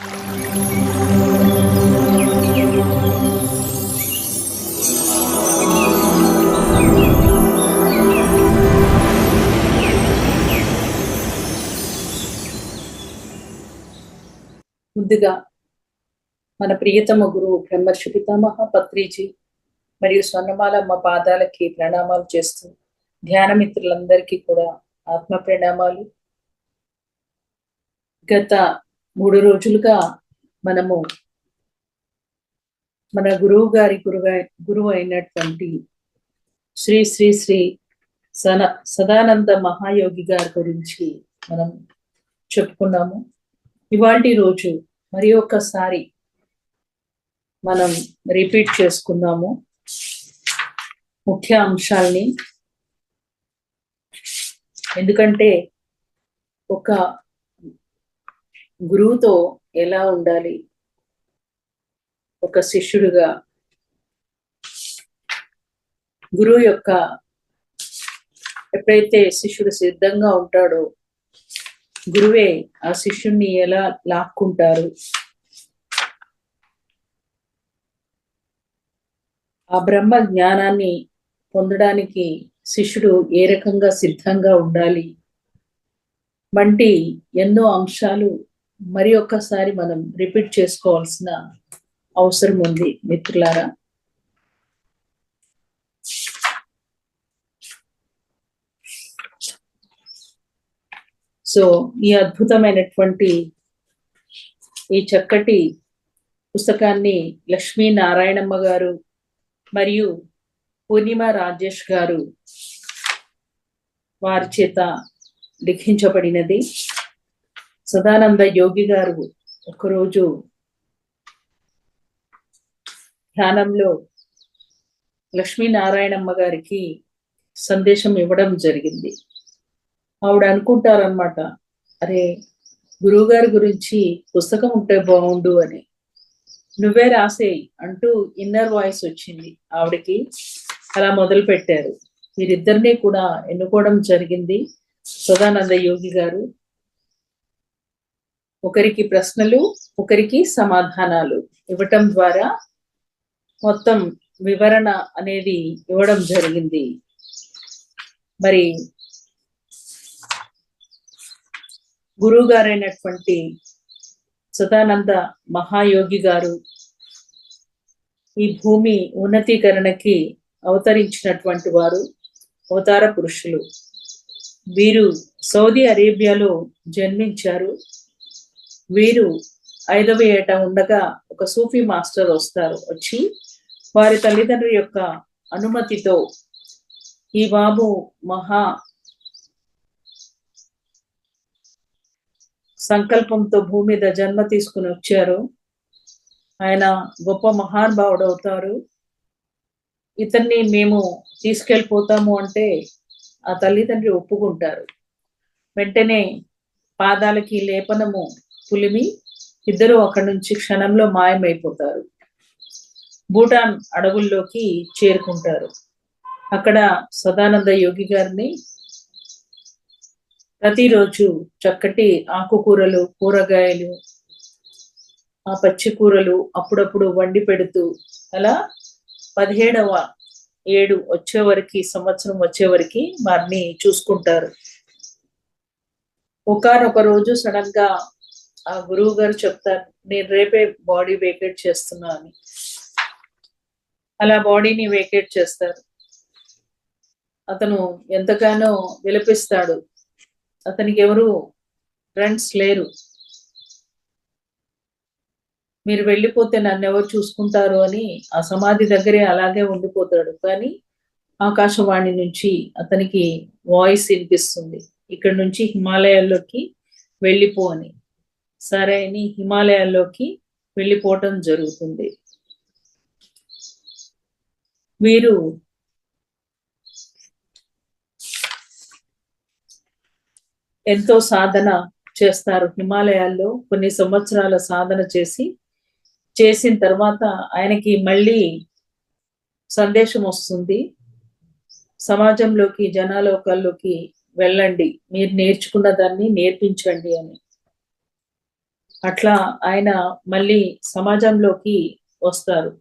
ముందుగా మన ప్రియతమ గురువు బ్రహ్మర్షి పితామహ పత్రిజీ మరియు స్వర్ణమాలమ్మ పాదాలకి ప్రణామాలు చేస్తూ ధ్యాన మిత్రులందరికీ కూడా ఆత్మ ప్రణామాలు. గత 3 రోజులుగా మనము మన గురువు అయినటువంటి శ్రీ శ్రీ శ్రీ సదానంద మహాయోగి గారి గురించి మనం చెప్పుకున్నాము. ఇవాల్టి రోజు మరి ఒక్కసారి మనం రిపీట్ చేసుకుందాము ముఖ్య అంశాల్ని. ఎందుకంటే ఒక గురువుతో ఎలా ఉండాలి, ఒక శిష్యుడుగా గురువు యొక్క ఎప్పుడైతే శిష్యుడు సిద్ధంగా ఉంటాడో గురువే ఆ శిష్యుణ్ణి ఎలా లాక్కుంటారు, ఆ బ్రహ్మ జ్ఞానాన్ని పొందడానికి శిష్యుడు ఏ రకంగా సిద్ధంగా ఉండాలి వంటి ఎన్నో అంశాలు మరి ఒక్కసారి మనం రిపీట్ చేసుకోవాల్సిన అవసరం ఉంది మిత్రులారా. సో ఈ అద్భుతమైనటువంటి ఈ చక్కటి పుస్తకాన్ని లక్ష్మీనారాయణమ్మ గారు మరియు పూర్ణిమ రాజేష్ గారు వారి చేత లిఖించబడినది. సదానంద యోగి గారు ఒకరోజు ధ్యానంలో లక్ష్మీనారాయణమ్మ గారికి సందేశం ఇవ్వడం జరిగింది. ఆవిడ అనుకుంటారనమాట, అరే గురువు గారి గురించి పుస్తకం ఉంటే బాగుండు అని. నువ్వే రాసేయి అంటూ ఇన్నర్ వాయిస్ వచ్చింది ఆవిడకి. అలా మొదలు పెట్టారు. వీరిద్దరినీ కూడా ఎన్నుకోవడం జరిగింది సదానంద యోగి గారు. ఒకరికి ప్రశ్నలు, ఒకరికి సమాధానాలు ఇవ్వటం ద్వారా మొత్తం వివరణ అనేది ఇవ్వడం జరిగింది. మరి గురువు గారైనటువంటి సదానంద మహాయోగి గారు ఈ భూమి ఉన్నతీకరణకి అవతరించినటువంటి వారు, అవతార పురుషులు. వీరు సౌదీ అరేబియాలో జన్మించారు. వీరు 5వ ఏట ఉండగా ఒక సూఫీ మాస్టర్ వస్తారు. వచ్చి వారి తల్లిదండ్రుల యొక్క అనుమతితో ఈ బాబు మహా సంకల్పంతో భూమి మీద జన్మ తీసుకుని వచ్చారు, ఆయన గొప్ప మహానుభావుడు అవుతారు, ఇతన్ని మేము తీసుకెళ్ళిపోతాము అంటే ఆ తల్లిదండ్రి ఒప్పుకుంటారు. వెంటనే పాదాలకి లేపనము పులిమి ఇద్దరు అక్కడి నుంచి క్షణంలో మాయమైపోతారు. భూటాన్ అడవుల్లోకి చేరుకుంటారు. అక్కడ సదానంద యోగి గారిని ప్రతిరోజు చక్కటి ఆకుకూరలు, కూరగాయలు, ఆ పచ్చి కూరలు అప్పుడప్పుడు వండి పెడుతూ అలా 17వ ఏడు వచ్చేవరకు, సంవత్సరం వచ్చేవరకు వారిని చూసుకుంటారు. ఒకనొక రోజు సడన్ గా ఆ గురువు గారు చెప్తారు, నేను రేపే బాడీ వేకేట్ చేస్తున్నా అని. అలా బాడీని వేకేట్ చేస్తారు. అతను ఎంతగానో విలపిస్తాడు. అతనికి ఎవరు ఫ్రెండ్స్ లేరు. మీరు వెళ్ళిపోతే నన్ను ఎవరు చూసుకుంటారు అని ఆ సమాధి దగ్గరే అలాగే ఉండిపోతాడు. కానీ ఆకాశవాణి నుంచి అతనికి వాయిస్ వినిపిస్తుంది, ఇక్కడ నుంచి హిమాలయాల్లోకి వెళ్ళిపో అని. సరే అని హిమాలయాల్లోకి వెళ్ళిపోవటం జరుగుతుంది. వీరు ఎంతో సాధన చేస్తారు. హిమాలయాల్లో కొన్ని సంవత్సరాల సాధన చేసిన తర్వాత ఆయనకి మళ్ళీ సందేశం వస్తుంది, సమాజంలోకి, జనాలోకాల్లోకి వెళ్ళండి, మీరు నేర్చుకున్న దాన్ని నేర్పించండి అని. అట్లా ఆయన మళ్ళీ సమాజంలోకి వస్తారు.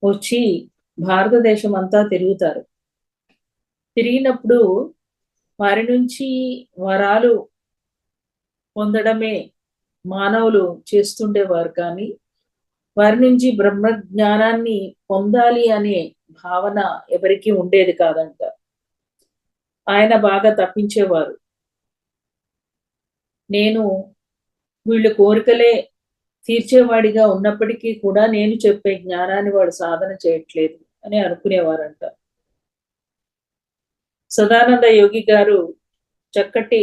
వచ్చి భారతదేశం అంతా తిరుగుతారు. తిరిగినప్పుడు వారి నుంచి వరాలు పొందడమే మానవులు చేస్తుండేవారు, కానీ వారి నుంచి బ్రహ్మ జ్ఞానాన్ని పొందాలి అనే భావన ఎవరికీ ఉండేది కాదంట. ఆయన బాగా తప్పించేవారు. నేను వీళ్ళ కోరికలే తీర్చేవాడిగా ఉన్నప్పటికీ కూడా నేను చెప్పే జ్ఞానాన్ని వాడు సాధన చేయట్లేదు అని అనుకునేవారంట. సదానంద యోగి గారు చక్కటి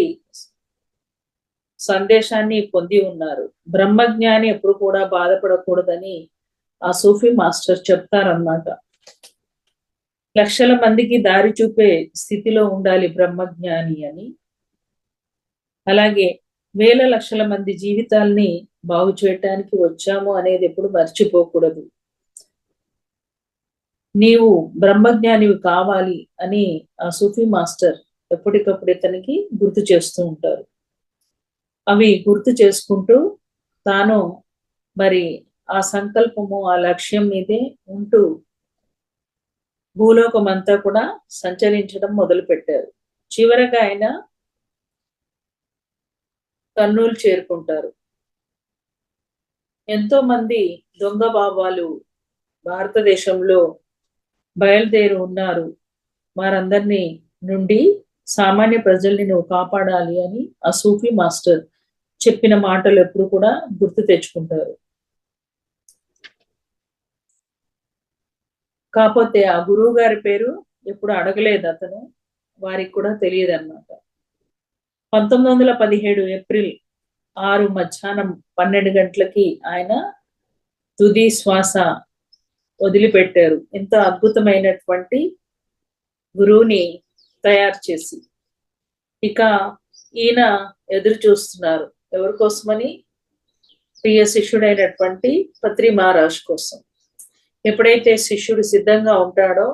సందేశాన్ని పొంది ఉన్నారు. బ్రహ్మజ్ఞాని ఎప్పుడు కూడా బాధపడకూడదని ఆ సూఫీ మాస్టర్ చెప్తారన్నమాట. లక్షల మందికి దారి చూపే స్థితిలో ఉండాలి బ్రహ్మజ్ఞాని అని. అలాగే వేల లక్షల మంది జీవితాల్ని బాగు చేయటానికి వచ్చాము అనేది ఎప్పుడు మర్చిపోకూడదు. నీవు బ్రహ్మజ్ఞానివి కావాలి అని ఆ సూఫీ మాస్టర్ ఎప్పటికప్పుడు ఇతనికి గుర్తు చేస్తూ ఉంటారు. అవి గుర్తు చేసుకుంటూ తాను మరి ఆ సంకల్పము ఆ లక్ష్యం మీదే ఉంటూ భూలోకం అంతా కూడా సంచరించడం మొదలు పెట్టారు. చివరగా ఆయన కర్నూలు చేరుకుంటారు. ఎంతో మంది దొంగ బాబాలు భారతదేశంలో బయలుదేరి ఉన్నారు. వారందరినీ నుండి సామాన్య ప్రజల్ని నువ్వు కాపాడాలి అని ఆ సూఫీ మాస్టర్ చెప్పిన మాటలు ఎప్పుడు కూడా గుర్తు తెచ్చుకుంటారు. కాకపోతే ఆ గురువు గారి పేరు ఎప్పుడు అడగలేదు అతను, వారికి కూడా తెలియదు అన్నమాట. 1917 ఏప్రిల్ 6 మధ్యాహ్నం 12 గంటలకి ఆయన తుది శ్వాస వదిలిపెట్టారు. ఎంత అద్భుతమైనటువంటి గురువుని తయారు చేసి. ఇక ఈయన ఎదురు చూస్తున్నారు ఎవరి కోసమని? ప్రియ శిష్యుడైనటువంటి పత్రి మహారాజ్ కోసం. ఎప్పుడైతే శిష్యుడు సిద్ధంగా ఉంటాడో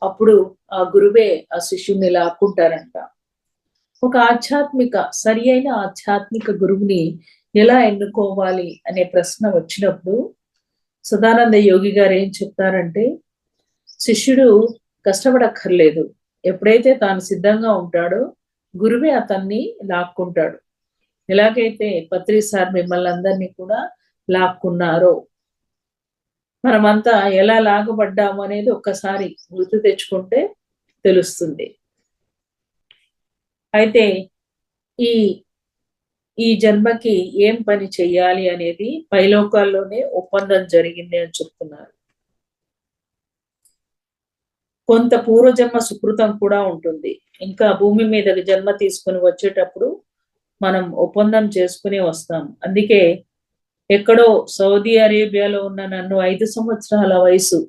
అప్పుడు ఆ గురువే ఆ శిష్యుడిని లాక్కుంటారంట. ఒక సరి అయిన ఆధ్యాత్మిక గురువుని ఎలా ఎన్నుకోవాలి అనే ప్రశ్న వచ్చినప్పుడు సదానంద యోగి గారు ఏం చెప్తారంటే, శిష్యుడు కష్టపడక్కర్లేదు. ఎప్పుడైతే తాను సిద్ధంగా ఉంటాడో గురువే అతన్ని లాక్కుంటాడు. ఎలాగైతే పత్రి సార్ మిమ్మల్ని అందరినీ కూడా లాక్కున్నారో, మనమంతా ఎలా లాగబడ్డాము అనేది ఒక్కసారి గుర్తు తెచ్చుకుంటే తెలుస్తుంది. అయితే ఈ ఈ జన్మకి ఏం పని చెయ్యాలి అనేది పైలోకాల్లోనే ఒప్పందం జరిగింది అని చెప్తున్నారు. కొంత పూర్వజన్మ సుకృతం కూడా ఉంటుంది. ఇంకా భూమి మీదకి జన్మ తీసుకుని వచ్చేటప్పుడు మనం ఒప్పందం చేసుకుని వస్తాం. అందుకే ఎక్కడో సౌదీ అరేబియాలో ఉన్న నన్ను 5 సంవత్సరాల వయసు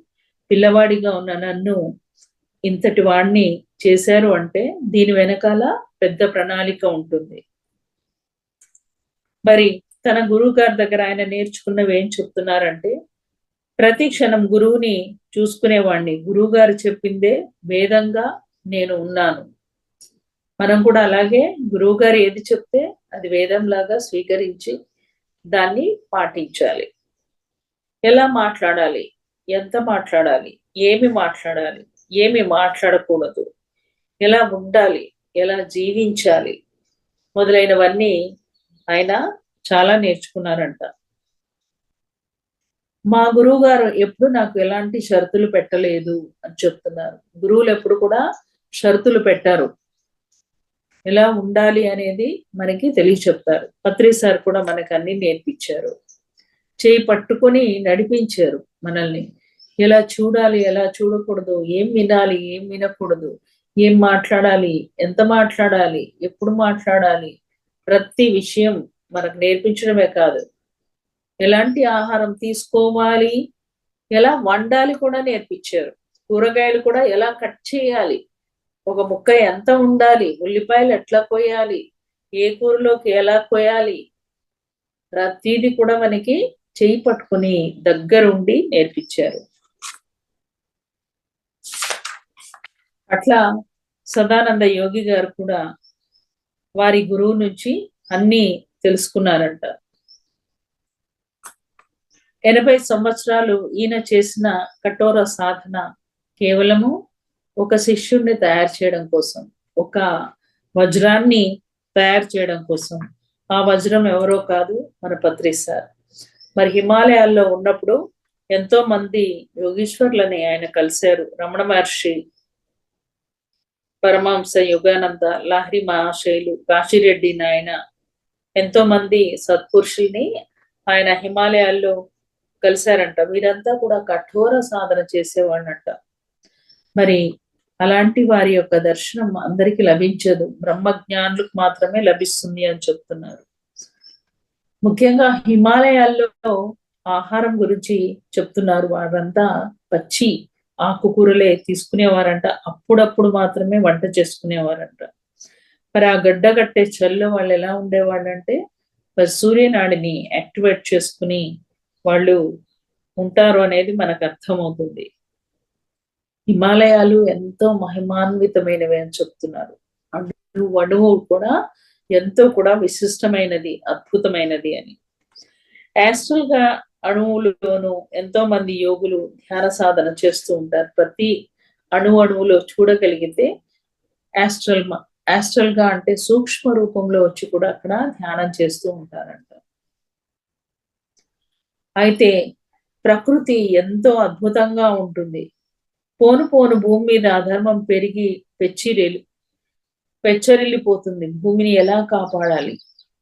పిల్లవాడిగా ఉన్న నన్ను ఇంతటి వాడిని చేశారు అంటే దీని వెనకాల పెద్ద ప్రణాళిక ఉంటుంది. మరి తన గురువు గారి దగ్గర ఆయన నేర్చుకున్నవి ఏం చెప్తున్నారంటే, ప్రతి క్షణం గురువుని చూసుకునేవాడిని. గురువు గారు చెప్పిందే వేదంగా నేను ఉన్నాను. మనం కూడా అలాగే గురువు గారు ఏది చెప్తే అది వేదంలాగా స్వీకరించి దాన్ని పాటించాలి. ఎలా మాట్లాడాలి, ఎంత మాట్లాడాలి, ఏమి మాట్లాడాలి, ఏమి మాట్లాడకూడదు, ఎలా ఉండాలి, ఎలా జీవించాలి మొదలైనవన్నీ ఆయన చాలా నేర్చుకున్నారంట. మా గురువు గారు ఎప్పుడు నాకు ఎలాంటి షరతులు పెట్టలేదు అని చెప్తున్నారు. గురువులు ఎప్పుడు కూడా షరతులు పెట్టారు. ఎలా ఉండాలి అనేది మనకి చెప్తారు. పత్రి సార్ కూడా మనకు అన్ని నేర్పించారు. చేయి పట్టుకొని నడిపించారు మనల్ని. ఎలా చూడాలి, ఎలా చూడకూడదు, ఏం వినాలి, ఏం వినకూడదు, ఏం మాట్లాడాలి, ఎంత మాట్లాడాలి, ఎప్పుడు మాట్లాడాలి, ప్రతి విషయం మనకు నేర్పించడమే కాదు, ఎలాంటి ఆహారం తీసుకోవాలి, ఎలా వండాలి కూడా నేర్పించారు. కూరగాయలు కూడా ఎలా కట్ చేయాలి, ఒక ముక్క ఎంత ఉండాలి, ఉల్లిపాయలు ఎట్లా కోయాలి, ఏ కూరలోకి ఎలా కోయాలి, ప్రతిదీ కూడా మనకి చేయి పట్టుకుని దగ్గరుండి నేర్పించారు. అట్లా సదానంద యోగి గారు కూడా వారి గురువు నుంచి అన్ని తెలుసుకున్నారంట. 80 సంవత్సరాలు ఈయన చేసిన కఠోర సాధన కేవలము ఒక శిష్యుణ్ణి తయారు చేయడం కోసం, ఒక వజ్రాన్ని తయారు చేయడం కోసం. ఆ వజ్రం ఎవరో కాదు, మన పత్రి సార్. మరి హిమాలయాల్లో ఉన్నప్పుడు ఎంతో మంది యోగీశ్వర్లని ఆయన కలిశారు. రమణ మహర్షి, పరమహంస యోగానంద, లహరి మహాశయులు, కాశీరెడ్డి నాయన, ఎంతో మంది సత్పురుషుల్ని ఆయన హిమాలయాల్లో కలిశారంట. వీరంతా కూడా కఠోర సాధన చేసేవాళ్ళంట. మరి అలాంటి వారి యొక్క దర్శనం అందరికి లభించదు, బ్రహ్మజ్ఞానులకు మాత్రమే లభిస్తుంది అని చెప్తున్నారు. ముఖ్యంగా హిమాలయాల్లో ఆహారం గురించి చెప్తున్నారు. వారంతా పచ్చి ఆకుకూరలే తీసుకునేవారంట, అప్పుడప్పుడు మాత్రమే వంట చేసుకునేవారంట. మరి ఆ గడ్డ కట్టే చల్లో వాళ్ళు ఎలా ఉండేవాళ్ళంటే, మరి సూర్యనాడిని యాక్టివేట్ చేసుకుని వాళ్ళు ఉంటారు అనేది మనకు అర్థమవుతుంది. హిమాలయాలు ఎంతో మహిమాన్వితమైనవి అని చెప్తున్నారు. అణువు కూడా ఎంతో కూడా విశిష్టమైనది, అద్భుతమైనది అని. యాస్ట్రల్ గా అణువులోను ఎంతో మంది యోగులు ధ్యాన సాధన చేస్తూ ఉంటారు. ప్రతి అణువులో చూడగలిగితే యాస్ట్రల్ గా అంటే సూక్ష్మ రూపంలో వచ్చి కూడా అక్కడ ధ్యానం చేస్తూ ఉంటారంట. అయితే ప్రకృతి ఎంతో అద్భుతంగా ఉంటుంది. పోను పోను భూమి మీద అధర్మం పెరిగి పెచ్చరిల్లిపోతుంది. భూమిని ఎలా కాపాడాలి,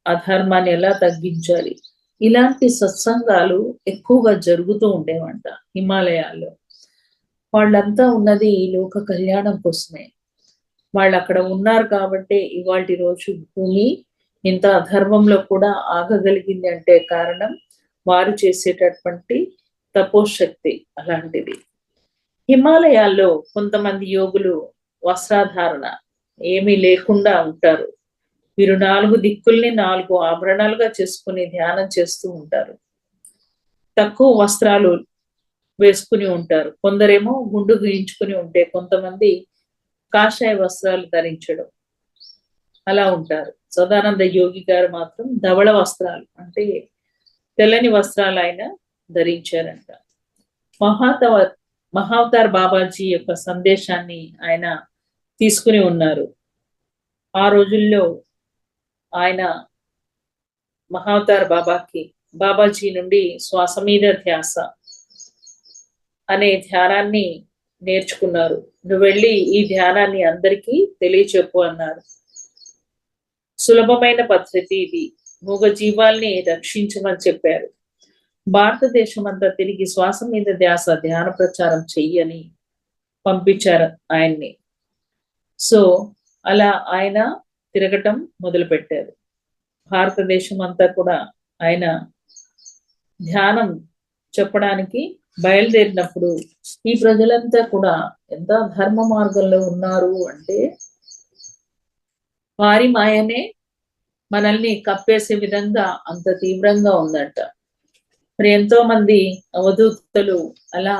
అధర్మాన్ని ఎలా తగ్గించాలి, ఇలాంటి సత్సంగాలు ఎక్కువగా జరుగుతూ ఉండేవంట హిమాలయాల్లో. వాళ్ళంతా ఉన్నది ఈ లోక కళ్యాణం కోసమే. వాళ్ళు అక్కడ ఉన్నారు కాబట్టి ఇవాళ రోజు భూమి ఇంత అధర్మంలో కూడా ఆగగలిగింది అంటే కారణం వారు చేసేటటువంటి తపోశక్తి అలాంటిది. హిమాలయాల్లో కొంతమంది యోగులు వస్త్రాధారణ ఏమీ లేకుండా ఉంటారు. వీరు 4 దిక్కుల్ని 4 ఆభరణాలుగా చేసుకుని ధ్యానం చేస్తూ ఉంటారు. తక్కువ వస్త్రాలు వేసుకుని ఉంటారు. కొందరేమో గుండు గీయించుకుని ఉంటే, కొంతమంది కాషాయ వస్త్రాలు ధరించడం అలా ఉంటారు. సదానంద యోగి గారు మాత్రం ధవళ వస్త్రాలు అంటే తెల్లని వస్త్రాలు ఆయన ధరించారంట. మహావతార్ బాబాజీ యొక్క సందేశాన్ని ఆయన తీసుకుని ఉన్నారు. ఆ రోజుల్లో ఆయన మహావతార్ బాబాజీ నుండి శ్వాస మీద ధ్యాస అనే ధ్యానాన్ని నేర్చుకున్నారు. నువ్వు వెళ్ళి ఈ ధ్యానాన్ని అందరికీ తెలియచెప్పు అన్నారు. సులభమైన పద్ధతి ఇది, మూగ జీవాల్ని రక్షించమని చెప్పారు. భారతదేశం అంతా తిరిగి శ్వాస మీద ధ్యాస ధ్యాన ప్రచారం చెయ్యని పంపించారు ఆయన్ని. సో అలా ఆయన తిరగటం మొదలు పెట్టారు. భారతదేశం అంతా కూడా ఆయన ధ్యానం చెప్పడానికి బయలుదేరినప్పుడు ఈ ప్రజలంతా కూడా ఎంత ధర్మ మార్గంలో ఉన్నారు అంటే, వారి మాయనే మనల్ని కప్పేసే విధంగా అంత తీవ్రంగా ఉందంట. మరి ఎంతో మంది అవధూతలు అలా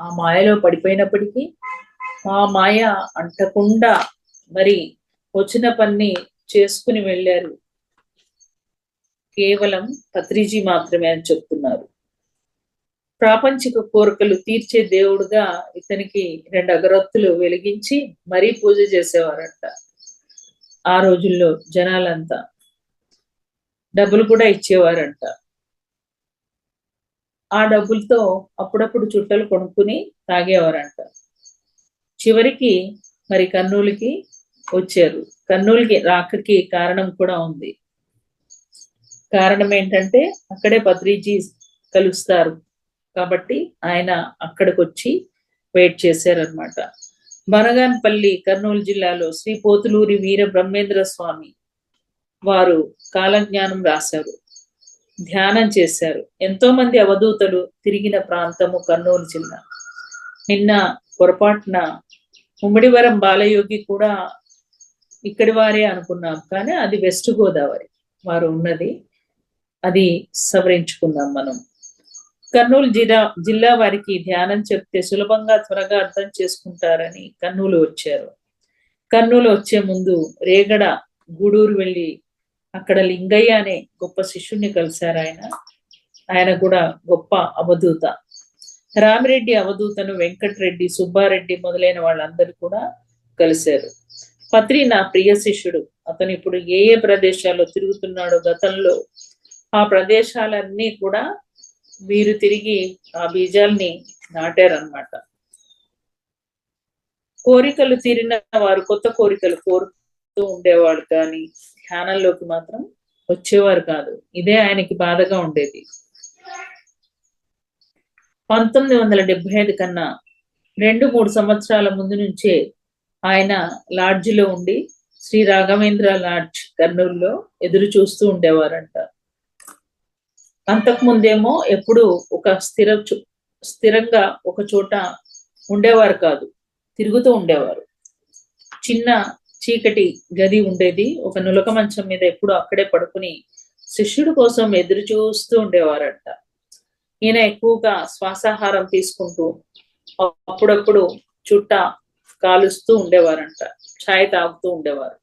ఆ మాయలో పడిపోయినప్పటికీ ఆ మాయ అంటకుండా మరి వచ్చిన పని చేసుకుని వెళ్ళారు. కేవలం పత్రిజీ మాత్రమే అని చెప్తున్నారు. ప్రాపంచిక కోరికలు తీర్చే దేవుడుగా ఇతనికి 2 అగరొత్తులు వెలిగించి మరీ పూజ చేసేవారంట. ఆ రోజుల్లో జనాలంతా డబ్బులు కూడా ఇచ్చేవారంట. ఆ డబ్బులతో అప్పుడప్పుడు చుట్టలు కొనుక్కుని తాగేవారంట. చివరికి మరి కర్నూలుకి వచ్చారు. కర్నూలుకి రాకకి కారణం కూడా ఉంది. కారణం ఏంటంటే అక్కడే పత్రిజీ కలుస్తారు కాబట్టి ఆయన అక్కడికి వచ్చి వెయిట్ చేశారనమాట. బనగాన్పల్లి కర్నూలు జిల్లాలో శ్రీ పోతులూరి వీర బ్రహ్మేంద్ర స్వామి వారు కాలజ్ఞానం రాశారు, ధ్యానం చేశారు. ఎంతో మంది అవధూతలు తిరిగిన ప్రాంతము కర్నూలు జిల్లా. నిన్న పొరపాటున ముమ్మిడివరం బాలయోగి కూడా ఇక్కడి వారే అనుకున్నాం, కానీ అది వెస్ట్ గోదావరి వారు ఉన్నది. అది సవరించుకుందాం మనం. కర్నూలు జిల్లా వారికి ధ్యానం చెప్తే సులభంగా త్వరగా అర్థం చేసుకుంటారని కర్నూలు వచ్చారు. కర్నూలు వచ్చే ముందు రేగడ గూడూరు వెళ్ళి అక్కడ లింగయ్య అనే గొప్ప శిష్యుణ్ణి కలిశారు ఆయన. ఆయన కూడా గొప్ప అవధూత. రామిరెడ్డి అవధూతను వెంకటరెడ్డి, సుబ్బారెడ్డి మొదలైన వాళ్ళందరూ కూడా కలిశారు. పత్రి నా ప్రియ శిష్యుడు. అతను ఇప్పుడు ఏ ఏ ప్రదేశాల్లో తిరుగుతున్నాడో గతంలో ఆ ప్రదేశాలన్నీ కూడా వీరు తిరిగి ఆ బీజాల్ని నాటారనమాట. కోరికలు తీరిన వారు కొత్త కోరికలు కోరుతూ ఉండేవాడు, కానీ ధ్యానంలోకి మాత్రం వచ్చేవారు కాదు. ఇదే ఆయనకి బాధగా ఉండేది. 1975 కన్నా 2-3 సంవత్సరాల ముందు నుంచే ఆయన లాడ్జిలో ఉండి శ్రీ రాఘవేంద్ర లాడ్జ్ కర్నూలులో ఎదురు చూస్తూ ఉండేవారంట. అంతకు ముందేమో ఎప్పుడు ఒక స్థిరంగా ఒక చోట ఉండేవారు కాదు, తిరుగుతూ ఉండేవారు. చిన్న చీకటి గది ఉండేది. ఒక నులక మంచం మీద ఎప్పుడు అక్కడే పడుకుని శిష్యుడి కోసం ఎదురు చూస్తూ ఉండేవారంట. ఈయన ఎక్కువగా శ్వాసాహారం తీసుకుంటూ అప్పుడప్పుడు చుట్ట కాలుస్తూ ఉండేవారంట, ఛాయ్ తాగుతూ ఉండేవారు.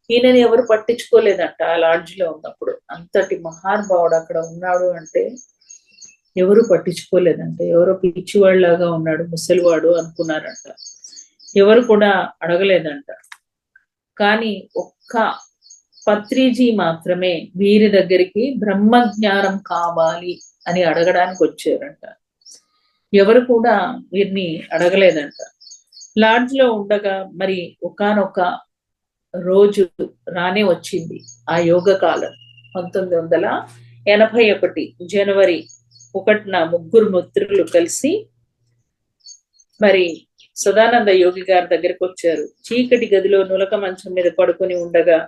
ఈయనని ఎవరు పట్టించుకోలేదంట ఆ లాడ్జిలో ఉన్నప్పుడు. అంతటి మహానుభావుడు అక్కడ ఉన్నాడు అంటే ఎవరు పట్టించుకోలేదంట. ఎవరో పిచ్చివాళ్ళలాగా ఉన్నాడు, ముసలివాడు అనుకున్నారంట. ఎవరు కూడా అడగలేదంట. కానీ ఒక్క పత్రిజీ మాత్రమే వీరి దగ్గరికి బ్రహ్మజ్ఞానం కావాలి అని అడగడానికి వచ్చారంట. ఎవరు కూడా వీరిని అడగలేదంట. లాడ్జ్ లో ఉండగా మరి ఒకానొక రోజు రానే వచ్చింది ఆ యోగ కాలం. 1981 జనవరి 1న ముగ్గురు మిత్రులు కలిసి మరి సదానంద యోగి గారి దగ్గరికి వచ్చారు. చీకటి గదిలో నులక మంచం మీద పడుకొని ఉండగా,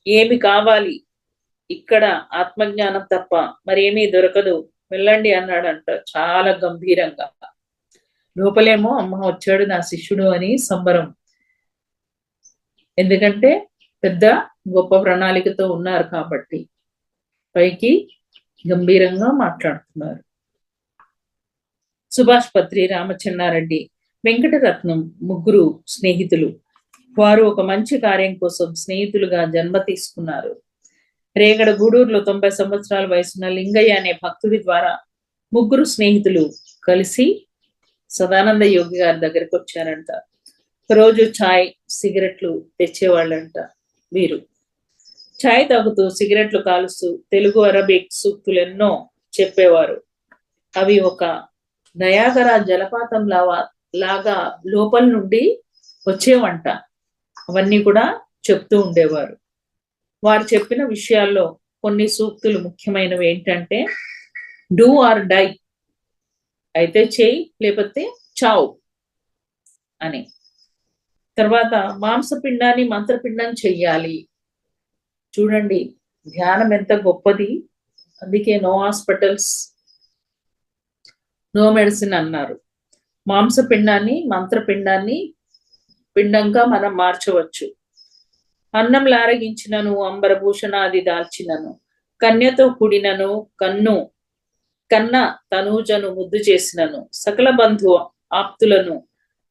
ఏమి కావాలి, ఇక్కడ ఆత్మజ్ఞానం తప్ప మరేమీ దొరకదు, వెళ్ళండి అన్నాడంట చాలా గంభీరంగా. లోపలేమో అమ్మ వచ్చాడు నా శిష్యుడు అని సంబరం. ఎందుకంటే పెద్ద గొప్ప ప్రణాళికతో ఉన్నారు కాబట్టి పైకి గంభీరంగా మాట్లాడుతున్నారు. సుభాష్ పత్రి, రామచన్నారెడ్డి, వెంకటరత్నం ముగ్గురు స్నేహితులు. వారు ఒక మంచి కార్యం కోసం స్నేహితులుగా జన్మ తీసుకున్నారు. రేగడ గూడూరులో 90 సంవత్సరాల వయసున్న లింగయ్య అనే భక్తుడి ద్వారా ముగ్గురు స్నేహితులు కలిసి సదానంద యోగి గారి దగ్గరికి వచ్చారంట. రోజు ఛాయ్, సిగరెట్లు తెచ్చేవాళ్ళంట. వీరు ఛాయ్ తాగుతూ సిగరెట్లు కాలుస్తూ తెలుగు అరబిక్ సూక్తులు ఎన్నో చెప్పేవారు. అవి ఒక నయాగర జలపాతం లాగా లోపల నుండి వచ్చేవంట. అవన్నీ కూడా చెప్తూ ఉండేవారు. వారు చెప్పిన విషయాల్లో కొన్ని సూక్తులు ముఖ్యమైనవి ఏంటంటే, డూ ఆర్ డై, అయితే చేయి లేకపోతే చావు అని. తర్వాత మాంసపిండాన్ని మంత్రపిండం చెయ్యాలి. చూడండి ధ్యానం ఎంత గొప్పది. అందుకే నో హాస్పిటల్స్, నో మెడిసిన్ అన్నారు. మాంసపిండాన్ని మంత్రపిండాన్ని పిండంగా మనం మార్చవచ్చు. అన్నం లారగించినను, అంబరభూషణాది దాల్చినను, కన్యతో కూడినను, కన్న తనూజను ముద్దు చేసినను, సకల బంధు ఆప్తులను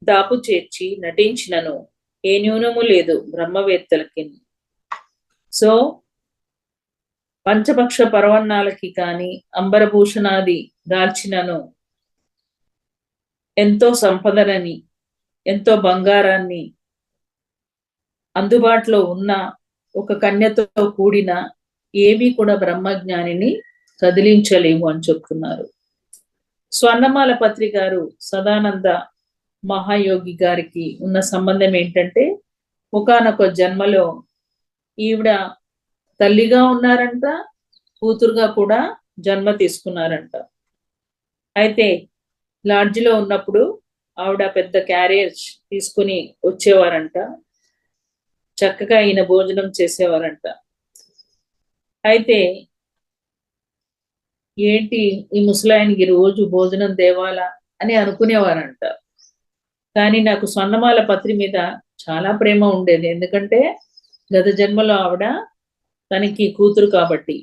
దాపు చేర్చి నటించినను, ఏ న్యూనము లేదు బ్రహ్మవేత్తలకి. సో పంచపక్ష పరవన్నాలకి కాని అంబరభూషణాది దాల్చినను ఎంతో సంపదనని, ఎంతో బంగారాన్ని అందుబాటులో ఉన్న ఒక కన్యతో కూడిన ఏవి కూడా బ్రహ్మజ్ఞానిని కదిలించలేము అని చెప్తున్నారు. స్వర్ణమాల పత్రి గారు సదానంద మహాయోగి గారికి ఉన్న సంబంధం ఏంటంటే, ఒకానొక జన్మలో ఈవిడ తల్లిగా ఉన్నారంట, కూతురుగా కూడా జన్మ తీసుకున్నారంట. అయితే లాడ్జిలో ఉన్నప్పుడు ఆవిడ పెద్ద క్యారియర్స్ తీసుకుని వచ్చేవారంట. చక్కగా ఈయన భోజనం చేసేవారంట. అయితే ఏంటి ఈ ముసలాయనకి రోజు భోజనం దేవాలా అని అనుకునేవారంట. కానీ నాకు స్వర్ణమాల పత్రి మీద చాలా ప్రేమ ఉండేది. ఎందుకంటే గత జన్మలో ఆవిడ తనకి కూతురు కాబట్టి,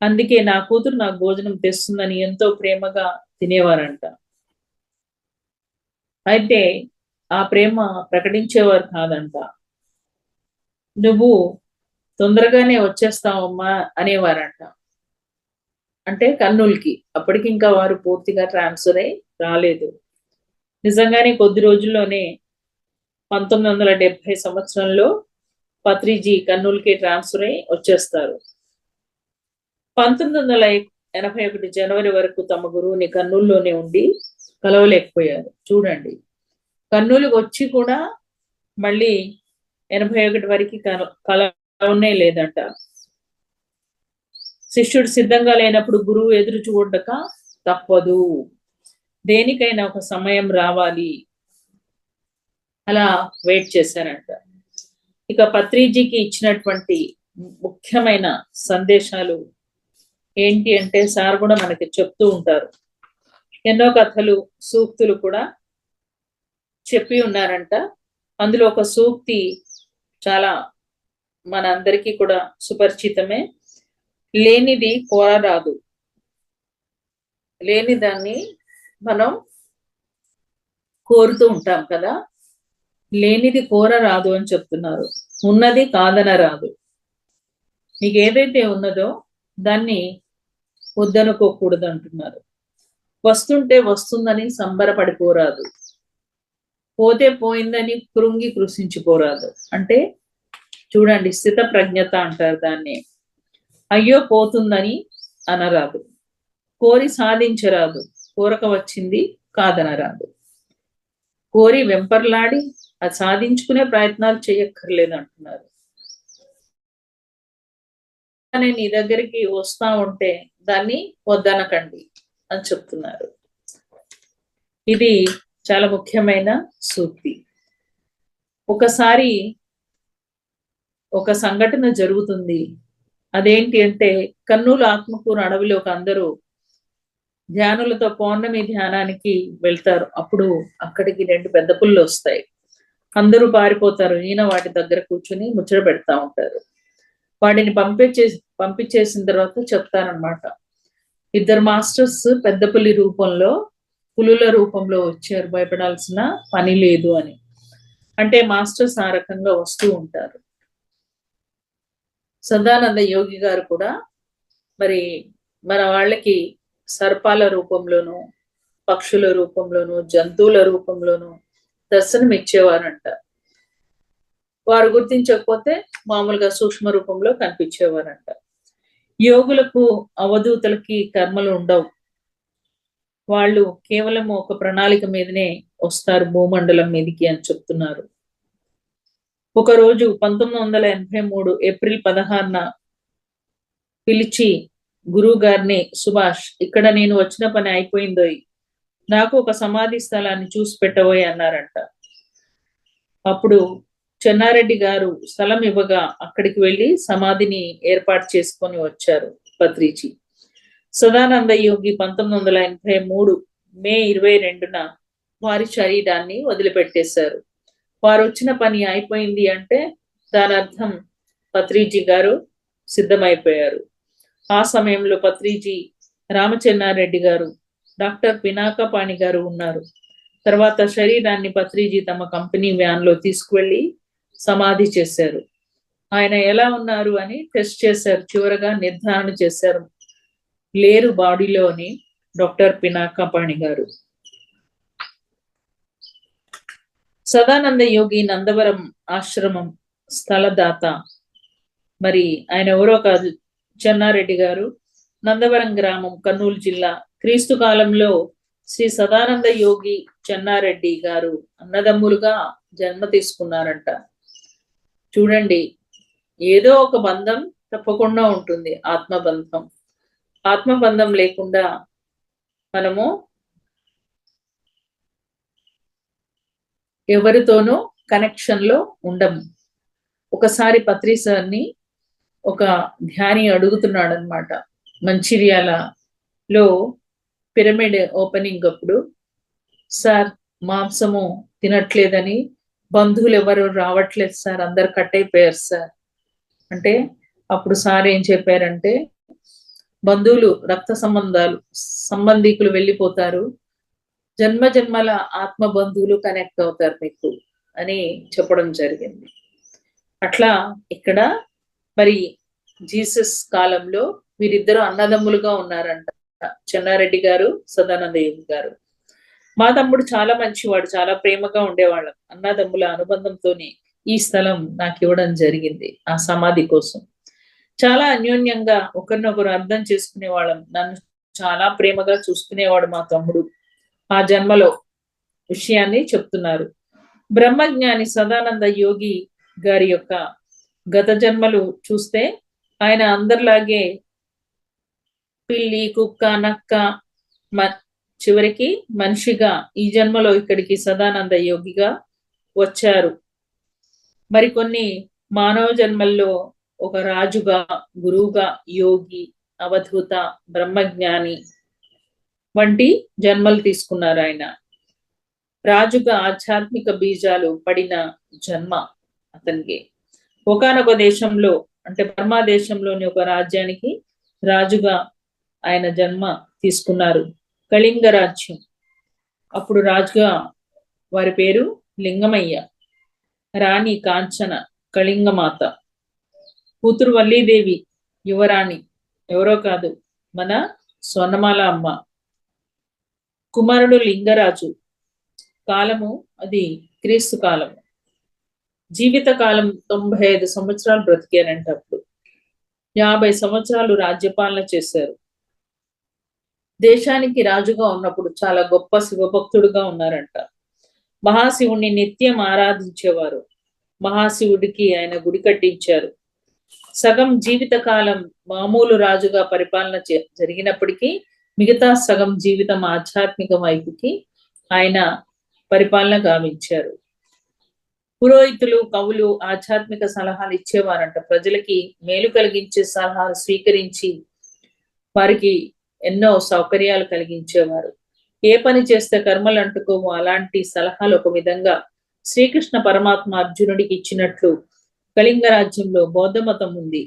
అందుకే నా కూతురు నాకు భోజనం తెస్తుందని ఎంతో ప్రేమగా తినేవారంట. అయితే ఆ ప్రేమ ప్రకటించేవారు కాదంట. నువ్వు తొందరగానే వచ్చేస్తావమ్మా అనేవారంట. అంటే కర్నూలుకి. అప్పటికి ఇంకా వారు పూర్తిగా ట్రాన్స్ఫర్ అయి రాలేదు. నిజంగానే కొద్ది రోజుల్లోనే 1970 సంవత్సరంలో పత్రిజీ కర్నూలుకి ట్రాన్స్ఫర్ అయి వచ్చేస్తారు. 1981 జనవరి వరకు తమ గురువుని కర్నూలులోనే ఉండి కలవలేకపోయారు. చూడండి, కర్నూలుకి వచ్చి కూడా మళ్ళీ 81 వరకు కలవనే లేదంట. శిష్యుడు సిద్ధంగా లేనప్పుడు గురువు ఎదురు చూడక తప్పదు, దేనికైనా ఒక సమయం రావాలి, అలా వెయిట్ చేశారంట. ఇక పత్రిజీకి ఇచ్చినటువంటి ముఖ్యమైన సందేశాలు ఏంటి అంటే, సార్ కూడా మనకి చెప్తూ ఉంటారు. ఎన్నో కథలు, సూక్తులు కూడా చెప్పి ఉన్నారంట. అందులో ఒక సూక్తి చాలా మన అందరికీ కూడా సుపరిచితమే. లేనిది కోరరాదు, లేని దాన్ని మనం కోరుతూ ఉంటాం కదా. లేనిది కోరరాదు అని చెప్తున్నారు. ఉన్నది కాదనరాదు. మీకు ఏదైతే ఉన్నదో దాన్ని వద్దనుకోకూడదు అంటున్నారు. వస్తుంటే వస్తుందని సంబరపడిపోరాదు, పోతే పోయిందని కృంగి కృషించిపోరాదు. అంటే చూడండి, స్థిత ప్రజ్ఞత అంటారు దాన్ని. అయ్యో పోతుందని అనరాదు, కోరి సాధించరాదు, కోరక వచ్చింది కాదనరాదు. కోరి వెంపర్లాడి అది సాధించుకునే ప్రయత్నాలు చేయక్కర్లేదు అంటున్నారు. నీ దగ్గరికి వస్తా ఉంటే దాన్ని వద్దనకండి అని చెప్తున్నారు. ఇది చాలా ముఖ్యమైన సూక్తి. ఒకసారి ఒక సంఘటన జరుగుతుంది. అదేంటి అంటే, కర్నూలు ఆత్మకూరు అడవిలోకి అందరూ ధ్యానులతో పౌర్ణమి ధ్యానానికి వెళ్తారు. అప్పుడు అక్కడికి 2 పెద్ద పుల్లు వస్తాయి. అందరూ పారిపోతారు. ఈయన వాటి దగ్గర కూర్చుని ముచ్చట పెడతా ఉంటారు. వాటిని పంపించేసిన తర్వాత చెప్తారనమాట, 2 మాస్టర్స్ పెద్ద పులి రూపంలో, పులుల రూపంలో వచ్చారు, భయపడాల్సిన పని లేదు అని. అంటే మాస్టర్స్ ఆ రకంగా వస్తూ ఉంటారు. సదానంద యోగి గారు కూడా మరి మన వాళ్ళకి సర్పాల రూపంలోనూ, పక్షుల రూపంలోనూ, జంతువుల రూపంలోనూ దర్శనం ఇచ్చేవారంట. వారు గుర్తించకపోతే మామూలుగా సూక్ష్మ రూపంలో కనిపించేవారంట. యోగులకు, అవధూతలకి కర్మలు ఉండవు. వాళ్ళు కేవలం ఒక ప్రణాళిక మీదనే వస్తారు భూమండలం మీదికి అని చెప్తున్నారు. ఒకరోజు 1983 ఏప్రిల్ 16న పిలిచి గురువు గారిని, సుభాష్, ఇక్కడ నేను వచ్చిన పని అయిపోయిందోయ్, నాకు ఒక సమాధి స్థలాన్ని చూసి పెట్టబోయి అన్నారంట. అప్పుడు చెన్నారెడ్డి గారు స్థలం ఇవ్వగా అక్కడికి వెళ్ళి సమాధిని ఏర్పాటు చేసుకొని వచ్చారు పత్రిజీ. సదానంద యోగి 1983 మే 22న వారి శరీరాన్ని వదిలిపెట్టేశారు. వారు వచ్చిన పని అయిపోయింది అంటే దాని అర్థం పత్రిజీ గారు సిద్ధమైపోయారు. ఆ సమయంలో పత్రిజీ, రామచెన్నారెడ్డి గారు, డాక్టర్ పినాకపాణి గారు ఉన్నారు. తర్వాత శరీరాన్ని పత్రిజీ తమ కంపెనీ వ్యాన్ లో తీసుకువెళ్ళి సమాధి చేశారు. ఆయన ఎలా ఉన్నారు అని టెస్ట్ చేశారు. చివరగా నిర్ధారణ చేశారు, లేరు బాడీలో అని డాక్టర్ పినాకపాణి గారు. సదానంద యోగి నందవరం ఆశ్రమం స్థలదాత. మరి ఆయన ఎవరో కాదు, చెన్నారెడ్డి గారు. నందవరం గ్రామం, కర్నూలు జిల్లా. క్రీస్తు కాలంలో శ్రీ సదానంద యోగి, చెన్నారెడ్డి గారు అన్నదమ్ములుగా జన్మ తీసుకున్నారంట. చూడండి, ఏదో ఒక బంధం తప్పకుండా ఉంటుంది, ఆత్మబంధం. ఆత్మబంధం లేకుండా మనము ఎవరితోనూ కనెక్షన్ లో ఉండము. ఒకసారి పత్రి సార్ని ఒక ధ్యాని అడుగుతున్నాడు అనమాట. మంచిర్యాలలో పిరమిడ్ ఓపెనింగ్ అప్పుడు, సార్ మాంసము తినట్లేదని బంధువులు ఎవరు రావట్లేదు సార్, అందరు కట్ అయిపోయారు సార్ అంటే, అప్పుడు సార్ ఏం చెప్పారంటే, బంధువులు, రక్త సంబంధికులు వెళ్ళిపోతారు, జన్మ జన్మల ఆత్మ బంధువులు కనెక్ట్ అవుతారు మీకు అని చెప్పడం జరిగింది. అట్లా ఇక్కడ మరి జీసస్ కాలంలో వీరిద్దరు అన్నదమ్ములుగా ఉన్నారంట, చెన్నారెడ్డి గారు, సదానంద యోగి గారు. మా తమ్ముడు చాలా మంచివాడు, చాలా ప్రేమగా ఉండేవాళ్ళం. అన్నదమ్ముల అనుబంధంతోనే ఈ స్థలం నాకు ఇవ్వడం జరిగింది ఆ సమాధి కోసం. చాలా అన్యోన్యంగా ఒకరినొకరు అర్థం చేసుకునే వాళ్ళం. నన్ను చాలా ప్రేమగా చూసుకునేవాడు మా తమ్ముడు. ఆ జన్మలో విషయాన్ని చెప్తున్నారు. బ్రహ్మజ్ఞాని సదానంద యోగి గారి యొక్క గత జన్మలు చూస్తే ఆయన అందరిలాగే పిల్లి, కుక్క, నక్క, చివరికి మనిషిగా ఈ జన్మలో ఇక్కడికి సదానంద యోగిగా వచ్చారు. మరికొన్ని మానవ జన్మల్లో ఒక రాజుగా, గురువుగా, యోగి, అవధూత, బ్రహ్మజ్ఞాని వంటి జన్మలు తీసుకున్నారు ఆయన. రాజుగా ఆధ్యాత్మిక బీజాలు పడిన జన్మ అతనికి. ఒకానొక దేశంలో, అంటే బర్మా దేశంలోని ఒక రాజ్యానికి రాజుగా ఆయన జన్మ తీసుకున్నారు. కళింగ రాజ్యం. అప్పుడు రాజుగా వారి పేరు లింగమయ్య, రాణి కాంచన, కళింగమాత, కూతురు వల్లీదేవి యువరాణి, ఎవరో కాదు మన స్వర్ణమాల అమ్మ, కుమారుడు లింగరాజు. కాలము అది క్రీస్తు కాలము. జీవిత కాలం 95 సంవత్సరాలు బ్రతికారంట. అప్పుడు 50 సంవత్సరాలు రాజ్యపాలన చేశారు. దేశానికి రాజుగా ఉన్నప్పుడు చాలా గొప్ప శివభక్తుడుగా ఉన్నారంట. మహాశివుణ్ణి నిత్యం ఆరాధించేవారు. మహాశివుడికి ఆయన గుడి కట్టించారు. సగం జీవిత కాలం మామూలు రాజుగా పరిపాలన జరిగినప్పటికీ మిగతా సగం జీవితం ఆధ్యాత్మిక వైపుకి ఆయన పరిపాలన గావించారు. పురోహితులు, కవులు ఆధ్యాత్మిక సలహాలు ఇచ్చేవారంట. ప్రజలకి మేలు కలిగించే సలహాలు స్వీకరించి వారికి ఎన్నో సౌకర్యాలు కలిగించేవారు. ఏ పని చేస్తే కర్మలు అంటుకోమో అలాంటి సలహాలు ఒక విధంగా శ్రీకృష్ణ పరమాత్మ అర్జునుడికి ఇచ్చినట్లు కళింగ రాజ్యంలో బౌద్ధ మతం ఉంది.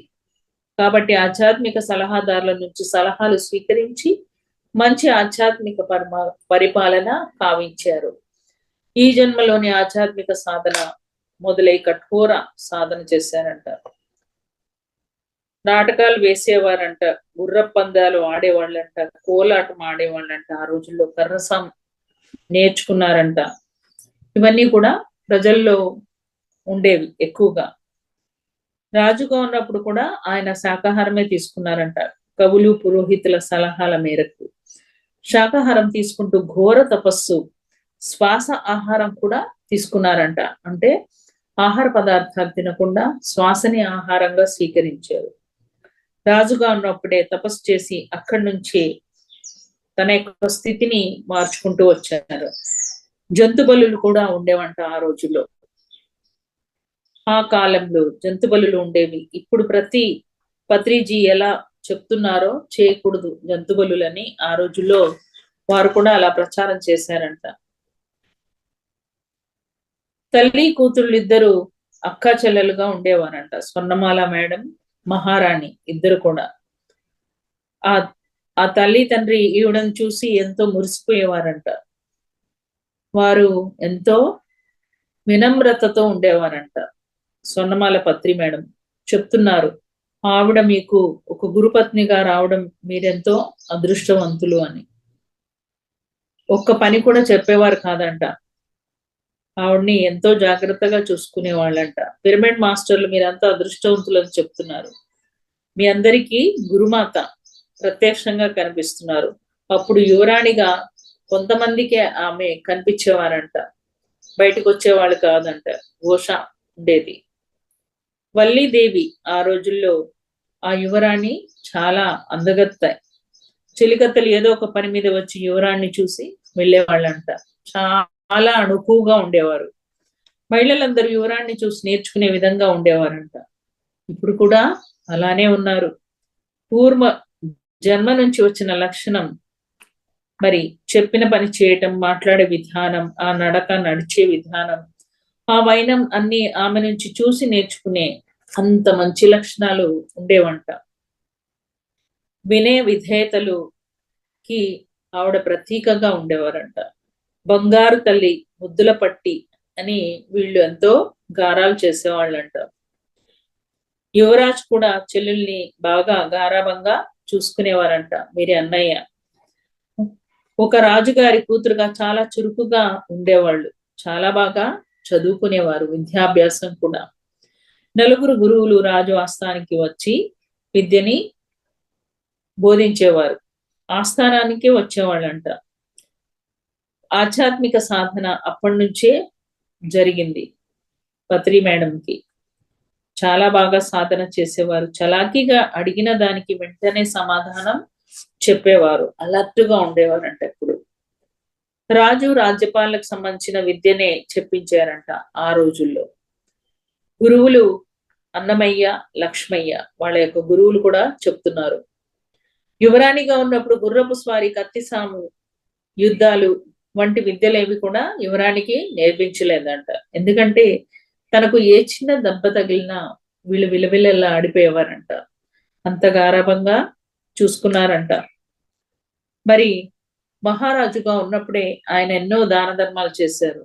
కాబట్టి ఆధ్యాత్మిక సలహాదారుల నుంచి సలహాలు స్వీకరించి మంచి ఆధ్యాత్మిక పరిపాలన కావించారు. ఈ జన్మలోని ఆధ్యాత్మిక సాధన మొదలై కఠోర సాధన చేశారంట. నాటకాలు వేసేవారంట, గుర్ర పందాలు ఆడేవాళ్ళంట, కోలాటం ఆడేవాళ్ళంట. ఆ రోజుల్లో కర్రసం నేర్చుకున్నారంట. ఇవన్నీ కూడా ప్రజల్లో ఉండేవి ఎక్కువగా. రాజుగా ఉన్నప్పుడు కూడా ఆయన శాకాహారమే తీసుకున్నారంట. కవులు, పురోహితుల సలహాల మేరకు శాకాహారం తీసుకుంటూ ఘోర తపస్సు, శ్వాస ఆహారం కూడా తీసుకున్నారంట. అంటే ఆహార పదార్థాలు తినకుండా శ్వాసని ఆహారంగా స్వీకరించారు. రాజుగా ఉన్నప్పుడే తపస్సు చేసి అక్కడి నుంచి తన యొక్క స్థితిని మార్చుకుంటూ వచ్చారు. జంతు బలులు కూడా ఉండేవంట ఆ రోజుల్లో. ఆ కాలంలో జంతు బలులు ఉండేవి. ఇప్పుడు ప్రతి పత్రిజీ ఎలా చెప్తున్నారో చేయకూడదు జంతు బలులని, ఆ రోజుల్లో వారు కూడా అలా ప్రచారం చేశారంట. తల్లి కూతుళ్ళు ఇద్దరు అక్క చెల్లెలుగా ఉండేవారంట. స్వర్ణమాల మేడం, మహారాణి ఇద్దరు కూడా. ఆ తల్లి తండ్రి ఈవిడని చూసి ఎంతో మురిసిపోయేవారంట. వారు ఎంతో వినమ్రతతో ఉండేవారంట. స్వర్ణమాల పత్రి మేడం చెప్తున్నారు, ఆవిడ మీకు ఒక గురుపత్నిగా రావడం మీరెంతో అదృష్టవంతులు అని. ఒక్క పని కూడా చెప్పేవారు కాదంట. ఆవిడ్ని ఎంతో జాగ్రత్తగా చూసుకునే వాళ్ళంట. పిరమిడ్ మాస్టర్లు మీరంతా అదృష్టవంతులు అని చెప్తున్నారు. మీ అందరికీ గురుమాత ప్రత్యక్షంగా కనిపిస్తున్నారు. అప్పుడు యువరాణిగా కొంతమందికి ఆమె కనిపించేవారంట, బయటకు వచ్చేవాళ్ళు కాదంట. ఘోష ఉండేది. వల్లీదేవి ఆ రోజుల్లో ఆ యువరాణి చాలా అందగత్త. చెలికత్తలు ఏదో ఒక పని మీద వచ్చి యువరాణ్ణి చూసి వెళ్ళేవాళ్ళంట. చాలా అణుకువగా ఉండేవారు. మహిళలందరూ యువరాణ్ణి చూసి నేర్చుకునే విధంగా ఉండేవారంట. ఇప్పుడు కూడా అలానే ఉన్నారు. పూర్వ జన్మ నుంచి వచ్చిన లక్షణం, మరి చెప్పిన పని చేయటం, మాట్లాడే విధానం, ఆ నడక, నడిచే విధానం, ఆ వైనం అన్ని ఆమె నుంచి చూసి నేర్చుకునే అంత మంచి లక్షణాలు ఉండేవంట. వినయ విధేయతలుకి ఆవిడ ప్రతీకగా ఉండేవారంట. బంగారు తల్లి, ముద్దుల పట్టి అని వీళ్ళు ఎంతో గారాలు చేసేవాళ్ళంట. యువరాజ్ కూడా చెల్లెల్ని బాగా గారాబంగా చూసుకునేవారంట వీరి అన్నయ్య. ఒక రాజుగారి కూతురుగా చాలా చురుకుగా ఉండేవాళ్ళు, చాలా బాగా చదువుకునేవారు, విద్యాభ్యాసం కూడా. నలుగురు గురువులు రాజు ఆస్థానానికి వచ్చి విద్యని బోధించేవారు, ఆస్థానానికే వచ్చేవాళ్ళంట. ఆధ్యాత్మిక సాధన అప్పటి నుంచే జరిగింది. పత్రి మేడంకి చాలా బాగా సాధన చేసేవారు, చలాకీగా అడిగిన దానికి వెంటనే సమాధానం చెప్పేవారు, అలర్ట్గా ఉండేవారంట. ఎప్పుడు రాజు రాజ్యపాలకు సంబంధించిన విద్యనే చెప్పించారంట ఆ రోజుల్లో. గురువులు అన్నమయ్య, లక్ష్మయ్య వాళ్ళ యొక్క గురువులు కూడా చెప్తున్నారు. యువరాణిగా ఉన్నప్పుడు గుర్రపు స్వారీ, కత్తిసాము, యుద్ధాలు వంటి విద్యలేవి కూడా యువరానికి నేర్పించలేదంట. ఎందుకంటే తనకు ఏ చిన్న దెబ్బ తగిలినా వీళ్ళు విలవిలలా ఆడిపోయేవారంట, అంత గారాభంగా చూసుకున్నారంట. మరి మహారాజుగా ఉన్నప్పుడే ఆయన ఎన్నో దాన ధర్మాలు చేశారు.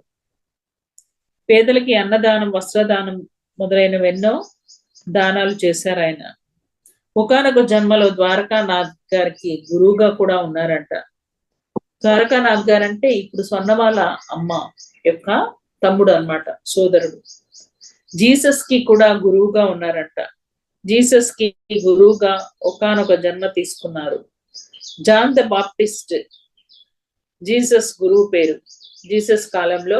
పేదలకి అన్నదానం, వస్త్రదానం మొదలైనవెన్నో దానాలు చేశారు ఆయన. ఒకానొక జన్మలో ద్వారకానాథ్ గారికి గురువుగా కూడా ఉన్నారంట. ద్వారకానాథ్ గారు అంటే ఇప్పుడు స్వర్ణమాల అమ్మ యొక్క తమ్ముడు అన్నమాట, సోదరుడు. జీసస్ కి కూడా గురువుగా ఉన్నారంట. జీసస్ కి గురువుగా ఒకానొక జన్మ తీసుకున్నారు. జాన్ ద బాప్టిస్ట్ జీసస్ గురువు పేరు. జీసస్ కాలంలో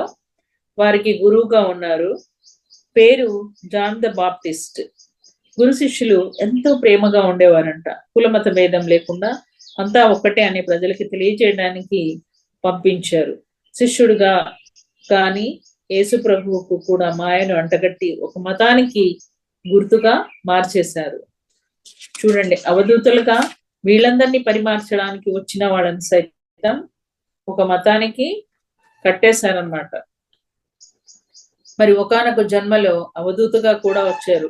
వారికి గురువుగా ఉన్నారు, పేరు జాన్ ద బాప్టిస్ట్. గురు శిష్యులు ఎంతో ప్రేమగా ఉండేవారంట, కులమత భేదం లేకుండా అంతా ఒక్కటే అని ప్రజలకి తెలియజేయడానికి పంపించారు. శిష్యుడిగా కానీ యేసు ప్రభువుకు కూడా మాయను అంటగట్టి ఒక మతానికి గుర్తుగా మార్చేశారు. చూడండి, అవధూతలుగా వీళ్ళందరినీ పరిమార్చడానికి వచ్చిన వాళ్ళని సైతం ఒక మతానికి కట్టేశారన్నమాట. మరి ఒకానొక జన్మలో అవధూతగా కూడా వచ్చారు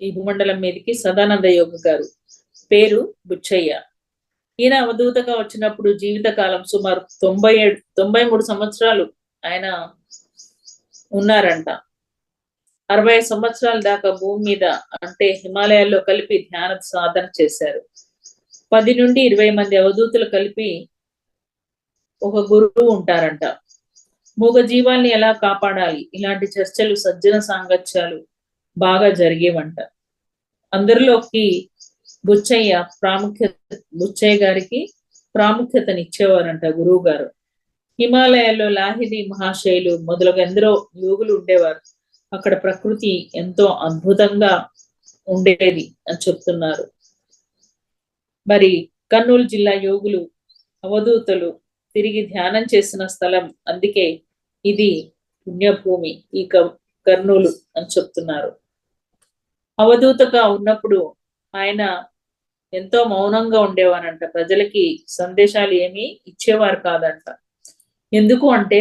ఈ భూమండలం మీదకి సదానంద యోగ గారు, పేరు బుచ్చయ్య. ఈయన అవధూతగా వచ్చినప్పుడు జీవితకాలం సుమారు 93 సంవత్సరాలు ఆయన ఉన్నారంట. 60 సంవత్సరాల దాకా భూమి మీద అంటే హిమాలయాల్లో కలిపి ధ్యాన సాధన చేశారు. 10 నుండి 20 మంది అవధూతులు కలిపి ఒక గురువు ఉంటారంట. మూగ జీవాల్ని ఎలా కాపాడాలి, ఇలాంటి చర్చలు, సజ్జన సాంగత్యాలు బాగా జరిగేవంట. అందరిలోకి బుచ్చయ్య గారికి ప్రాముఖ్యతనిచ్చేవారంట గురువు గారు. హిమాలయాల్లో లాహిరి మహాశైలు మొదలగు ఎందరో యోగులు ఉండేవారు. అక్కడ ప్రకృతి ఎంతో అద్భుతంగా ఉండేది అని చెప్తున్నారు. మరి కర్నూలు జిల్లా యోగులు, అవధూతలు తిరిగి ధ్యానం చేసిన స్థలం, అందుకే ఇది పుణ్యభూమి ఈ కర్నూలు అని చెప్తున్నారు. అవధూతగా ఉన్నప్పుడు ఆయన ఎంతో మౌనంగా ఉండేవారంట, ప్రజలకి సందేశాలు ఏమీ ఇచ్చేవారు కాదంట. ఎందుకు అంటే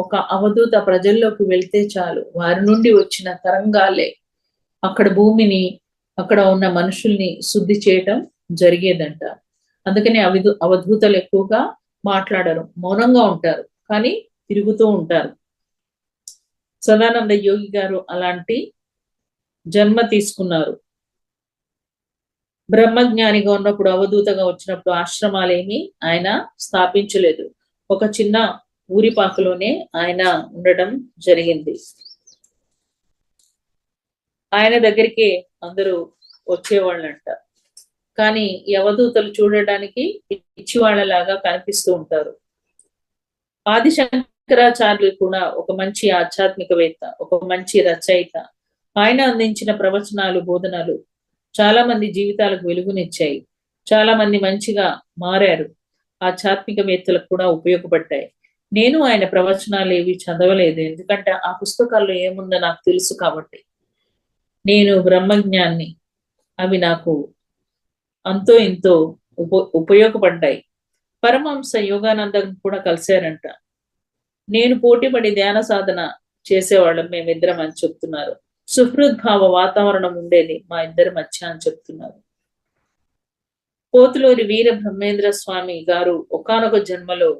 ఒక అవధూత ప్రజల్లోకి వెళ్తే చాలు, వారి నుండి వచ్చిన తరంగాలే అక్కడ భూమిని, అక్కడ ఉన్న మనుషుల్ని శుద్ధి చేయటం జరిగేదంట. అందుకని అవధూతలు ఎక్కువగా మాట్లాడరు, మౌనంగా ఉంటారు, కానీ తిరుగుతూ ఉంటారు. సదానంద యోగి గారు అలాంటి జన్మ తీసుకున్నారు. బ్రహ్మజ్ఞానిగా ఉన్నప్పుడు, అవధూతగా వచ్చినప్పుడు ఆశ్రమాలేమి ఆయన స్థాపించలేదు. ఒక చిన్న ఊరిపాకలోనే ఆయన ఉండడం జరిగింది. ఆయన దగ్గరికి అందరూ వచ్చేవాళ్ళంట. కానీ ఈ అవధూతలు చూడడానికి పిచ్చివాళ్లలాగా కనిపిస్తూ ఉంటారు. ఆదిశంకరాచార్యులు కూడా ఒక మంచి ఆధ్యాత్మికవేత్త, ఒక మంచి రచయిత. ఆయన అందించిన ప్రవచనాలు, బోధనలు చాలా మంది జీవితాలకు వెలుగునిచ్చాయి. చాలా మంది మంచిగా మారారు, ఆధ్యాత్మికవేత్తలకు కూడా ఉపయోగపడ్డాయి. నేను ఆయన ప్రవచనాలు ఏవి చదవలేదు, ఎందుకంటే ఆ పుస్తకాల్లో ఏముందో నాకు తెలుసు కాబట్టి. నేను బ్రహ్మజ్ఞాన్ని, అవి నాకు అంతో ఎంతో ఉపయోగపడ్డాయి. పరమహంస యోగానందం కూడా కలిశారంట. నేను పోటీపడి ధ్యాన సాధన చేసేవాళ్ళం మేమిద్దరం అని చెప్తున్నారు. సుహృద్భావ వాతావరణం ఉండేది మా ఇద్దరి మధ్య అని చెప్తున్నారు. పోతులూరి వీర బ్రహ్మేంద్ర స్వామి గారు ఒకానొక జన్మలో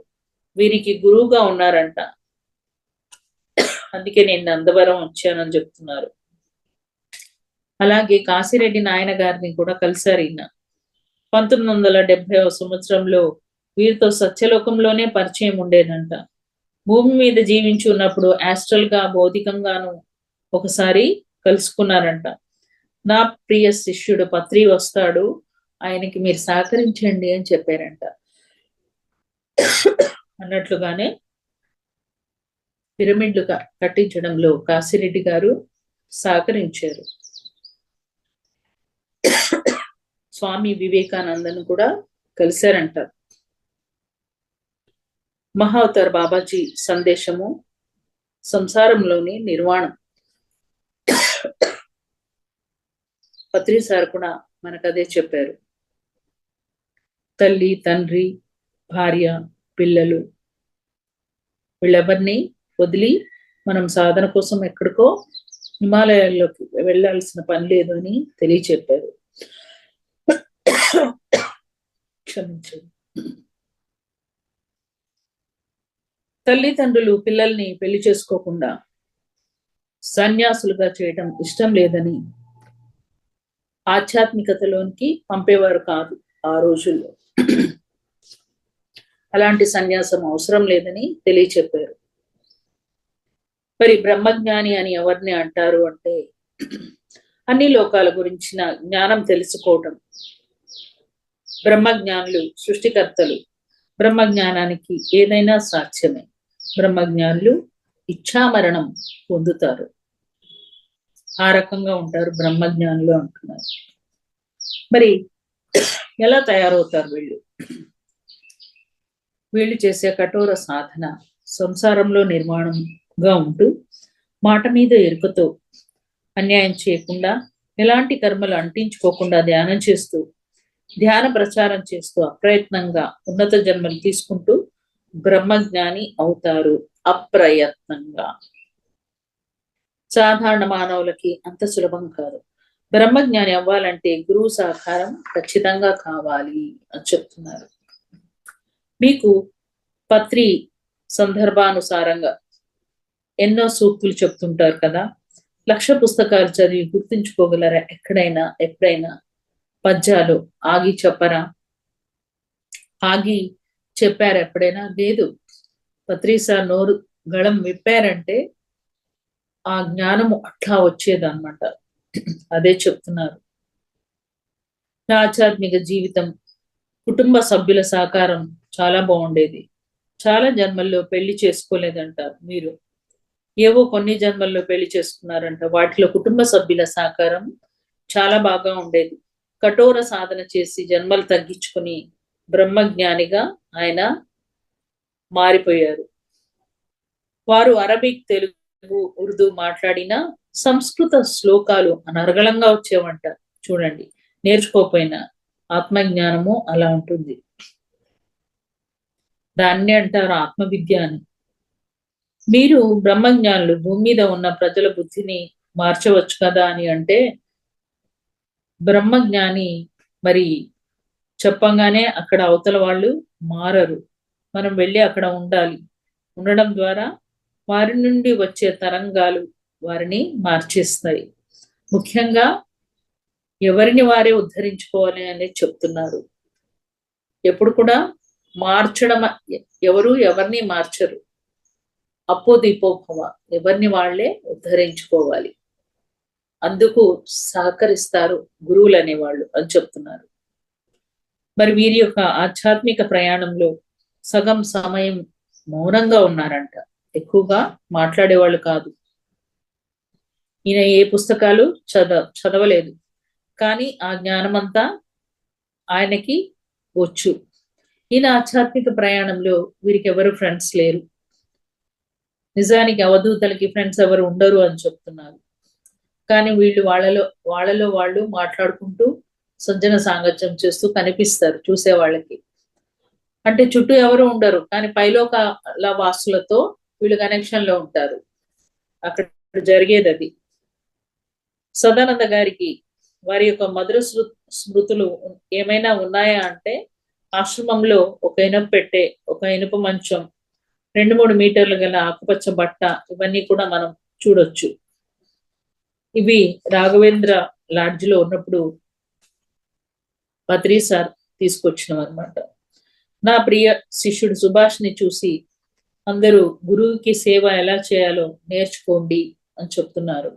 వీరికి గురువుగా ఉన్నారంట. అందుకే నేను నందవరం వచ్చానని చెప్తున్నారు. అలాగే కాశిరెడ్డి నాయన గారిని కూడా కలిశారు ఈయన. 1970వ సంవత్సరంలో వీరితో సత్యలోకంలోనే పరిచయం ఉండేదంట. భూమి మీద జీవించి ఉన్నప్పుడు యాస్ట్రల్ గా భౌతికంగాను ఒకసారి కలుసుకున్నారంట. నా ప్రియ శిష్యుడు పత్రి వస్తాడు, ఆయనకి మీరు సహకరించండి అని చెప్పారంట. అన్నట్లుగానే పిరమిడ్లు కట్టించడంలో కాశిరెడ్డి గారు సహకరించారు. స్వామి వివేకానందను కూడా కలిశారంట. మహావతార్ బాబాజీ సందేశము సంసారంలోని నిర్వాణం. పత్రి సార్ కూడా మనకు అదే చెప్పారు. తల్లి, తండ్రి, భార్య, పిల్లలు వీళ్ళెవరిని వదిలి మనం సాధన కోసం ఎక్కడికో హిమాలయాల్లోకి వెళ్ళాల్సిన పని లేదు అని తెలియచెప్పారు. క్షమించండి. తల్లిదండ్రులు పిల్లల్ని పెళ్లి చేసుకోకుండా సన్యాసులుగా చేయటం ఇష్టం లేదని ఆధ్యాత్మికతలోనికి పంపేవారు కాదు ఆ రోజుల్లో. అలాంటి సన్యాసం అవసరం లేదని తెలియచెప్పారు. మరి బ్రహ్మజ్ఞాని అని ఎవరిని అంటారు అంటే, అన్ని లోకాల గురించిన జ్ఞానం తెలుసుకోవటం. బ్రహ్మజ్ఞానులు సృష్టికర్తలు. బ్రహ్మజ్ఞానానికి ఏదైనా సాధ్యమే. బ్రహ్మజ్ఞానులు ఇచ్ఛామరణం పొందుతారు. ఆ రకంగా ఉంటారు బ్రహ్మజ్ఞానులు అంటున్నారు. మరి ఎలా తయారవుతారు వీళ్ళు? వీళ్ళు చేసే కఠోర సాధన సంసారంలో నిర్మాణంగా ఉంటూ మాట మీద ఎరుకతో అన్యాయం చేయకుండా, ఎలాంటి కర్మలు అంటించుకోకుండా ధ్యానం చేస్తూ, ధ్యాన ప్రచారం చేస్తూ అప్రయత్నంగా ఉన్నత జన్మలు తీసుకుంటూ బ్రహ్మజ్ఞాని అవుతారు అప్రయత్నంగా. సాధారణ మానవులకి అంత సులభం కాదు. బ్రహ్మజ్ఞాని అవ్వాలంటే గురువు సహకారం ఖచ్చితంగా కావాలి అని చెప్తున్నారు. మీకు పత్రి సందర్భానుసారంగా ఎన్నో సూక్తులు చెప్తుంటారు కదా. 1,00,000 పుస్తకాలు చదివి గుర్తుంచుకోగలరా? ఎక్కడైనా ఎప్పుడైనా పద్యాలు ఆగి చెప్పరా? ఆగి చెప్పారు ఎప్పుడైనా? లేదు. పత్రి సార్ నోరు గళం విప్పారంటే ఆ జ్ఞానము అట్లా వచ్చేదన్నమాట. అదే చెప్తున్నారు. నా ఆధ్యాత్మిక జీవితం, కుటుంబ సభ్యుల సహకారం చాలా బాగుండేది. చాలా జన్మల్లో పెళ్లి చేసుకోలేదంటారు మీరు. ఏవో కొన్ని జన్మల్లో పెళ్లి చేసుకున్నారంట. వాటిలో కుటుంబ సభ్యుల సహకారం చాలా బాగా ఉండేది. కఠోర సాధన చేసి జన్మలు తగ్గించుకుని బ్రహ్మజ్ఞానిగా ఆయన మారిపోయారు. వారు అరబిక్, తెలుగు, ఉర్దూ మాట్లాడిన సంస్కృత శ్లోకాలు అనర్గళంగా వచ్చేవంట. చూడండి, నేర్చుకోకపోయినా ఆత్మజ్ఞానము అలా ఉంటుంది. దాన్ని అంటారు ఆత్మవిద్య అని. మీరు బ్రహ్మజ్ఞానులు భూమి మీద ఉన్న ప్రజల బుద్ధిని మార్చవచ్చు కదా అని అంటే, బ్రహ్మజ్ఞాని మరి చెప్పంగానే అక్కడ అవతల వాళ్ళు మారరు. మనం వెళ్ళి అక్కడ ఉండాలి. ఉండడం ద్వారా వారి నుండి వచ్చే తరంగాలు వారిని మార్చేస్తాయి. ముఖ్యంగా ఎవరిని వారే ఉద్ధరించుకోవాలి అనేది చెప్తున్నారు. ఎప్పుడు కూడా మార్చడం, ఎవరు ఎవరిని మార్చరు. అపోదిపోభవ, ఎవరిని వాళ్లే ఉద్ధరించుకోవాలి. అందుకు సహకరిస్తారు గురువులు అనేవాళ్ళు అని చెప్తున్నారు. మరి వీరి యొక్క ఆధ్యాత్మిక ప్రయాణంలో సగం సమయం మౌనంగా ఉన్నారంట. ఎక్కువగా మాట్లాడేవాళ్ళు కాదు. ఈయన ఏ పుస్తకాలు చదవలేదు, కానీ ఆ జ్ఞానమంతా ఆయనకి వచ్చు. ఈయన ఆధ్యాత్మిక ప్రయాణంలో వీరికి ఎవరు ఫ్రెండ్స్ లేరు. నిజానికి అవధూతలకి ఫ్రెండ్స్ ఎవరు ఉండరు అని చెప్తున్నారు. కానీ వీళ్ళు వాళ్ళలో వాళ్ళు మాట్లాడుకుంటూ సజ్జన సాంగత్యం చేస్తూ కనిపిస్తారు చూసే వాళ్ళకి. అంటే చుట్టూ ఎవరు ఉండరు, కానీ పైలోకాల వాసులతో వీళ్ళు కనెక్షన్ లో ఉంటారు. అక్కడ జరిగేది అది. సదానంద గారికి వారి యొక్క మధుర స్మృతులు ఏమైనా ఉన్నాయా అంటే, ఆశ్రమంలో ఒక ఇనుప పెట్టె, ఒక ఇనుప మంచం, 2-3 మీటర్లు గల ఆకుపచ్చ బట్ట, ఇవన్నీ కూడా మనం చూడొచ్చు. ఇవి రాఘవేంద్ర లాడ్జిలో ఉన్నప్పుడు పత్రి సార్ తీసుకొచ్చినాం అనమాట. నా ప్రియ శిష్యుడు సుభాష్ని చూసి అందరూ గురువుకి సేవ ఎలా చేయాలో నేర్చుకోండి అని చెప్తున్నారు.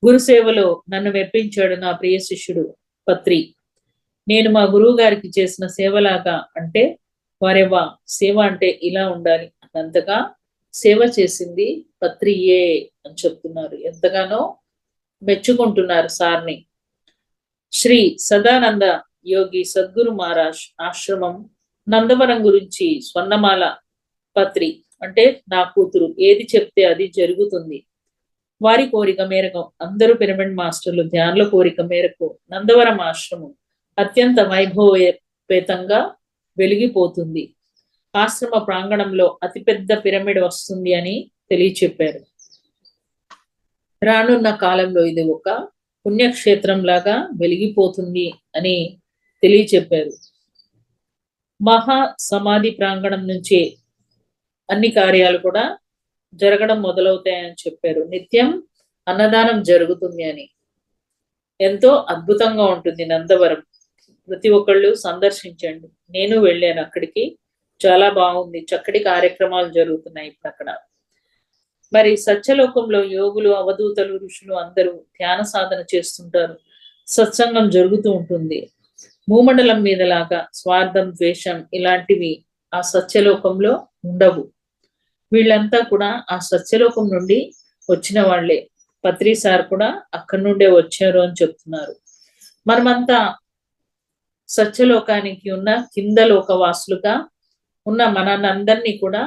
గురు సేవలో నన్ను మెప్పించాడు నా ప్రియ శిష్యుడు పత్రి. నేను మా గురువు గారికి చేసిన సేవలాగా అంటే వారెవ్వా, సేవ అంటే ఇలా ఉండాలి అంతగా సేవ చేసింది పత్రియే అని చెప్తున్నారు. ఎంతగానో మెచ్చుకుంటున్నారు సార్ని. శ్రీ సదానంద యోగి సద్గురు మహారాజ్ ఆశ్రమం నందవరం గురించి స్వర్ణమాల పత్రి అంటే నా కూతురు ఏది చెప్తే అది జరుగుతుంది. వారి కోరిక మేరకు అందరూ పిరమిడ్ మాస్టర్లు ధ్యానుల కోరిక మేరకు నందవరం ఆశ్రమం అత్యంత వైభవపేతంగా వెలిగిపోతుంది. ఆశ్రమ ప్రాంగణంలో అతిపెద్ద పిరమిడ్ వస్తుంది అని తెలియచెప్పారు. రానున్న కాలంలో ఇది ఒక పుణ్యక్షేత్రం లాగా వెలిగిపోతుంది అని తెలియచెప్పారు. మహా సమాధి ప్రాంగణం నుంచే అన్ని కార్యాలు కూడా జరగడం మొదలవుతాయని చెప్పారు. నిత్యం అన్నదానం జరుగుతుంది అని. ఎంతో అద్భుతంగా ఉంటుంది నందవరం. ప్రతి ఒక్కళ్ళు సందర్శించండి. నేను వెళ్ళాను అక్కడికి, చాలా బాగుంది. చక్కటి కార్యక్రమాలు జరుగుతున్నాయి ఇప్పుడు అక్కడ. మరి సత్యలోకంలో యోగులు, అవధూతలు, ఋషులు అందరూ ధ్యాన సాధన చేస్తుంటారు. సత్సంగం జరుగుతూ ఉంటుంది. భూమండలం మీదలాగా స్వార్థం, ద్వేషం ఇలాంటివి ఆ సత్యలోకంలో ఉండవు. వీళ్ళంతా కూడా ఆ సత్యలోకం నుండి వచ్చిన వాళ్లే. పత్రి సార్ కూడా అక్కడి నుండే వచ్చారు అని చెప్తున్నారు. మనమంతా సత్యలోకానికి ఉన్న కింద లోకవాసులుగా ఉన్న మనందరినీ కూడా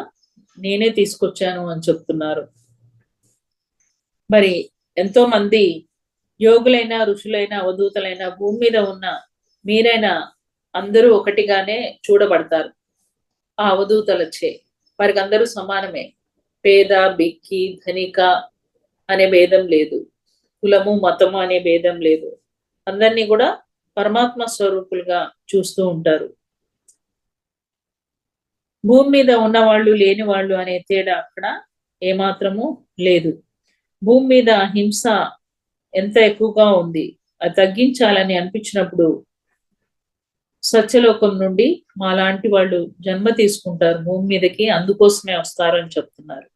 నేనే తీసుకొచ్చాను అని చెప్తున్నారు. మరి ఎంతో మంది యోగులైన, ఋషులైన, అవధూతలైన, భూమి మీద ఉన్న మీరైనా అందరూ ఒకటిగానే చూడబడతారు ఆ అవధూతలచే. వారికి అందరూ సమానమే. పేద, బిక్కి, ధనిక అనే భేదం లేదు. కులము, మతము అనే భేదం లేదు. అందరినీ కూడా పరమాత్మ స్వరూపులుగా చూస్తూ ఉంటారు. భూమి మీద ఉన్నవాళ్ళు, లేని వాళ్ళు అనే తేడా అక్కడ ఏమాత్రము లేదు. భూమి మీద హింస ఎంత ఎక్కువగా ఉంది, అది తగ్గించాలని అనిపించినప్పుడు సత్యలోకం నుండి మా లాంటి వాళ్ళు జన్మ తీసుకుంటారు భూమి మీదకి, అందుకోసమే వస్తారని చెప్తున్నారు.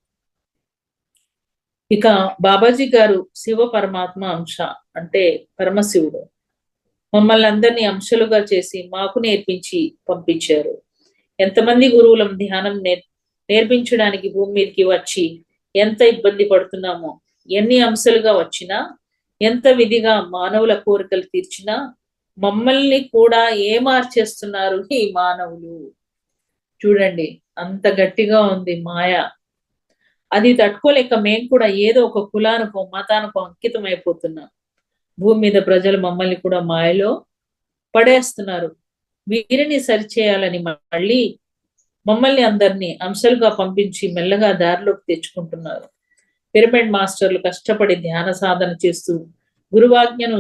ఇక బాబాజీ గారు శివ పరమాత్మ అంశ అంటే పరమశివుడు. మమ్మల్ని అందరినీ అంశలుగా చేసి మాకు నేర్పించి పంపించారు. ఎంతమంది గురువులం ధ్యానం నేర్పించడానికి భూమి మీదకి వచ్చి ఎంత ఇబ్బంది పడుతున్నామో, ఎన్ని అంశాలుగా వచ్చినా, ఎంత విధిగా మానవుల కోరికలు తీర్చినా మమ్మల్ని కూడా మార్చేస్తున్నారు ఈ మానవులు. చూడండి అంత గట్టిగా ఉంది మాయ. అది తట్టుకోలేక మేం కూడా ఏదో ఒక కులానికో, మతానికో అంకితం అయిపోతున్నాం. భూమి మీద ప్రజలు మమ్మల్ని కూడా మాయలో పడేస్తున్నారు. వీరిని సరిచేయాలని మళ్ళీ మమ్మల్ని అందరినీ అంశాలుగా పంపించి మెల్లగా దారిలోకి తెచ్చుకుంటున్నారు. పిరమిడ్ మాస్టర్లు కష్టపడి ధ్యాన సాధన చేస్తూ గురువాజ్ఞను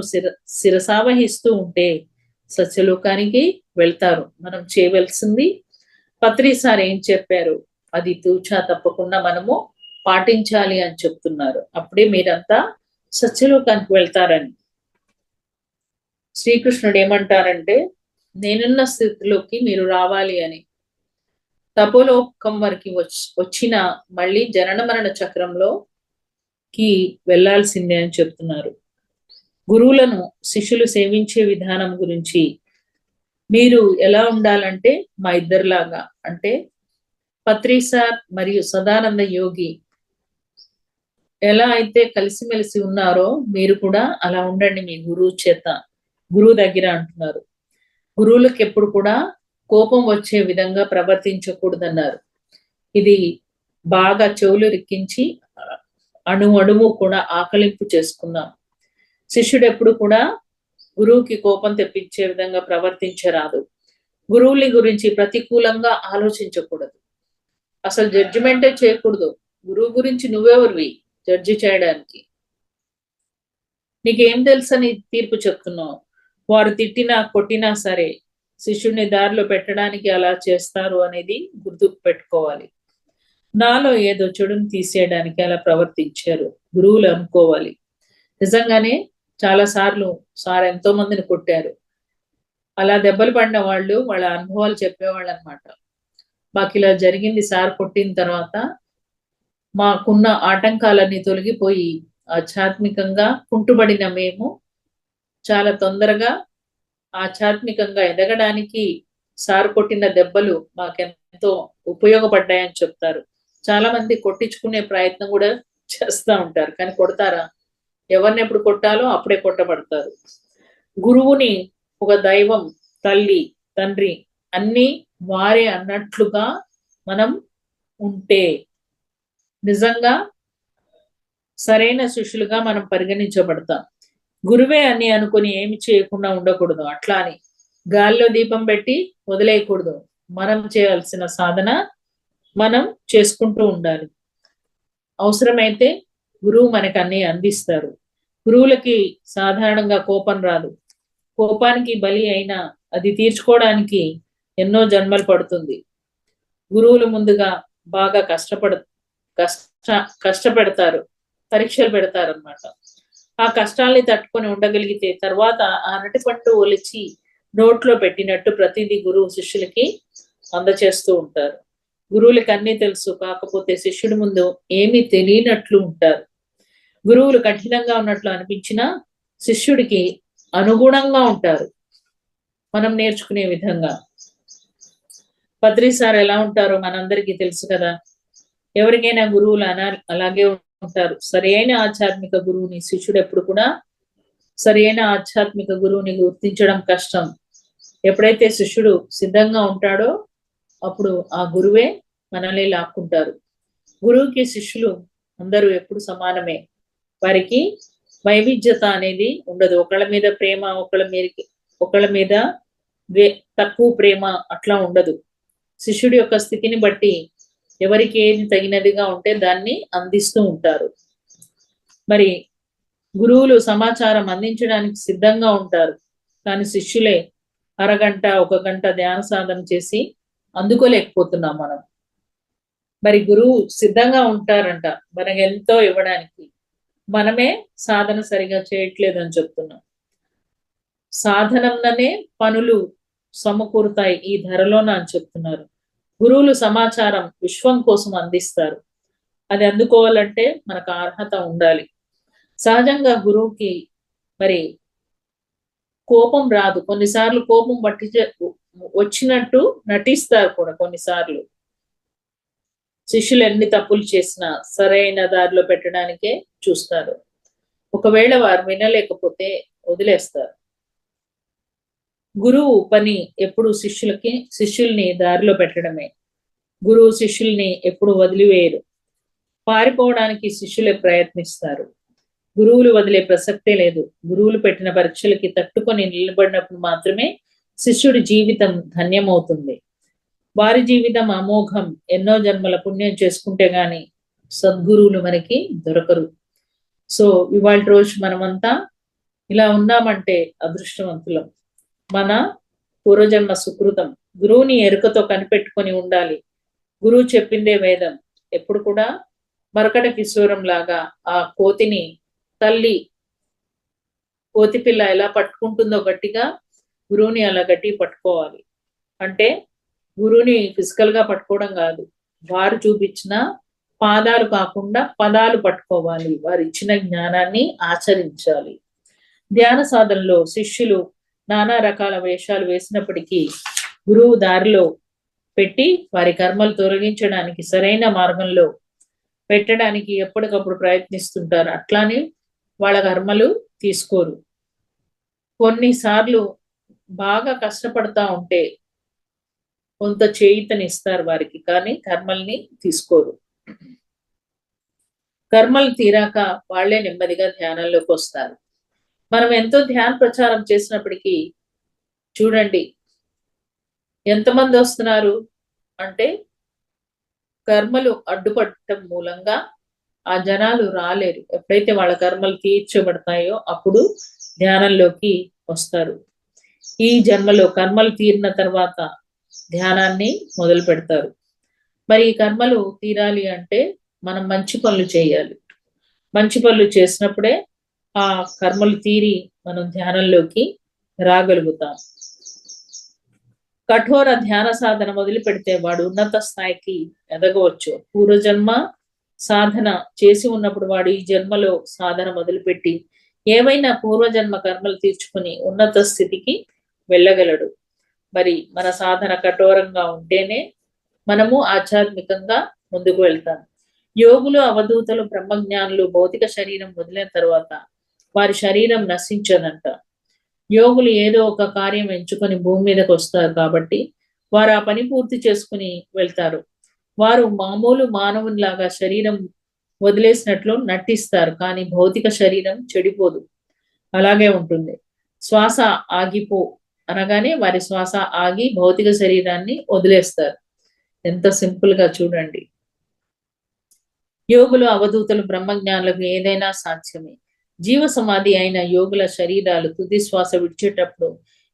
శిరసావహిస్తూ ఉంటే సత్యలోకానికి వెళ్తారు. మనం చేయవలసింది పత్రి సార్ ఏం చెప్పారు అది తూచా తప్పకుండా మనము పాటించాలి అని చెప్తున్నారు. అప్పుడే మీరంతా సత్యలోకానికి వెళ్తారని. శ్రీకృష్ణుడు ఏమంటారంటే, నేనున్న స్థితిలోకి మీరు రావాలి అని. తపోలోకం వరకు వచ్చిన మళ్ళీ జనన మరణ చక్రంలోకి వెళ్లాల్సిందే అని చెప్తున్నారు. గురువులను శిష్యులు సేవించే విధానం గురించి మీరు ఎలా ఉండాలంటే మా ఇద్దరిలాగా, అంటే పత్రి సార్ మరియు సదానంద యోగి ఎలా అయితే కలిసిమెలిసి ఉన్నారో మీరు కూడా అలా ఉండండి మీ గురువు చేత, గురువు దగ్గర అంటున్నారు. గురువులకు ఎప్పుడు కూడా కోపం వచ్చే విధంగా ప్రవర్తించకూడదన్నారు. ఇది బాగా చెవులు రిక్కించి అణువు కూడా ఆకలింపు చేసుకుందాం. శిష్యుడు ఎప్పుడు కూడా గురువుకి కోపం తెప్పించే విధంగా ప్రవర్తించరాదు. గురువుల గురించి ప్రతికూలంగా ఆలోచించకూడదు. అసలు జడ్జిమెంటే చేయకూడదు. గురువు గురించి నువ్వెవరివి జడ్జి చేయడానికి? నీకేం తెలుసని తీర్పు చెప్తున్నావు? వారు తిట్టినా కొట్టినా సరే శిష్యుడిని దారిలో పెట్టడానికి అలా చేస్తారు అనేది గుర్తు పెట్టుకోవాలి. నాలో ఏదో చెడును తీసేయడానికి అలా ప్రవర్తించారు గురువులు అనుకోవాలి. నిజంగానే చాలా సార్లు సార్ ఎంతో మందిని కొట్టారు. అలా దెబ్బలు పడిన వాళ్ళు వాళ్ళ అనుభవాలు చెప్పేవాళ్ళు అనమాట. మాకు ఇలా జరిగింది సార్ కొట్టిన తర్వాత, మాకున్న ఆటంకాలన్నీ తొలగిపోయి ఆధ్యాత్మికంగా కుంటుబడిన మేము చాలా తొందరగా ఆధ్యాత్మికంగా ఎదగడానికి సార్ కొట్టిన దెబ్బలు మాకెంతో ఉపయోగపడ్డాయని చెప్తారు. చాలా మంది కొట్టించుకునే ప్రయత్నం కూడా చేస్తూ ఉంటారు, కానీ కొడతారా? ఎవరిని ఎప్పుడు కొట్టాలో అప్పుడే కొట్టబడతారు. గురువుని ఒక దైవం, తల్లి, తండ్రి అన్నీ వారే అన్నట్లుగా మనం ఉంటే నిజంగా సరైన శిష్యులుగా మనం పరిగణించబడతాం. గురువే అని అనుకుని ఏమి చేయకుండా ఉండకూడదు. అట్లా అని గాల్లో దీపం పెట్టి వదిలేయకూడదు. మనం చేయాల్సిన సాధన మనం చేసుకుంటూ ఉండాలి. అవసరమైతే గురువు మనకు అన్ని అందిస్తారు. గురువులకి సాధారణంగా కోపం రాదు. కోపానికి బలి అయినా అది తీర్చుకోవడానికి ఎన్నో జన్మలు పడుతుంది. గురువులు ముందుగా బాగా కష్టపెడతారు, పరీక్షలు పెడతారు అన్నమాట. ఆ కష్టాల్ని తట్టుకొని ఉండగలిగితే తర్వాత ఆ అరటి పండు ఒలిచి నోట్లో పెట్టినట్టు ప్రతిదీ గురువు శిష్యులకి అందచేస్తూ ఉంటారు. గురువులకి అన్నీ తెలుసు, కాకపోతే శిష్యుడి ముందు ఏమీ తెలియనట్లు ఉంటారు. గురువులు కఠినంగా ఉన్నట్లు అనిపించినా శిష్యుడికి అనుగుణంగా ఉంటారు, మనం నేర్చుకునే విధంగా. పత్రి సార్ ఎలా ఉంటారో మనందరికీ తెలుసు కదా. ఎవరికైనా గురువులు అలాగే ఉంటారు. సరైన ఆధ్యాత్మిక గురువుని శిష్యుడు ఎప్పుడు కూడా సరైన ఆధ్యాత్మిక గురువుని గుర్తించడం కష్టం. ఎప్పుడైతే శిష్యుడు సిద్ధంగా ఉంటాడో అప్పుడు ఆ గురువే మనల్ని లాక్కుంటారు. గురువుకి శిష్యులు అందరూ ఎప్పుడు సమానమే. వారికి వైవిధ్యత అనేది ఉండదు. ఒకళ్ళ మీద ప్రేమ, ఒకళ్ళ మీద తక్కువ ప్రేమ అట్లా ఉండదు. శిష్యుడి యొక్క స్థితిని బట్టి ఎవరికి ఏది తగినదిగా ఉంటే దాన్ని అందిస్తూ ఉంటారు. మరి గురువులు సమాచారం అందించడానికి సిద్ధంగా ఉంటారు, కానీ శిష్యులే అరగంట, 1 గంట ధ్యాన సాధన చేసి అందుకోలేకపోతున్నాం మనం. మరి గురువు సిద్ధంగా ఉంటారంట మనకు ఎంతో ఇవ్వడానికి. మనమే సాధన సరిగా చేయట్లేదు అని చెప్తున్నాం. సాధనంలోనే పనులు సమకూరుతాయి ఈ ధరలోన అని చెప్తున్నారు. గురువులు సమాచారం విశ్వం కోసం అందిస్తారు. అది అందుకోవాలంటే మనకు అర్హత ఉండాలి. సహజంగా గురువుకి మరి కోపం రాదు. కొన్నిసార్లు కోపం వచ్చినట్టు నటిస్తారు కూడా. కొన్నిసార్లు శిష్యులు ఎన్ని తప్పులు చేసినా సరైన దారిలో పెట్టడానికే చూస్తారు. ఒకవేళ వారు వినలేకపోతే వదిలేస్తారు. గురువు పని ఎప్పుడు శిష్యుల్ని దారిలో పెట్టడమే. గురువు శిష్యుల్ని ఎప్పుడు వదిలివేయరు. పారిపోవడానికి శిష్యులే ప్రయత్నిస్తారు. గురువులు వదిలే ప్రసక్తే లేదు. గురువులు పెట్టిన పరీక్షలకి తట్టుకొని నిలబడినప్పుడు మాత్రమే శిష్యుడి జీవితం ధన్యమవుతుంది. వారి జీవితం అమోఘం. ఎన్నో జన్మల పుణ్యం చేసుకుంటే గాని సద్గురువులు మనకి దొరకరు. సో ఇవాళ రోజు మనమంతా ఇలా ఉన్నామంటే అదృష్టవంతులం. మన పూర్వజన్మ సుకృతం. గురువుని ఎరుకతో కనిపెట్టుకొని ఉండాలి. గురువు చెప్పిందే వేదం. ఎప్పుడు కూడా మరకట కిశోరం లాగా ఆ కోతిని కోతి పిల్ల ఎలా పట్టుకుంటుందో గట్టిగా గురువుని అలా గట్టి పట్టుకోవాలి. అంటే గురువుని ఫిజికల్ గా పట్టుకోవడం కాదు, వారు చూపించిన పాదాలు కాకుండా పదాలు పట్టుకోవాలి. వారు ఇచ్చిన జ్ఞానాన్ని ఆచరించాలి. ధ్యాన సాధనలో శిష్యులు నానా రకాల వేషాలు వేసినప్పటికీ గురువు దారిలో పెట్టి వారి కర్మలు తొలగించడానికి సరైన మార్గంలో పెట్టడానికి ఎప్పటికప్పుడు ప్రయత్నిస్తుంటారు. అట్లానే వాళ్ళ కర్మలు తీసుకోరు. కొన్నిసార్లు బాగా కష్టపడతా ఉంటే కొంత చేయితనిస్తారు వారికి, కానీ కర్మల్ని తీసుకోరు. కర్మలు తీరాక వాళ్లే నెమ్మదిగా ధ్యానంలోకి వస్తారు. మనం ఎంతో ధ్యాన ప్రచారం చేసినప్పటికీ చూడండి ఎంతమంది వస్తున్నారు అంటే కర్మలు అడ్డుపడటం మూలంగా ఆ జనాలు రాలేరు. ఎప్పుడైతే వాళ్ళ కర్మలు తీర్చబడతాయో అప్పుడు ధ్యానంలోకి వస్తారు. ఈ జన్మలో కర్మలు తీరిన తర్వాత ధ్యానాన్ని మొదలు పెడతారు. మరి ఈ కర్మలు తీరాలి అంటే మనం మంచి పనులు చేయాలి. మంచి పనులు చేసినప్పుడే ఆ కర్మలు తీరి మనం ధ్యానంలోకి రాగలుగుతాం. కఠోర ధ్యాన సాధన మొదలు పెడితే వాడు ఉన్నత స్థాయికి ఎదగవచ్చు. పూర్వజన్మ సాధన చేసి ఉన్నప్పుడు వాడు ఈ జన్మలో సాధన మొదలుపెట్టి ఏవైనా పూర్వజన్మ కర్మలు తీర్చుకుని ఉన్నత స్థితికి వెళ్ళగలడు. మరి మన సాధన కఠోరంగా ఉంటేనే మనము ఆధ్యాత్మికంగా ముందుకు వెళ్తాం. యోగులు, అవధూతలు, బ్రహ్మజ్ఞానులు భౌతిక శరీరం వదిలిన తర్వాత వారి శరీరం నశించదంట. యోగులు ఏదో ఒక కార్యం ఎంచుకొని భూమి మీదకి వస్తారు కాబట్టి వారు ఆ పని పూర్తి చేసుకుని వెళ్తారు. వారు మామూలు మానవునిలాగా శరీరం వదిలేసినట్లు నటిస్తారు, కానీ భౌతిక శరీరం చెడిపోదు, అలాగే ఉంటుంది. శ్వాస ఆగిపో అనగానే వారి శ్వాస ఆగి భౌతిక శరీరాన్ని వదిలేస్తారు. ఎంత సింపుల్ గా చూడండి. యోగులు, అవధూతలు, బ్రహ్మజ్ఞానులకు ఏదైనా సాధ్యమే. జీవ సమాధి అయిన యోగుల శరీరాలు తుది శ్వాస విడిచేటప్పుడు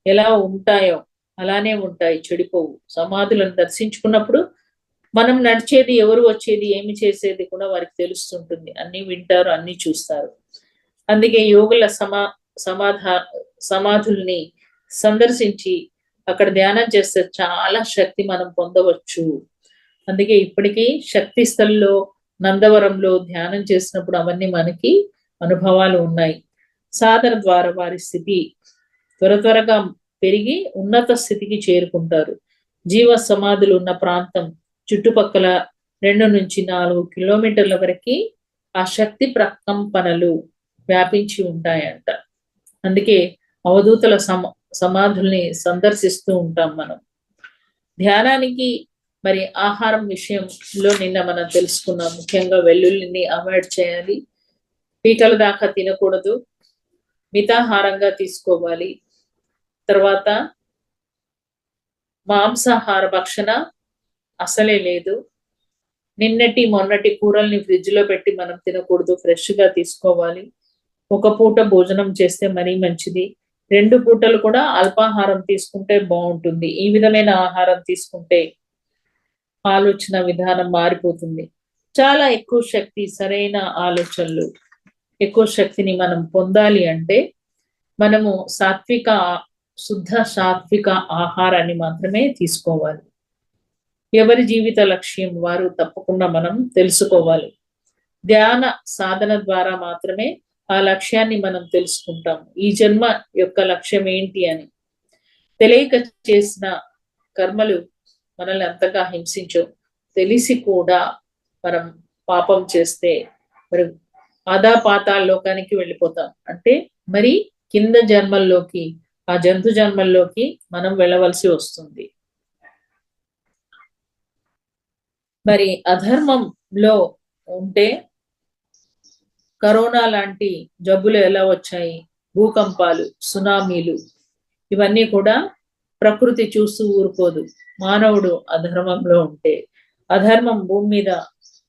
ఎలా ఉంటాయో అలానే ఉంటాయి, చెడిపోవు. సమాధులను దర్శించుకున్నప్పుడు మనం నడిచేది, ఎవరు వచ్చేది, ఏమి చేసేది కూడా వారికి తెలుస్తుంటుంది. అన్ని వింటారు, అన్ని చూస్తారు. అందుకే యోగుల సమాధుల్ని సందర్శించి అక్కడ ధ్యానం చేస్తే చాలా శక్తి మనం పొందవచ్చు. అందుకే ఇప్పటికీ శక్తి స్థల్లో, నందవరంలో ధ్యానం చేసినప్పుడు అవన్నీ మనకి అనుభవాలు ఉన్నాయి. సాధన ద్వారా వారి స్థితి త్వరగా పెరిగి ఉన్నత స్థితికి చేరుకుంటారు. జీవ సమాధులు ఉన్న ప్రాంతం చుట్టుపక్కల 2 నుంచి 4 కిలోమీటర్ల వరకు ఆ శక్తి ప్రకంపనలు వ్యాపించి ఉంటాయంట. అందుకే అవధూతల సమాధుల్ని సందర్శిస్తూ ఉంటాం మనం. ధ్యానానికి మరి ఆహారం విషయంలో నిన్న మనం తెలుసుకున్నాం. ముఖ్యంగా వెల్లుల్లిని అవాయిడ్ చేయాలి, పీకల దాకా తినకూడదు, మితాహారంగా తీసుకోవాలి. తర్వాత మాంసాహార భక్షణ అసలే లేదు. నిన్నటి మొన్నటి కూరల్ని ఫ్రిడ్జ్ లో పెట్టి మనం తినకూడదు, ఫ్రెష్ గా తీసుకోవాలి. ఒక పూట భోజనం చేస్తే మరీ మంచిది. 2 పూటలు కూడా అల్పాహారం తీసుకుంటే బాగుంటుంది. ఈ విధమైన ఆహారం తీసుకుంటే ఆలోచన విధానం మారిపోతుంది. చాలా ఎక్కువ శక్తి, సరైన ఆలోచనలు, ఎక్కువ శక్తిని మనం పొందాలి అంటే మనము శుద్ధ సాత్విక ఆహారాన్ని మాత్రమే తీసుకోవాలి. ఎవరి జీవిత లక్ష్యం వారు తప్పకుండా మనం తెలుసుకోవాలి. ధ్యాన సాధన ద్వారా మాత్రమే ఆ లక్ష్యాన్ని మనం తెలుసుకుంటాం. ఈ జన్మ యొక్క లక్ష్యం ఏంటి అని. తెలియక చేసిన కర్మలు మనల్ని అంతగా హింసించవు. తెలిసి కూడా మనం పాపం చేస్తే మరి పాతాళ లోకానికి వెళ్ళిపోతాం. అంటే మరి కింద జన్మల్లోకి, ఆ జంతు జన్మల్లోకి మనం వెళ్ళవలసి వస్తుంది. మరి అధర్మంలో ఉంటే కరోనా లాంటి జబ్బులు ఎలా వచ్చాయి, భూకంపాలు, సునామీలు, ఇవన్నీ కూడా ప్రకృతి చూస్తూ ఊరుకోదు. మానవుడు అధర్మంలో ఉంటే, అధర్మం భూమి మీద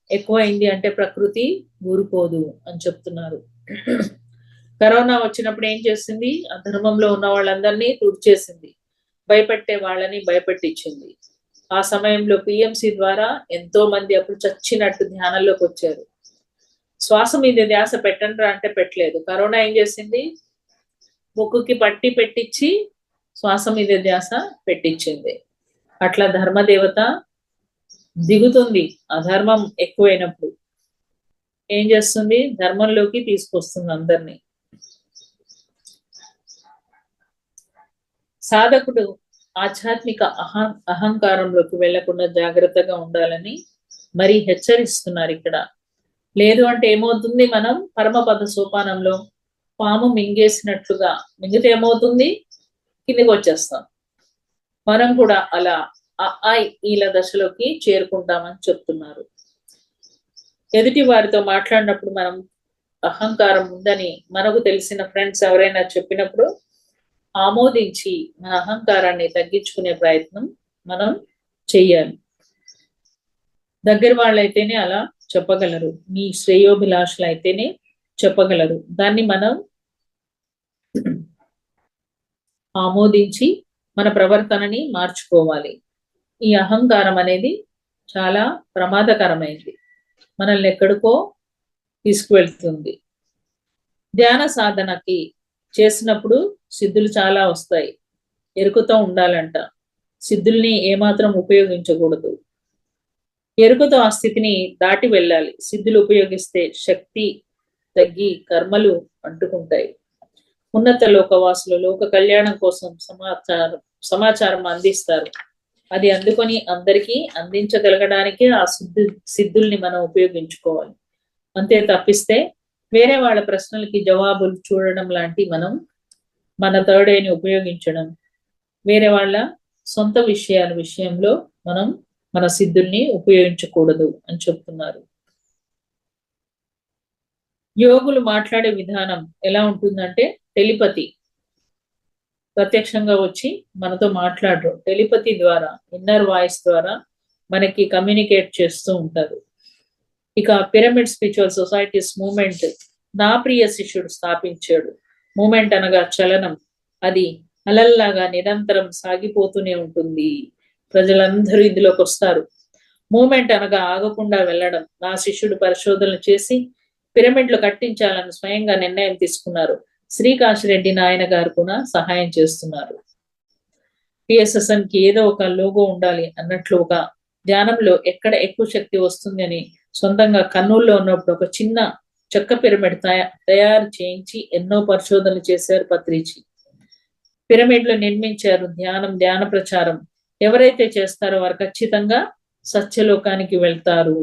ఎక్కువైంది అంటే ప్రకృతి ఊరుకోదు అని చెప్తున్నారు. కరోనా వచ్చినప్పుడు ఏం చేసింది? అధర్మంలో ఉన్న వాళ్ళందరినీ తుడిచేసింది, భయపెట్టే వాళ్ళని భయపెట్టించింది. ఆ సమయంలో పిఎంసి ద్వారా ఎంతో మంది అప్పుడు చచ్చినట్టు ధ్యానంలోకి వచ్చారు. శ్వాస మీద ధ్యాస పెట్టండి అంటే పెట్టలేదు. కరోనా ఏం చేసింది? ముక్కుకి పట్టి పెట్టించి శ్వాస మీద ధ్యాస పెట్టించింది. అట్లా ధర్మదేవత దిగుతుంది. అధర్మం ఎక్కువైనప్పుడు ఏం చేస్తుంది? ధర్మంలోకి తీసుకొస్తుంది అందరినీ. సాధకుడు ఆధ్యాత్మిక అహంకారంలోకి వెళ్లకుండా జాగ్రత్తగా ఉండాలని మరి హెచ్చరిస్తున్నారు ఇక్కడ. లేదు అంటే ఏమవుతుంది? మనం పరమపద సోపానంలో పాము మింగేసినట్లుగా మింగితే ఏమవుతుంది? కిందికి వచ్చేస్తాం. మనం కూడా అలా ఈల దశలోకి చేరుకుంటామని చెప్తున్నారు. ఎదుటి వారితో మాట్లాడినప్పుడు మనం అహంకారం ఉందని మనకు తెలిసిన ఫ్రెండ్స్ ఎవరైనా చెప్పినప్పుడు ఆమోదించి మన అహంకారాన్ని తగ్గించుకునే ప్రయత్నం మనం చెయ్యాలి. దగ్గర వాళ్ళైతేనే అలా చెప్పగలరు, మీ శ్రేయోభిలాషులు అయితేనే చెప్పగలరు. దాన్ని మనం ఆమోదించి మన ప్రవర్తనని మార్చుకోవాలి. ఈ అహంకారం అనేది చాలా ప్రమాదకరమైంది, మనల్ని ఎక్కడికో తీసుకువెళ్తుంది. ధ్యాన సాధనకి చేసినప్పుడు సిద్ధులు చాలా వస్తాయి, ఎరుకుతో ఉండాలంట. సిద్ధుల్ని ఏమాత్రం ఉపయోగించకూడదు. ఎరుకతో ఆ స్థితిని దాటి వెళ్ళాలి. సిద్ధులు ఉపయోగిస్తే శక్తి తగ్గి కర్మలు అంటుకుంటాయి. ఉన్నత లోకవాసులు లోక కళ్యాణం కోసం సమాచారం అందిస్తారు. అది అందుకొని అందరికీ అందించగలగడానికి ఆ సిద్ధుల్ని మనం ఉపయోగించుకోవాలి. అంతే తప్పిస్తే వేరే వాళ్ళ ప్రశ్నలకి జవాబులు చూడడం లాంటి మనం మన థర్డ్ ఐని ఉపయోగించడం, వేరే వాళ్ళ సొంత విషయంలో మనం మన సిద్ధుల్ని ఉపయోగించకూడదు అని చెప్తున్నారు. యోగులు మాట్లాడే విధానం ఎలా ఉంటుందంటే టెలిపతి, ప్రత్యక్షంగా వచ్చి మనతో మాట్లాడరు. టెలిపతి ద్వారా, ఇన్నర్ వాయిస్ ద్వారా మనకి కమ్యూనికేట్ చేస్తూ ఉంటారు. ఇక పిరమిడ్ స్పిరిచువల్ సొసైటీస్ మూమెంట్ నా ప్రియ శిష్యుడు స్థాపించాడు. మూమెంట్ అనగా చలనం, అది అలల్లాగా నిరంతరం సాగిపోతూనే ఉంటుంది. ప్రజలందరూ ఇందులోకి వస్తారు. మూమెంట్ అనగా ఆగకుండా వెళ్ళడం. నా శిష్యుడు పరిశోధనలు చేసి పిరమిడ్లు కట్టించాలని స్వయంగా నిర్ణయం తీసుకున్నారు. శ్రీకాశిరెడ్డి నాయన గారు కూడా సహాయం చేస్తున్నారు. PSSM కి ఏదో ఒక లోగో ఉండాలి అన్నట్లు ఒక ధ్యానంలో ఎక్కడ ఎక్కువ శక్తి వస్తుంది అని సొంతంగా కర్నూలులో ఉన్నప్పుడు ఒక చిన్న చెక్క పిరమిడ్ తయారు చేయించి ఎన్నో పరిశోధనలు చేశారు పత్రిజీ. పిరమిడ్లు నిర్మించారు. ధ్యాన ప్రచారం ఎవరైతే చేస్తారో వారు ఖచ్చితంగా సత్యలోకానికి వెళ్తారు.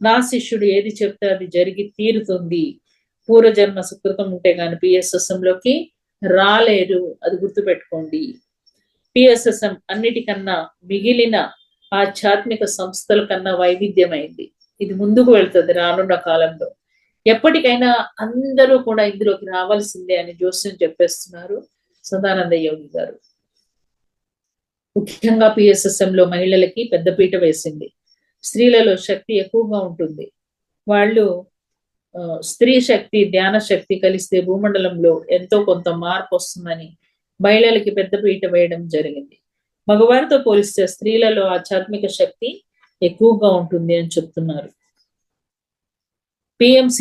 నా శిష్యుడు ఏది చెప్తే అది జరిగి తీరుతుంది. పూర్వజన్మ సుకృతం ఉంటే గాని PSSM లోకి రాలేరు, అది గుర్తుపెట్టుకోండి. PSSM అన్నిటికన్నా మిగిలిన ఆధ్యాత్మిక సంస్థల కన్నా వైవిధ్యమైంది. ఇది ముందుకు వెళ్తుంది రానున్న కాలంలో. ఎప్పటికైనా అందరూ కూడా ఇందులోకి రావాల్సిందే అని జోస్యం చెప్పేస్తున్నారు సదానంద యోగి గారు. ముఖ్యంగా PSSM లో మహిళలకి పెద్దపీట వేసింది. స్త్రీలలో శక్తి ఎక్కువగా ఉంటుంది. వాళ్ళు స్త్రీ శక్తి ధ్యాన శక్తి కలిస్తే భూమండలంలో ఎంతో కొంత మార్పు వస్తుందని మహిళలకి పెద్దపీట వేయడం జరిగింది. మగవారితో పోలిస్తే స్త్రీలలో ఆధ్యాత్మిక శక్తి ఎక్కువగా ఉంటుంది అని చెప్తున్నారు. PMC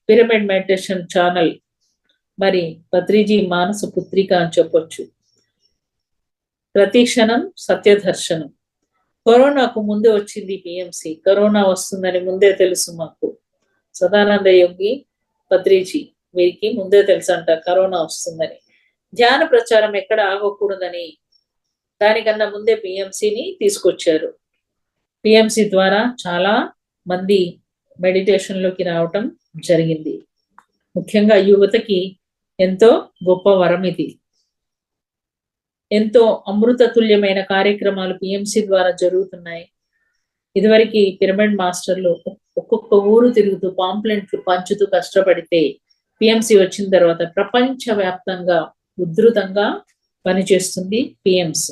పిరమిడ్ మెడిటేషన్ ఛానల్ మరి పత్రిజీ మానస పుత్రిక అని చెప్పొచ్చు. ప్రతి క్షణం సత్యదర్శనం. కరోనాకు ముందే వచ్చింది PMC. కరోనా వస్తుందని ముందే తెలుసు మాకు. సదానంద యోగి పత్రిజీ వీరికి ముందే తెలుసు అంట కరోనా వస్తుందని. ధ్యాన ప్రచారం ఎక్కడ ఆగకూడదని దానికన్నా ముందే PMCని తీసుకొచ్చారు. PMC ద్వారా చాలా మంది మెడిటేషన్ లోకి రావటం జరిగింది. ముఖ్యంగా యువతకి ఎంతో గొప్ప వరం ఇది. ఎంతో అమృతతుల్యమైన కార్యక్రమాలు PMC ద్వారా జరుగుతున్నాయి. ఇదివరకు పిరమిడ్ మాస్టర్లు ఒక్కొక్క ఊరు తిరుగుతూ పాంప్లెంట్లు పంచుతూ కష్టపడితే PMC వచ్చిన తర్వాత ప్రపంచ వ్యాప్తంగా ఉధృతంగా పనిచేస్తుంది PMC.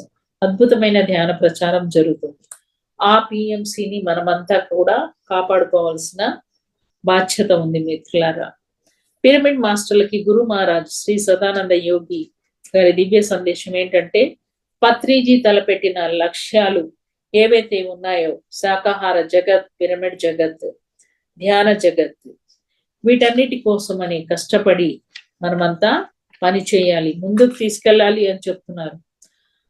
అద్భుతమైన ధ్యాన ప్రచారం జరుగుతుంది. ఆ PMCని మనమంతా కూడా కాపాడుకోవాల్సిన బాధ్యత ఉంది మిత్రులారా. పిరమిడ్ మాస్టర్లకి గురు మహారాజ్ శ్రీ సదానంద యోగి గారి దివ్య సందేశం ఏంటంటే, పత్రిజీ తలపెట్టిన లక్ష్యాలు ఏవైతే ఉన్నాయో శాకాహార జగత్, పిరమిడ్ జగత్, ధ్యాన జగత్, వీటన్నిటి కోసమని కష్టపడి మనమంతా పని చేయాలి, ముందుకు తీసుకెళ్ళాలి అని చెప్తున్నారు.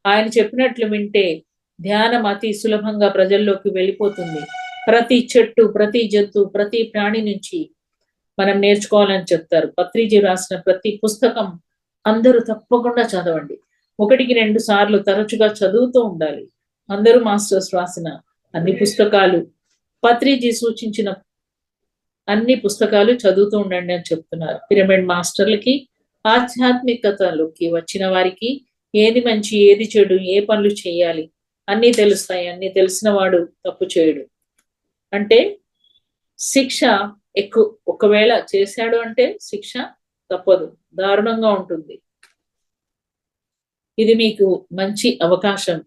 ఆయన చెప్పినట్లు వింటే ధ్యానం అతి సులభంగా ప్రజల్లోకి వెళ్ళిపోతుంది. ప్రతి చెట్టు, ప్రతి జంతువు, ప్రతి ప్రాణి నుంచి మనం నేర్చుకోవాలని చెప్తారు. పత్రిజీ రాసిన ప్రతి పుస్తకం అందరూ తప్పకుండా చదవండి. 1-2 సార్లు తరచుగా చదువుతూ ఉండాలి. అందరూ మాస్టర్స్ రాసిన అన్ని పుస్తకాలు, పత్రిజీ సూచించిన అన్ని పుస్తకాలు చదువుతూ ఉండండి అని చెప్తున్నారు. పిరమిడ్ మాస్టర్లకి ఆధ్యాత్మికతలోకి వచ్చిన వారికి ఏది మంచి, ఏది చెడు, ఏ పనులు చేయాలి అన్నీ తెలుస్తాయి. అన్ని తెలిసిన వాడు తప్పు చేయడు. అంటే శిక్ష ఎక్కువ, ఒకవేళ చేశాడు అంటే శిక్ష తప్పదు, దారుణంగా ఉంటుంది. ఇది మీకు మంచి అవకాశం.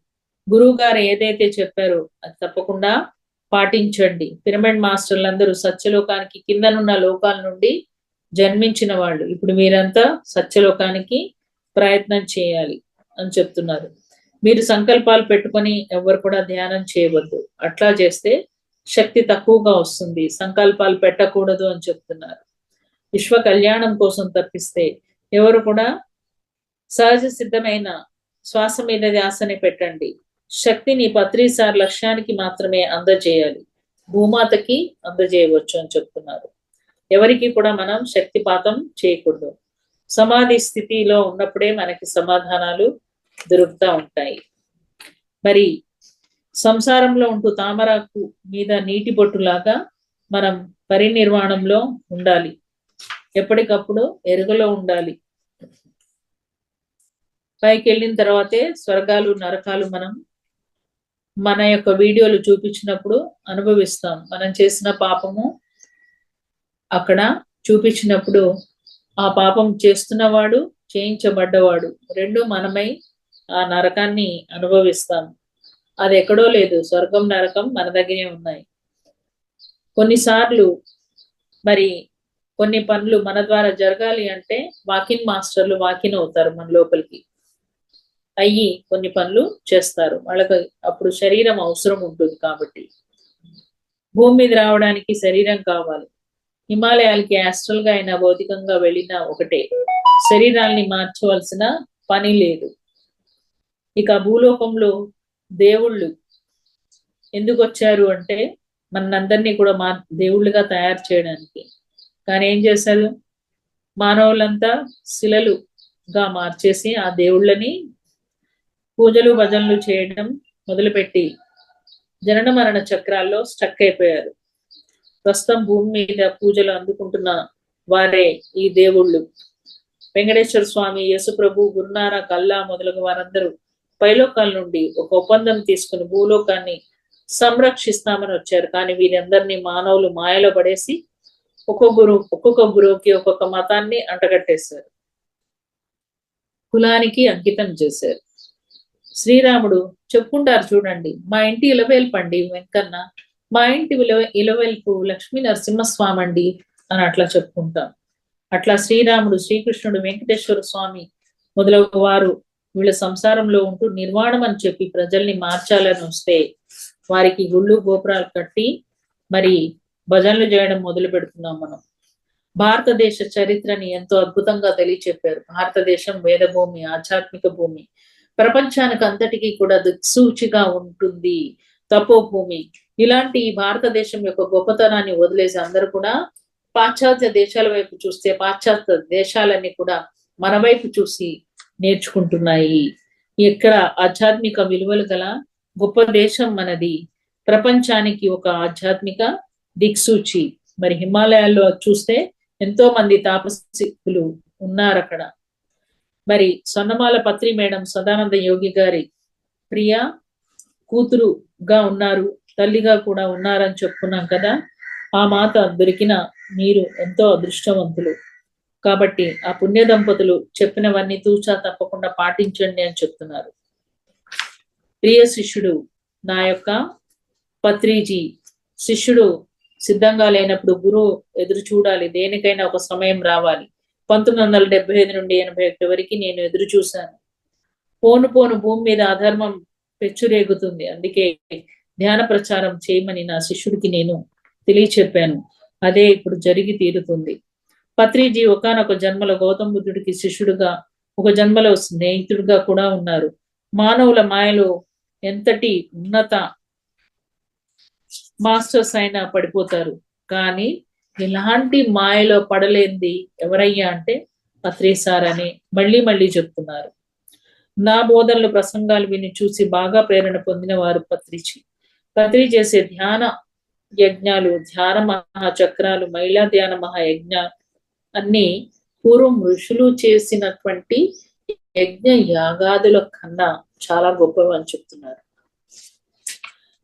గురువు గారు ఏదైతే చెప్పారో అది తప్పకుండా పాటించండి. పిరమిడ్ మాస్టర్లందరూ సత్యలోకానికి కిందనున్న లోకాల నుండి జన్మించిన వాళ్ళు. ఇప్పుడు మీరంతా సత్యలోకానికి ప్రయత్నం చేయాలి అని చెప్తున్నారు. మీరు సంకల్పాలు పెట్టుకొని ఎవరు కూడా ధ్యానం చేయవద్దు. అట్లా చేస్తే శక్తి తక్కువగా వస్తుంది. సంకల్పాలు పెట్టకూడదు అని చెప్తున్నారు. విశ్వ కళ్యాణం కోసం తప్పిస్తే ఎవరు కూడా సహజ సిద్ధమైన శ్వాస మీద ధ్యాసని పెట్టండి. శక్తిని 13 లక్ష్యానికి మాత్రమే అందజేయాలి, భూమాతకి అందజేయవచ్చు అని చెప్తున్నారు. ఎవరికి కూడా మనం శక్తిపాతం చేయకూడదు. సమాధి స్థితిలో ఉన్నప్పుడే మనకి సమాధానాలు దొరుకుతూ ఉంటాయి. మరి సంసారంలో ఉంటూ తామరాకు మీద నీటి బొట్టులాగా మనం పరినిర్వాణంలో ఉండాలి, ఎప్పటికప్పుడు ఎరుగలో ఉండాలి. పైకి వెళ్ళిన తర్వాతే స్వర్గాలు నరకాలు మనం మన యొక్క వీడియోలు చూపించినప్పుడు అనుభవిస్తాం. మనం చేసిన పాపము అక్కడ చూపించినప్పుడు ఆ పాపం చేస్తున్నవాడు, చేయించబడ్డవాడు రెండు మనమై ఆ నరకాన్ని అనుభవిస్తాం. అది ఎక్కడో లేదు, స్వర్గం నరకం మన దగ్గరే ఉన్నాయి. కొన్నిసార్లు మరి కొన్ని పనులు మన ద్వారా జరగాలి అంటే వాకిన్ మాస్టర్లు వాకిన్ అవుతారు మన లోపలికి అయ్యి కొన్ని పనులు చేస్తారు. వాళ్ళకి అప్పుడు శరీరం అవసరం ఉంటుంది. కాబట్టి భూమి మీద రావడానికి శరీరం కావాలి. హిమాలయాలకి యాస్ట్రల్ గా అయినా భౌతికంగా వెళ్ళినా ఒకటే, శరీరాల్ని మార్చవలసిన పని లేదు. ఇక భూలోకంలో దేవుళ్ళు ఎందుకు వచ్చారు అంటే మనందరినీ కూడా దేవుళ్ళుగా తయారు చేయడానికి. కానీ ఏం చేశారు, మానవులంతా శిలలుగా మార్చేసి ఆ దేవుళ్ళని పూజలు భజనలు చేయడం మొదలుపెట్టి జనన మరణ చక్రాల్లో స్టక్ అయిపోయారు. ప్రస్తుతం భూమి మీద పూజలు అందుకుంటున్న వారే ఈ దేవుళ్ళు. వెంకటేశ్వర స్వామి, యేసుప్రభు, గురునానక్, అల్లా మొదలగు వారందరూ పైలోకాల నుండి ఒక ఒప్పందం తీసుకుని భూలోకాన్ని సంరక్షిస్తామని వచ్చారు. కానీ వీరందరినీ మానవులు మాయలో పడేసి ఒక్కొక్క గురువుకి ఒక్కొక్క మతాన్ని అంటగట్టేశారు, కులానికి అంకితం చేశారు. శ్రీరాముడు చెప్పుకుంటారు చూడండి, మా ఇంటి ఇలవేల్పండి వెంకన్న, మా ఇంటి ఇలవేల్పు లక్ష్మీ నరసింహస్వామి అండి అని అట్లా చెప్పుకుంటాం. అట్లా శ్రీరాముడు, శ్రీకృష్ణుడు, వెంకటేశ్వర స్వామి మొదలగు వారు వీళ్ళ సంసారంలో ఉంటూ నిర్వాణం అని చెప్పి ప్రజల్ని మార్చాలని వస్తే వారికి గుళ్ళు గోపురాలు కట్టి మరి భజనలు చేయడం మొదలు పెడుతున్నాం మనం. భారతదేశ చరిత్రని ఎంతో అద్భుతంగా తెలియచెప్పారు. భారతదేశం వేద భూమి, ఆధ్యాత్మిక భూమి, ప్రపంచానికి అంతటికీ కూడా దిక్సూచిగా ఉంటుంది, తపోభూమి. ఇలాంటి భారతదేశం యొక్క గొప్పతనాన్ని వదిలేసి అందరూ కూడా పాశ్చాత్య దేశాల వైపు చూస్తే పాశ్చాత్య దేశాలన్నీ కూడా మన వైపు చూసి నేర్చుకుంటున్నాయి. ఇక్కడ ఆధ్యాత్మిక విలువలు గల గొప్ప దేశం మనది, ప్రపంచానికి ఒక ఆధ్యాత్మిక దిక్సూచి. మరి హిమాలయాల్లో చూస్తే ఎంతో మంది తాపసికులు ఉన్నారు అక్కడ. మరి సొన్నమాల పత్రి మేడం సదానంద యోగి గారి ప్రియ కూతురుగా ఉన్నారు, తల్లిగా కూడా ఉన్నారని చెప్పుకున్నాం కదా. ఆ మాత దొరికిన మీరు ఎంతో అదృష్టవంతులు. కాబట్టి ఆ పుణ్య దంపతులు చెప్పినవన్నీ తూచా తప్పకుండా పాటించండి అని చెప్తున్నారు. ప్రియ శిష్యుడు నా యొక్క పత్రిజీ, శిష్యుడు సిద్ధంగా లేనప్పుడు గురువు ఎదురు చూడాలి, దేనికైనా ఒక సమయం రావాలి. 1975 నుండి 81 వరకు నేను ఎదురు చూశాను. పోను పోను భూమి మీద అధర్మం పెచ్చురేగుతుంది, అందుకే ధ్యాన ప్రచారం చేయమని నా శిష్యుడికి నేను తెలియచెప్పాను. అదే ఇప్పుడు జరిగి తీరుతుంది. పత్రిజీ ఒకానొక జన్మలో గౌతమ బుద్ధుడికి శిష్యుడుగా, ఒక జన్మలో స్నేహితుడిగా కూడా ఉన్నారు. మానవుల మాయలో ఎంతటి ఉన్నత మాస్టర్స్ అయినా పడిపోతారు, కానీ ఇలాంటి మాయలో పడలేంది ఎవరయ్యా అంటే పత్రి సార్ అని మళ్ళీ మళ్ళీ చెప్తున్నారు. నా బోధనలు ప్రసంగాలు విని చూసి బాగా ప్రేరణ పొందిన వారు పత్రి చేసే ధ్యాన యజ్ఞాలు, ధ్యాన మహాచక్రాలు, మహిళా ధ్యాన మహాయజ్ఞ అన్ని పూర్వం ఋషులు చేసినటువంటి యజ్ఞ యాగాదుల కన్నా చాలా గొప్పవి అని చెప్తున్నారు.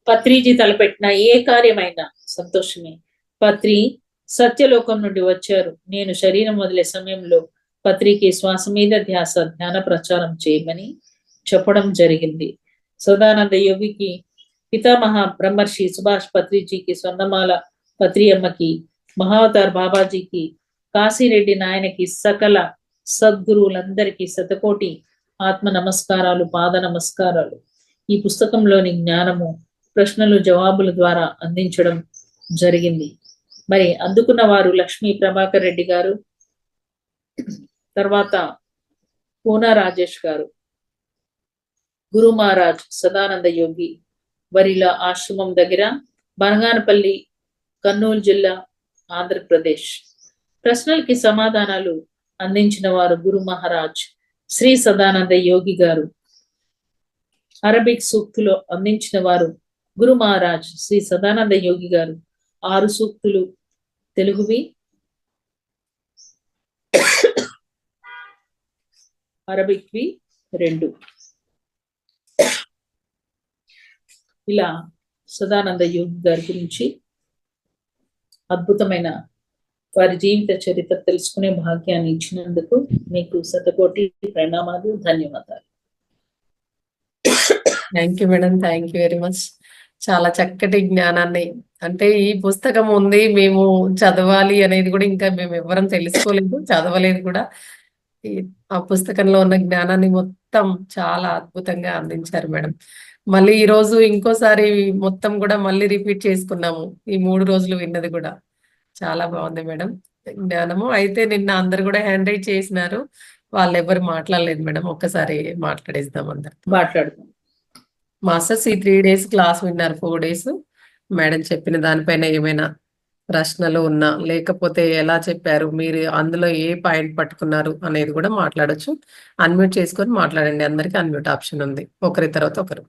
పత్రిజీ తలపెట్టిన ఏ కార్యమైనా సంతోషమే. పత్రి సత్యలోకం నుండి వచ్చారు. నేను శరీరం వదిలే సమయంలో పత్రికి శ్వాస మీద ధ్యాస, ధ్యాన ప్రచారం చేయమని చెప్పడం జరిగింది. సదానంద యోగికి, పితామహ బ్రహ్మర్షి సుభాష్ పత్రిజీకి, స్వర్ణమాల పత్రి అమ్మకి, మహావతార్ బాబాజీకి, కాశీరెడ్డి నాయనకి, సకల సద్గురువులందరికీ శతకోటి ఆత్మ నమస్కారాలు, పాద నమస్కారాలు. ఈ పుస్తకంలోని జ్ఞానము ప్రశ్నలు జవాబుల ద్వారా అందించడం జరిగింది. మరి అందుకున్న వారు లక్ష్మీ ప్రభాకర్ రెడ్డి గారు, తర్వాత పూనా రాజేష్ గారు. గురు మహారాజ్ సదానంద యోగి వరిల ఆశ్రమం దగ్గర, బనగానపల్లి, కర్నూలు జిల్లా, ఆంధ్రప్రదేశ్. ప్రశ్నలకి సమాధానాలు అందించిన వారు గురు మహారాజ్ శ్రీ సదానంద యోగి గారు. అరబిక్ సూక్తులు అందించిన వారు గురు మహారాజ్ శ్రీ సదానంద యోగి గారు. 6 సూక్తులు తెలుగువి, అరబిక్వి 2. ఇలా సదానంద యోగి గారి గురించి అద్భుతమైన వారి జీవిత చరిత్ర తెలుసుకునే భాగ్యాన్ని ఇచ్చినందుకు మీకు శతకోటి ప్రణామాలు, ధన్యవాదాలు. Thank you madam, thank you very much. చాలా చక్కటి జ్ఞానాన్ని, అంటే ఈ పుస్తకం ఉంది మేము చదవాలి అనేది కూడా ఇంకా మేము ఎవరం తెలుసుకోలేదు, చదవలేదు కూడా. ఆ పుస్తకంలో ఉన్న జ్ఞానాన్ని మొత్తం చాలా అద్భుతంగా అందించారు మేడం. మళ్ళీ ఈ రోజు ఇంకోసారి మొత్తం కూడా మళ్ళీ రిపీట్ చేసుకున్నాము. ఈ 3 రోజులు విన్నది కూడా చాలా బాగుంది మేడం జ్ఞానము. అయితే నిన్న అందరు కూడా హ్యాండ్ రైట్ చేసినారు, వాళ్ళు ఎవరు మాట్లాడలేదు మేడం. ఒక్కసారి మాట్లాడేద్దాం అందరు. మాట్లాడుతాం. మాస్టర్స్ ఈ 3 days క్లాస్ విన్నారు, 4 days మేడం చెప్పిన దానిపైన ఏమైనా ప్రశ్నలు ఉన్నా, లేకపోతే ఎలా చెప్పారు మీరు, అందులో ఏ పాయింట్ పట్టుకున్నారు అనేది కూడా మాట్లాడొచ్చు. అన్మ్యూట్ చేసుకొని మాట్లాడండి, అందరికి అన్మ్యూట్ ఆప్షన్ ఉంది, ఒకరి తర్వాత ఒకరు.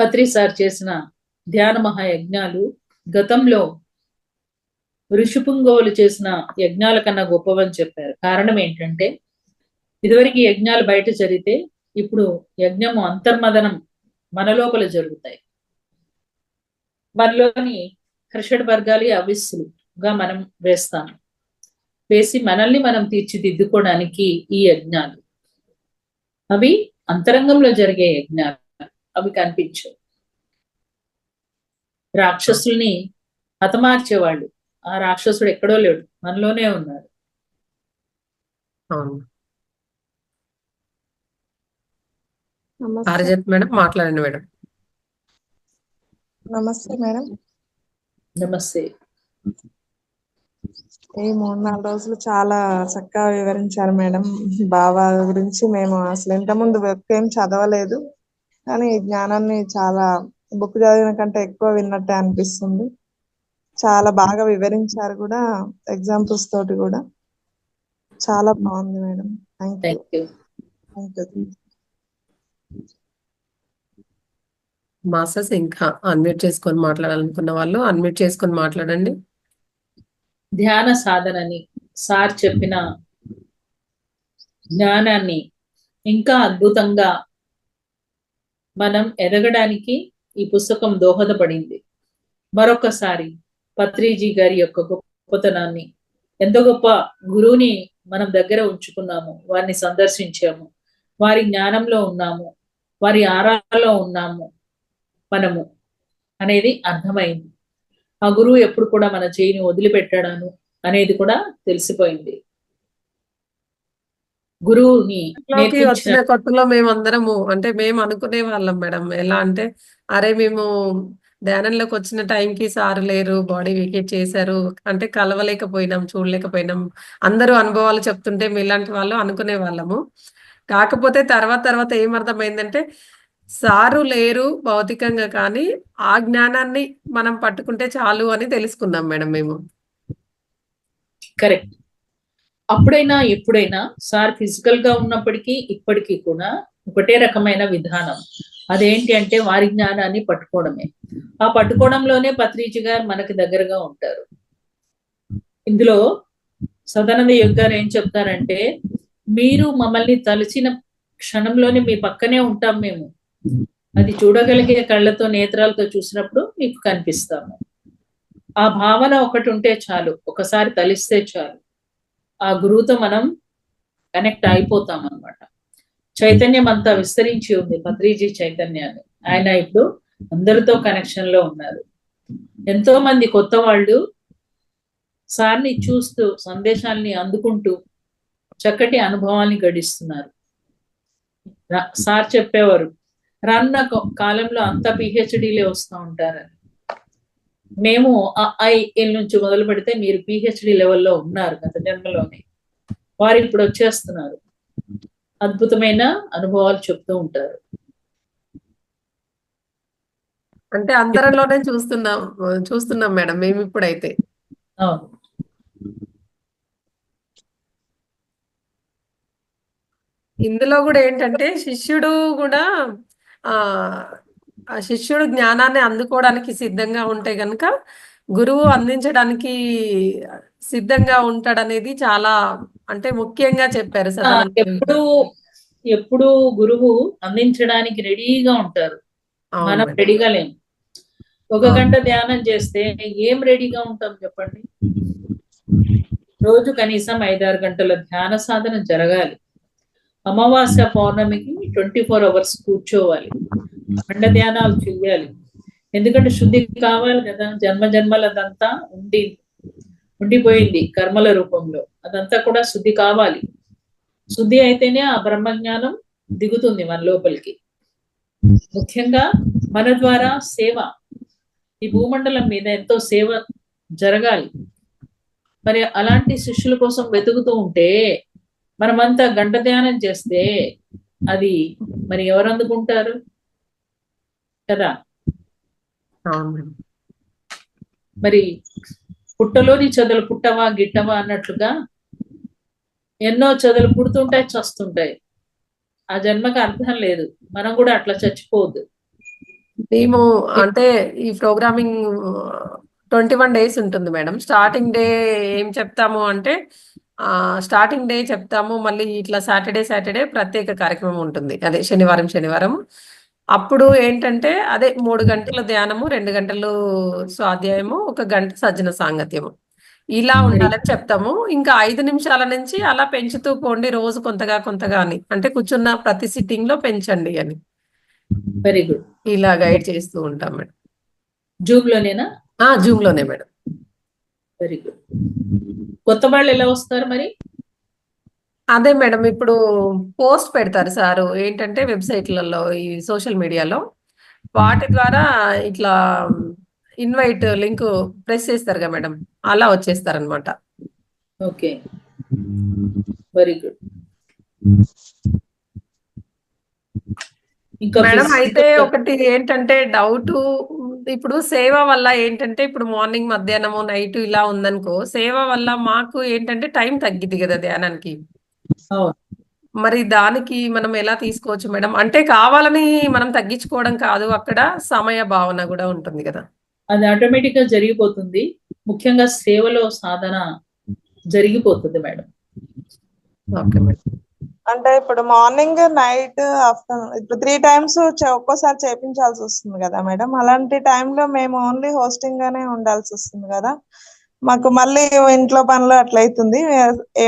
పత్రి సార్ చేసిన ధ్యాన మహాయజ్ఞాలు గతంలో ఋషిపుంగవులు చేసిన యజ్ఞాల కన్నా గొప్పవని చెప్పారు. కారణం ఏంటంటే, ఇదివరకు యజ్ఞాలు బయట జరిగితే ఇప్పుడు యజ్ఞము అంతర్మదనం మన లోపల జరుగుతాయి. మనలోని హర్షడ్ వర్గాలు అవిస్సులుగా మనం వేస్తాము. వేసి మనల్ని మనం తీర్చిదిద్దుకోవడానికి ఈ యజ్ఞాలు, అవి అంతరంగంలో జరిగే యజ్ఞాలు, అవి కనిపించవు. రాక్షసుల్ని హతమార్చేవాళ్ళు, ఆ రాక్షసుడు ఎక్కడో లేడు, మనలోనే ఉన్నాడు. మేడం మాట్లాడండి మేడం. నమస్తే మేడం. నమస్తే. ఈ 3-4 రోజులు చాలా చక్కగా వివరించారు మేడం. బాబా గురించి మేము అసలు ఇంతకుముందు ఏం చదవలేదు, కానీ ఈ జ్ఞానాన్ని చాలా బుక్ చదివిన కంటే ఎక్కువ విన్నట్టే అనిపిస్తుంది. చాలా బాగా వివరించారు కూడా, ఎగ్జాంపుల్స్ తోటి కూడా. చాలా బాగుంది మేడం. Thank you. మాస్టర్స్ ఇంకా అన్మ్యూట్ చేసుకొని మాట్లాడాలనుకున్న వాళ్ళు అన్మ్యూట్ చేసుకొని మాట్లాడండి. ధ్యాన సాధనని సార్ చెప్పిన జ్ఞానాన్ని ఇంకా అద్భుతంగా మనం ఎదగడానికి ఈ పుస్తకం దోహదపడింది. మరొకసారి పత్రిజీ గారి యొక్క గొప్పతనాన్ని, ఎంత గొప్ప గురువుని మనం దగ్గర ఉంచుకున్నాము, వారిని సందర్శించాము, వారి జ్ఞానంలో ఉన్నాము, వారి ఆరాలో ఉన్నాము మనము అనేది అర్థమైంది. ఆ గురువు ఎప్పుడు కూడా మన చేయిని వదిలిపెట్టాడాను అనేది కూడా తెలిసిపోయింది. గురువుని వచ్చిన కొత్తలో మేమందరము, అంటే మేము అనుకునే వాళ్ళం మేడం, ఎలా అంటే అరే మేము ధ్యానంలోకి వచ్చిన టైంకి సార్ లేరు, బాడీ వీకేట్ చేశారు, అంటే కలవలేకపోయినాం, చూడలేకపోయినాం, అందరూ అనుభవాలు చెప్తుంటే మీలాంటి వాళ్ళు అనుకునే వాళ్ళము. కాకపోతే తర్వాత ఏమర్థమైందంటే, సారు లేరు భౌతికంగా, కానీ ఆ జ్ఞానాన్ని మనం పట్టుకుంటే చాలు అని తెలుసుకున్నాం మేడం మేము. కరెక్ట్. అప్పుడైనా ఎప్పుడైనా సార్ ఫిజికల్ గా ఉన్నప్పటికీ ఇప్పటికీ కూడా ఒకటే రకమైన విధానం. అదేంటి అంటే వారి జ్ఞానాన్ని పట్టుకోవడమే. ఆ పట్టుకోవడంలోనే పత్రిజీ గారు మనకి దగ్గరగా ఉంటారు. ఇందులో సదానంద యోగి గారు ఏం చెప్తారంటే, మీరు మమ్మల్ని తలచిన క్షణంలోనే మీ పక్కనే ఉంటాం మేము, అది చూడగలిగే కళ్ళతో, నేత్రాలతో చూసినప్పుడు మీకు కనిపిస్తాము. ఆ భావన ఒకటి ఉంటే చాలు, ఒకసారి తలిస్తే చాలు, ఆ గురువుతో మనం కనెక్ట్ అయిపోతాం అన్నమాట. చైతన్యం అంతా విస్తరించి ఉంది, పత్రిజీ చైతన్యాన్ని. ఆయన ఇప్పుడు అందరితో కనెక్షన్ లో ఉన్నారు. ఎంతో మంది కొత్త వాళ్ళు సార్ని చూస్తూ, సందేశాల్ని అందుకుంటూ చక్కటి అనుభవాన్ని గడిస్తున్నారు. సార్ చెప్పేవారు రానున్న కాలంలో అంతా పిహెచ్డీలే వస్తూ ఉంటారని. మేము ఐఎల్ నుంచి మొదలు పెడితే మీరు పిహెచ్డి లెవెల్లో ఉన్నారు గత జన్మలోనే, వారు ఇప్పుడు వచ్చేస్తున్నారు. అద్భుతమైన అనుభవాలు చెప్తూ ఉంటారు. అంటే అందరిలోనే చూస్తున్నాం మేడం మేము ఇప్పుడైతే. అవును. ఇందులో కూడా ఏంటంటే శిష్యుడు కూడా ఆ ఆ శిష్యుడు జ్ఞానాన్ని అందుకోవడానికి సిద్ధంగా ఉంటే గనుక గురువు అందించడానికి సిద్ధంగా ఉంటాడనేది చాలా అంటే ముఖ్యంగా చెప్పారు సదానంద ఎప్పుడు ఎప్పుడు గురువు అందించడానికి రెడీగా ఉంటారు. అవును మనం మేడం. రెడీగా లేము. ఒక గంట ధ్యానం చేస్తే ఏం రెడీగా ఉంటాం చెప్పండి? రోజు కనీసం 5-6 గంటల ధ్యాన సాధన జరగాలి. అమావాస్య పౌర్ణమికి 24 hours కూర్చోవాలి, అండ ధ్యానాలు చెయ్యాలి. ఎందుకంటే శుద్ధి కావాలి కదా, జన్మ జన్మలదంతా ఉండిపోయింది కర్మల రూపంలో, అదంతా కూడా శుద్ధి కావాలి. శుద్ధి అయితేనే ఆ బ్రహ్మజ్ఞానం దిగుతుంది మన లోపలికి. ముఖ్యంగా మన ద్వారా సేవ, ఈ భూమండలం మీద ఎంతో సేవ జరగాలి. మరి అలాంటి శిష్యుల కోసం వెతుకుతూ ఉంటే మనమంతా గంట ధ్యానం చేస్తే అది మరి ఎవరు అందుకుంటారు కదా? మరి పుట్టలోని చెదలు పుట్టవా గిట్టవా అన్నట్లుగా ఎన్నో చెదలు పుడుతుంటాయి, చస్తుంటాయి. ఆ జన్మకు అర్థం లేదు. మనం కూడా అట్లా చచ్చిపోవద్దు. మేము అంటే ఈ ప్రోగ్రామింగ్ 21 days ఉంటుంది మేడం. స్టార్టింగ్ డే ఏం చెప్తాము అంటే స్టార్టింగ్ డే చెప్తాము, మళ్ళీ ఇట్లా సాటర్డే ప్రత్యేక కార్యక్రమం ఉంటుంది, అదే శనివారం. అప్పుడు ఏంటంటే అదే 3 గంటల ధ్యానము, 2 గంటలు స్వాధ్యాయము, 1 గంట సజ్జన సాంగత్యము ఇలా ఉండాలని చెప్తాము. ఇంకా 5 నిమిషాల నుంచి అలా పెంచుతూ పోండి, రోజు కొంతగా అని, అంటే కూర్చున్న ప్రతి సిట్టింగ్ లో పెంచండి అని వెరీ గుడ్. ఇలా గైడ్ చేస్తూ ఉంటాం మేడం. జూమ్ లోనేనా? జూమ్ లోనే మేడం. Very good. కొత్త వాళ్ళు ఎలా వస్తారు మరి? అదే మేడం, ఇప్పుడు పోస్ట్ పెడతారు సారు, ఏంటంటే వెబ్సైట్లలో, ఈ సోషల్ మీడియాలో, వాటి ద్వారా ఇట్లా ఇన్వైట్ లింక్ ప్రెస్ చేస్తారు కదా మేడం, అలా వచ్చేస్తారనమాట. Okay, very good. ఇంకా మేడం అయితే ఒకటి ఏంటంటే డౌట్, ఇప్పుడు సేవ వల్ల ఏంటంటే ఇప్పుడు మార్నింగ్, మధ్యాహ్నము, నైట్ ఇలా ఉందనుకో, సేవ వల్ల మాకు ఏంటంటే టైం తగ్గిద్ది కదా ధ్యానానికి. మరి దానికి మనం ఎలా తీసుకోవచ్చు మేడం? అంటే కావాలని మనం తగ్గించుకోవడం కాదు, అక్కడ సమయ భావన కూడా ఉంటుంది కదా. అది ఆటోమేటిక్ గా జరిగిపోతుంది. ముఖ్యంగా సేవలో సాధన జరిగిపోతుంది మేడం. Okay madam. అంటే ఇప్పుడు మార్నింగ్, నైట్, ఆఫ్టర్నూన్ ఇప్పుడు 3 times ఒక్కోసారి చేయించాల్సి వస్తుంది కదా మేడం. అలాంటి టైంలో మేము ఓన్లీ హోస్టింగ్ గానే ఉండాల్సి వస్తుంది కదా. మాకు మళ్ళీ ఇంట్లో పనులు అట్లా అవుతుంది.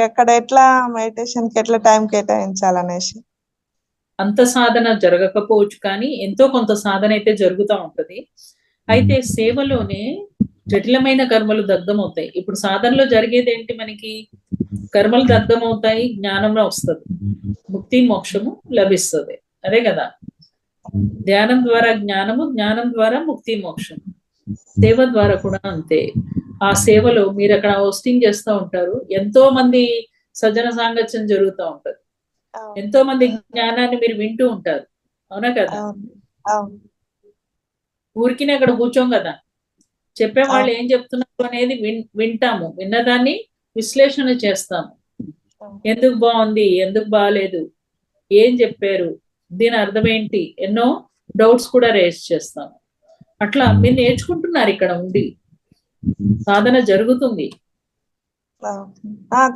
అక్కడ ఎట్లా మెడిటేషన్ కి ఎట్లా టైం కేటాయించాలనేసి. అంత సాధన జరగకపోవచ్చు, కానీ ఎంతో కొంత సాధన అయితే జరుగుతూ ఉంటది. అయితే సేవలోనే జటిలమైన కర్మలు దగ్ధమవుతాయి. ఇప్పుడు సాధనలో జరిగేది ఏంటి? మనకి కర్మలు దగ్ధమవుతాయి, జ్ఞానంలో వస్తుంది, ముక్తి మోక్షము లభిస్తుంది. అదే కదా, ధ్యానం ద్వారా జ్ఞానము, జ్ఞానం ద్వారా ముక్తి మోక్షం. సేవ ద్వారా కూడా అంతే. ఆ సేవలో మీరు అక్కడ హోస్టింగ్ చేస్తూ ఉంటారు, ఎంతో మంది సజ్జన సాంగత్యం జరుగుతూ ఉంటది, ఎంతో మంది జ్ఞానాన్ని మీరు వింటూ ఉంటారు, అవునా కదా? ఊరికినే అక్కడ కూర్చోం కదా, చెప్పే వాళ్ళు ఏం చెప్తున్నారు అనేది వింటాము, విన్నదాన్ని విశ్లేషణ చేస్తాము. ఎందుకు బాగుంది, ఎందుకు బాగాలేదు, ఏం చెప్పారు, దీని అర్థం ఏంటి, ఎన్నో డౌట్స్ కూడా రేస్ చేస్తాము. అట్లా మీరు నేర్చుకుంటున్నారు, ఇక్కడ ఉండి సాధన జరుగుతుంది.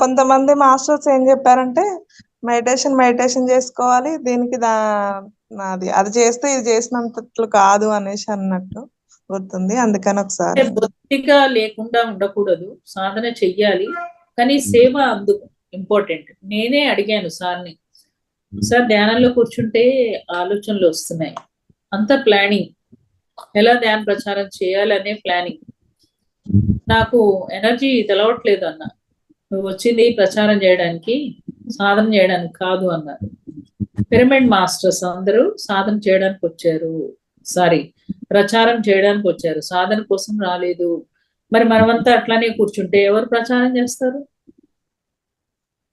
కొంతమంది మాస్టర్స్ ఏం చెప్పారంటే మెడిటేషన్ చేసుకోవాలి, దీనికి అది చేస్తే ఇది చేసినంతట్లు కాదు అనేసి అన్నట్టు గుర్తుంది. అందుకని ఒకసారి బొత్తిగా లేకుండా ఉండకూడదు, సాధన చెయ్యాలి, కానీ సేవ అందుకు ఇంపార్టెంట్. నేనే అడిగాను సార్ని, సార్ ధ్యానంలో కూర్చుంటే ఆలోచనలు వస్తున్నాయి, అంత ప్లానింగ్, ఎలా ధ్యాన ప్రచారం చేయాలనే ప్లానింగ్, నాకు ఎనర్జీ తెలవట్లేదు అన్న. నువ్వు వచ్చింది ప్రచారం చేయడానికి, సాధన చేయడానికి కాదు అన్నారు. పిరమిడ్ మాస్టర్స్ అందరూ సాధన చేయడానికి వచ్చారు, సారీ ప్రచారం చేయడానికి వచ్చారు, సాధన కోసం రాలేదు. మరి మనమంతా అట్లానే కూర్చుంటే ఎవరు ప్రచారం చేస్తారు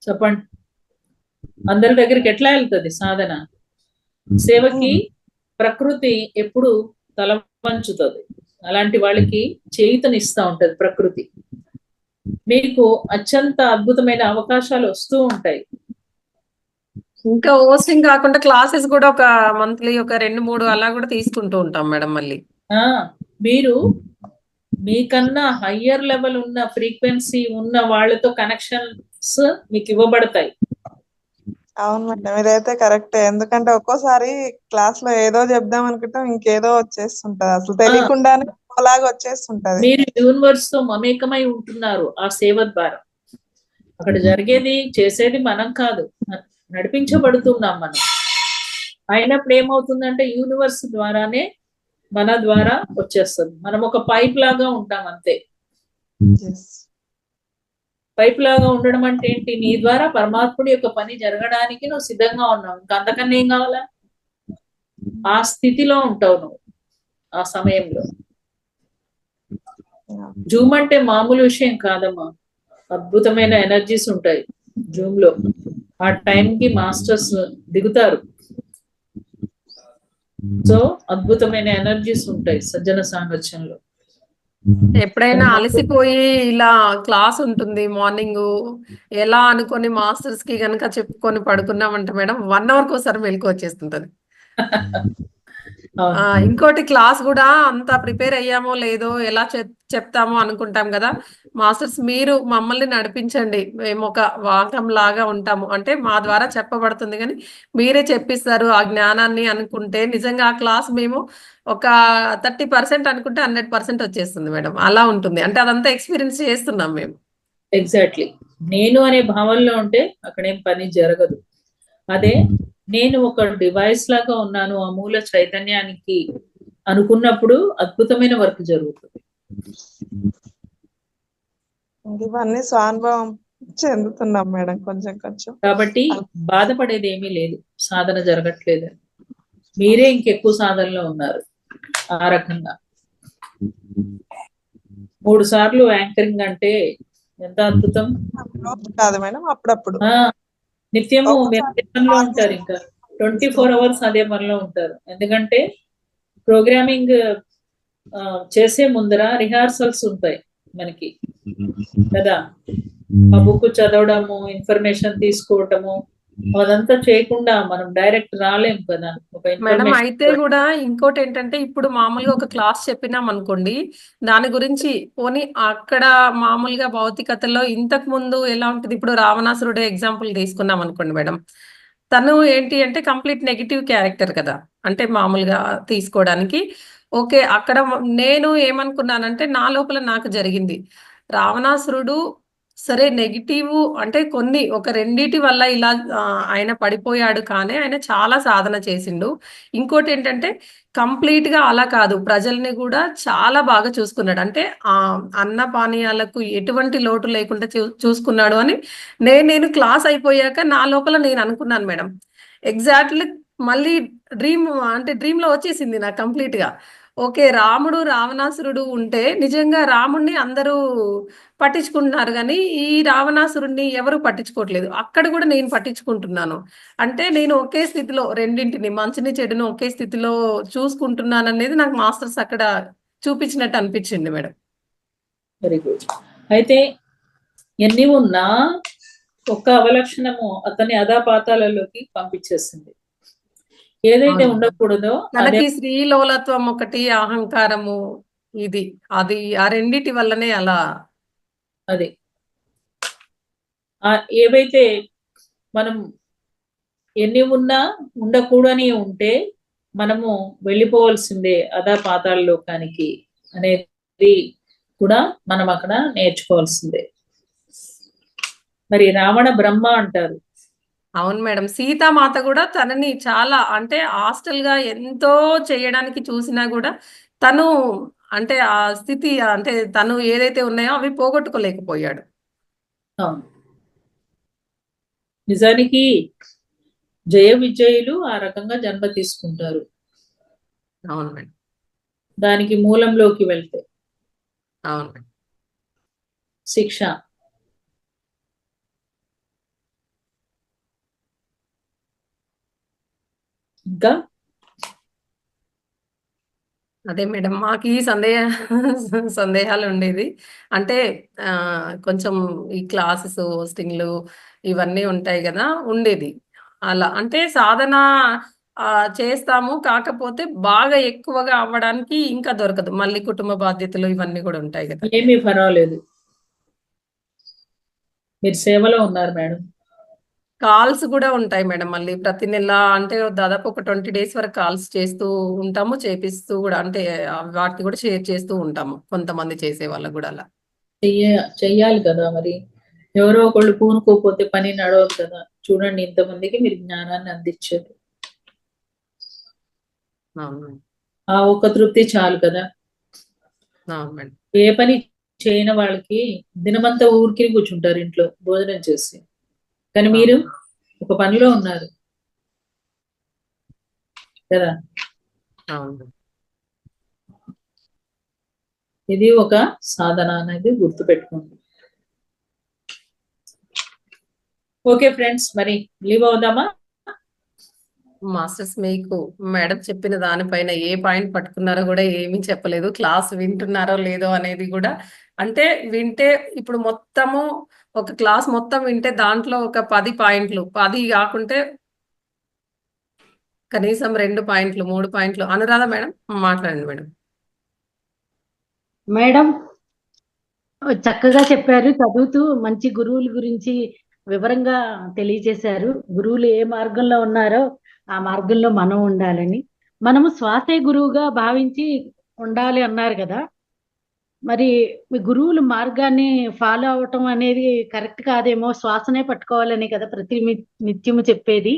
చెప్పండి? అందరి దగ్గరికి ఎట్లా వెళ్తుంది సాధన? సేవకి ప్రకృతి ఎప్పుడు తల వంచుతుంది, అలాంటి వాళ్ళకి చేయుతనిస్తా ఉంటది ప్రకృతి. మీకు అత్యంత అద్భుతమైన అవకాశాలు వస్తూ ఉంటాయి. ఇంకా హోస్టింగ్ కాకుండా క్లాసెస్ కూడా ఒక మంత్లీ ఒక 2-3 అలా కూడా తీసుకుంటూ ఉంటాం మేడం మళ్ళీ. ఆ మీరు మీకన్నా హయ్యర్ లెవెల్ ఉన్న ఫ్రీక్వెన్సీ ఉన్న వాళ్ళతో కనెక్షన్స్ మీకు ఇవ్వబడతాయి. అవును మేడం, ఇదైతే కరెక్టే. ఎందుకంటే ఒక్కోసారి క్లాస్ లో ఏదో చెప్దాం అనుకుంటాం, ఇంకేదో వచ్చేస్తుంటది, అసలు తెలియకుండానే అలాగా వచ్చేస్తుంటది. మీరు యూనివర్స్ తో మమేకమై ఉంటున్నారు ఆ సేవ ద్వారా. అక్కడ జరిగేది చేసేది మనం కాదు, నడిపించబడుతున్నాం మనం. అయినప్పుడు ఏమవుతుందంటే యూనివర్స్ ద్వారానే మన ద్వారా వచ్చేస్తుంది. మనం ఒక పైప్ లాగా ఉంటాం అంతే. Yes. పైప్ లాగా ఉండడం అంటే ఏంటి? నీ ద్వారా పరమాత్ముడి యొక్క పని జరగడానికి నువ్వు సిద్ధంగా ఉన్నావు, ఇంకా అంతకన్నా ఏం కావాలా? ఆ స్థితిలో ఉంటావు నువ్వు ఆ సమయంలో. జూమ్ అంటే మామూలు విషయం కాదమ్మా, అద్భుతమైన ఎనర్జీస్ ఉంటాయి జూమ్ లో. ఆ టైంకి మాస్టర్స్ దిగుతారు. సో అద్భుతమైన ఎనర్జీస్ ఉంటాయి సజ్జన సాంగత్యంలో. ఎప్పుడైనా అలసిపోయి ఇలా క్లాస్ ఉంటుంది మార్నింగ్, ఎలా అనుకొని మాస్టర్స్ కి గనక చెప్పుకొని పడుకున్నామంటే మేడం 1 అవర్కి ఒకసారి మెలకు వచ్చేస్తుంటది. ఇంకోటి క్లాస్ కూడా అంత ప్రిపేర్ అయ్యామో లేదో, ఎలా చెప్తామో అనుకుంటాం కదా. మాస్టర్స్ మీరు మమ్మల్ని నడిపించండి, మేము ఒక వాహనం లాగా ఉంటాము, అంటే మా ద్వారా చెప్పబడుతుంది కానీ మీరే చెప్పిస్తారు ఆ జ్ఞానాన్ని అనుకుంటే నిజంగా ఆ క్లాస్ మేము ఒక 30% అనుకుంటే 100% వచ్చేస్తుంది మేడం. అలా ఉంటుంది, అంటే అదంతా ఎక్స్పీరియన్స్ చేస్తున్నాం మేము. ఎగ్జాక్ట్లీ. నేను అనే భావనలో ఉంటే అక్కడేం పని జరగదు. అదే నేను ఒక డివైస్ లాగా ఉన్నాను ఆ మూల చైతన్యానికి అనుకున్నప్పుడు అద్భుతమైన వర్క్ జరుగుతుంది. ఇవన్నీ స్వానుభవం చెందుతున్నాం మేడం కొంచెం కొంచెం. కాబట్టి బాధపడేది ఏమీ లేదు సాధన జరగట్లేదు, మీరే ఇంకెక్కువ సాధనలో ఉన్నారు. ఆ రకంగా 3 సార్లు యాంకరింగ్ అంటే ఎంత అద్భుతం. కాదు మేడం, అప్పుడప్పుడు నిత్యము మీరు అదే పనిలో ఉంటారు, ఇంకా 24 అవర్స్ అదే పనిలో ఉంటారు. ఎందుకంటే ప్రోగ్రామింగ్ చేసే ముందర రిహార్సల్స్ ఉంటాయి మనకి కదా. ఆ బుక్ చదవడము, ఇన్ఫర్మేషన్ తీసుకోవటము, అదంతా చేయకుండా మనం డైరెక్ట్ రాలేము కదా. ఒక మేడం అయితే ఇన్ఫర్మేషన్ కూడా ఇంకోటి ఏంటంటే, ఇప్పుడు మామూలుగా ఒక క్లాస్ చెప్పినాం అనుకోండి, దాని గురించి పోనీ అక్కడ మామూలుగా భౌతికతలో ఇంతకు ముందు ఎలా ఉంటుంది, ఇప్పుడు రావణాసురుడు ఎగ్జాంపుల్ తీసుకున్నాం అనుకోండి మేడం, తను ఏంటి అంటే కంప్లీట్ నెగిటివ్ క్యారెక్టర్ కదా, అంటే మామూలుగా తీసుకోవడానికి ఓకే. అక్కడ నేను ఏమనుకున్నానంటే నా లోపల నాకు జరిగింది, రావణాసురుడు సరే నెగిటివ్ అంటే కొన్ని ఒక రెండిటి వల్ల ఇలా ఆయన పడిపోయాడు, కానీ ఆయన చాలా సాధన చేసిండు. ఇంకోటి ఏంటంటే కంప్లీట్ గా అలా కాదు, ప్రజల్ని కూడా చాలా బాగా చూసుకున్నాడు, అంటే ఆ అన్న పానీయాలకు ఎటువంటి లోటు లేకుండా చూసుకున్నాడు అని నేను క్లాస్ అయిపోయాక నా లోపల నేను అనుకున్నాను మేడం. ఎగ్జాక్ట్లీ మళ్ళీ డ్రీమ్ అంటే డ్రీమ్ లో వచ్చేసింది నాకు కంప్లీట్ గా. ఓకే, రాముడు రావణాసురుడు ఉంటే నిజంగా రాముడిని అందరూ పట్టించుకుంటున్నారు కానీ ఈ రావణాసురుడిని ఎవరు పట్టించుకోవట్లేదు, అక్కడ కూడా నేను పట్టించుకుంటున్నాను. అంటే నేను ఒకే స్థితిలో రెండింటిని, మంచిని చెడును ఒకే స్థితిలో చూసుకుంటున్నాను అనేది నాకు మాస్టర్స్ అక్కడ చూపించినట్టు అనిపించింది మేడం. Very good. అయితే ఎన్ని ఉన్నా ఒక్క అవలక్షణము అతని అధాపాతాలలోకి పంపించేసింది. ఏదైతే ఉండకూడదో అదే మనకి స్త్రీలోలత్వం ఒకటి, అహంకారము, ఇది అది ఆ రెండిటి వల్లనే అలా. అది ఏవైతే మనం ఎన్ని ఉన్నా ఉండకూడని ఉంటే మనము వెళ్ళిపోవాల్సిందే అదా పాతాళ లోకానికి అనేది కూడా మనం అక్కడ నేర్చుకోవాల్సిందే. మరి రావణ బ్రహ్మ అంటారు. అవును మేడం, సీతామాత కూడా తనని చాలా అంటే హాస్టల్ గా ఎంతో చేయడానికి చూసినా కూడా తను అంటే ఆ స్థితి అంటే తను ఏదైతే ఉన్నాయో అవి పోగొట్టుకోలేకపోయాడు. అవును, నిజానికి జయ విజయులు ఆ రకంగా జన్మ తీసుకుంటారు. అవును మేడం. దానికి మూలంలోకి వెళ్తే అవును మేడం. శిక్ష. ఇంకా అదే మేడం మాకు ఈ సందేహాలు ఉండేది. అంటే కొంచెం ఈ క్లాసెస్ హోస్టింగ్లు ఇవన్నీ ఉంటాయి కదా, ఉండేది. అలా అంటే సాధన చేస్తాము, కాకపోతే బాగా ఎక్కువగా అవ్వడానికి ఇంకా దొరకదు. మళ్ళీ కుటుంబ బాధ్యతలు ఇవన్నీ కూడా ఉంటాయి కదా. ఏమీ పర్వాలేదు, మీరు సేవలో ఉన్నారు మేడం. కాల్స్ కూడా ఉంటాయి మేడం. మళ్ళీ ప్రతి నెల అంటే దాదాపు ఒక 20 డేస్ వరకు కాల్స్ చేస్తూ ఉంటాము, చేపిస్తూ కూడా అంటే వాటిని కూడా షేర్ చేస్తూ ఉంటాము కొంతమంది చేసే వాళ్ళకు కూడా అలా. చెయ్యాలి కదా మరి, ఎవరో ఒకళ్ళు పూనుకోపోతే పని నడవదు కదా. చూడండి, ఇంతమందికి మీరు జ్ఞానాన్ని అందించారు. అవును మేడం. ఆ ఒక్క తృప్తి చాలు కదా. అవును మేడం. ఏ పని చేయని వాళ్ళకి దినమంతా ఊరికి కూర్చుంటారు ఇంట్లో భోజనం చేసి, కానీ మీరు ఒక పనిలో ఉన్నారు కదా. అవును మేడం. ఇది ఒక సాధన అనేది గుర్తుపెట్టుకోండి. ఓకే ఫ్రెండ్స్, మరి లీవ్ అవుదామా? మాస్టర్స్ మీకు మేడం చెప్పిన దానిపైన ఏ పాయింట్ పట్టుకున్నారో కూడా ఏమీ చెప్పలేదు. క్లాస్ వింటున్నారో లేదో అనేది కూడా, అంటే వింటే ఇప్పుడు మొత్తము ఒక క్లాస్ మొత్తం వింటే దాంట్లో ఒక 10 పాయింట్లు, 10 కాకుంటే కనీసం 2 పాయింట్లు 3 పాయింట్లు. అనురాధ మేడం మాట్లాడండి మేడం. మేడం చక్కగా చెప్పారు. చదువుతూ మంచి గురువుల గురించి వివరంగా తెలియజేశారు. గురువులు ఏ మార్గంలో ఉన్నారో ఆ మార్గంలో మనం ఉండాలని, మనము శ్వాసే గురువుగా భావించి ఉండాలి అన్నారు కదా. మరి మీ గురువుల మార్గాన్ని ఫాలో అవటం అనేది కరెక్ట్ కాదేమో, శ్వాసనే పట్టుకోవాలని కదా ప్రతి నిత్యము చెప్పేది.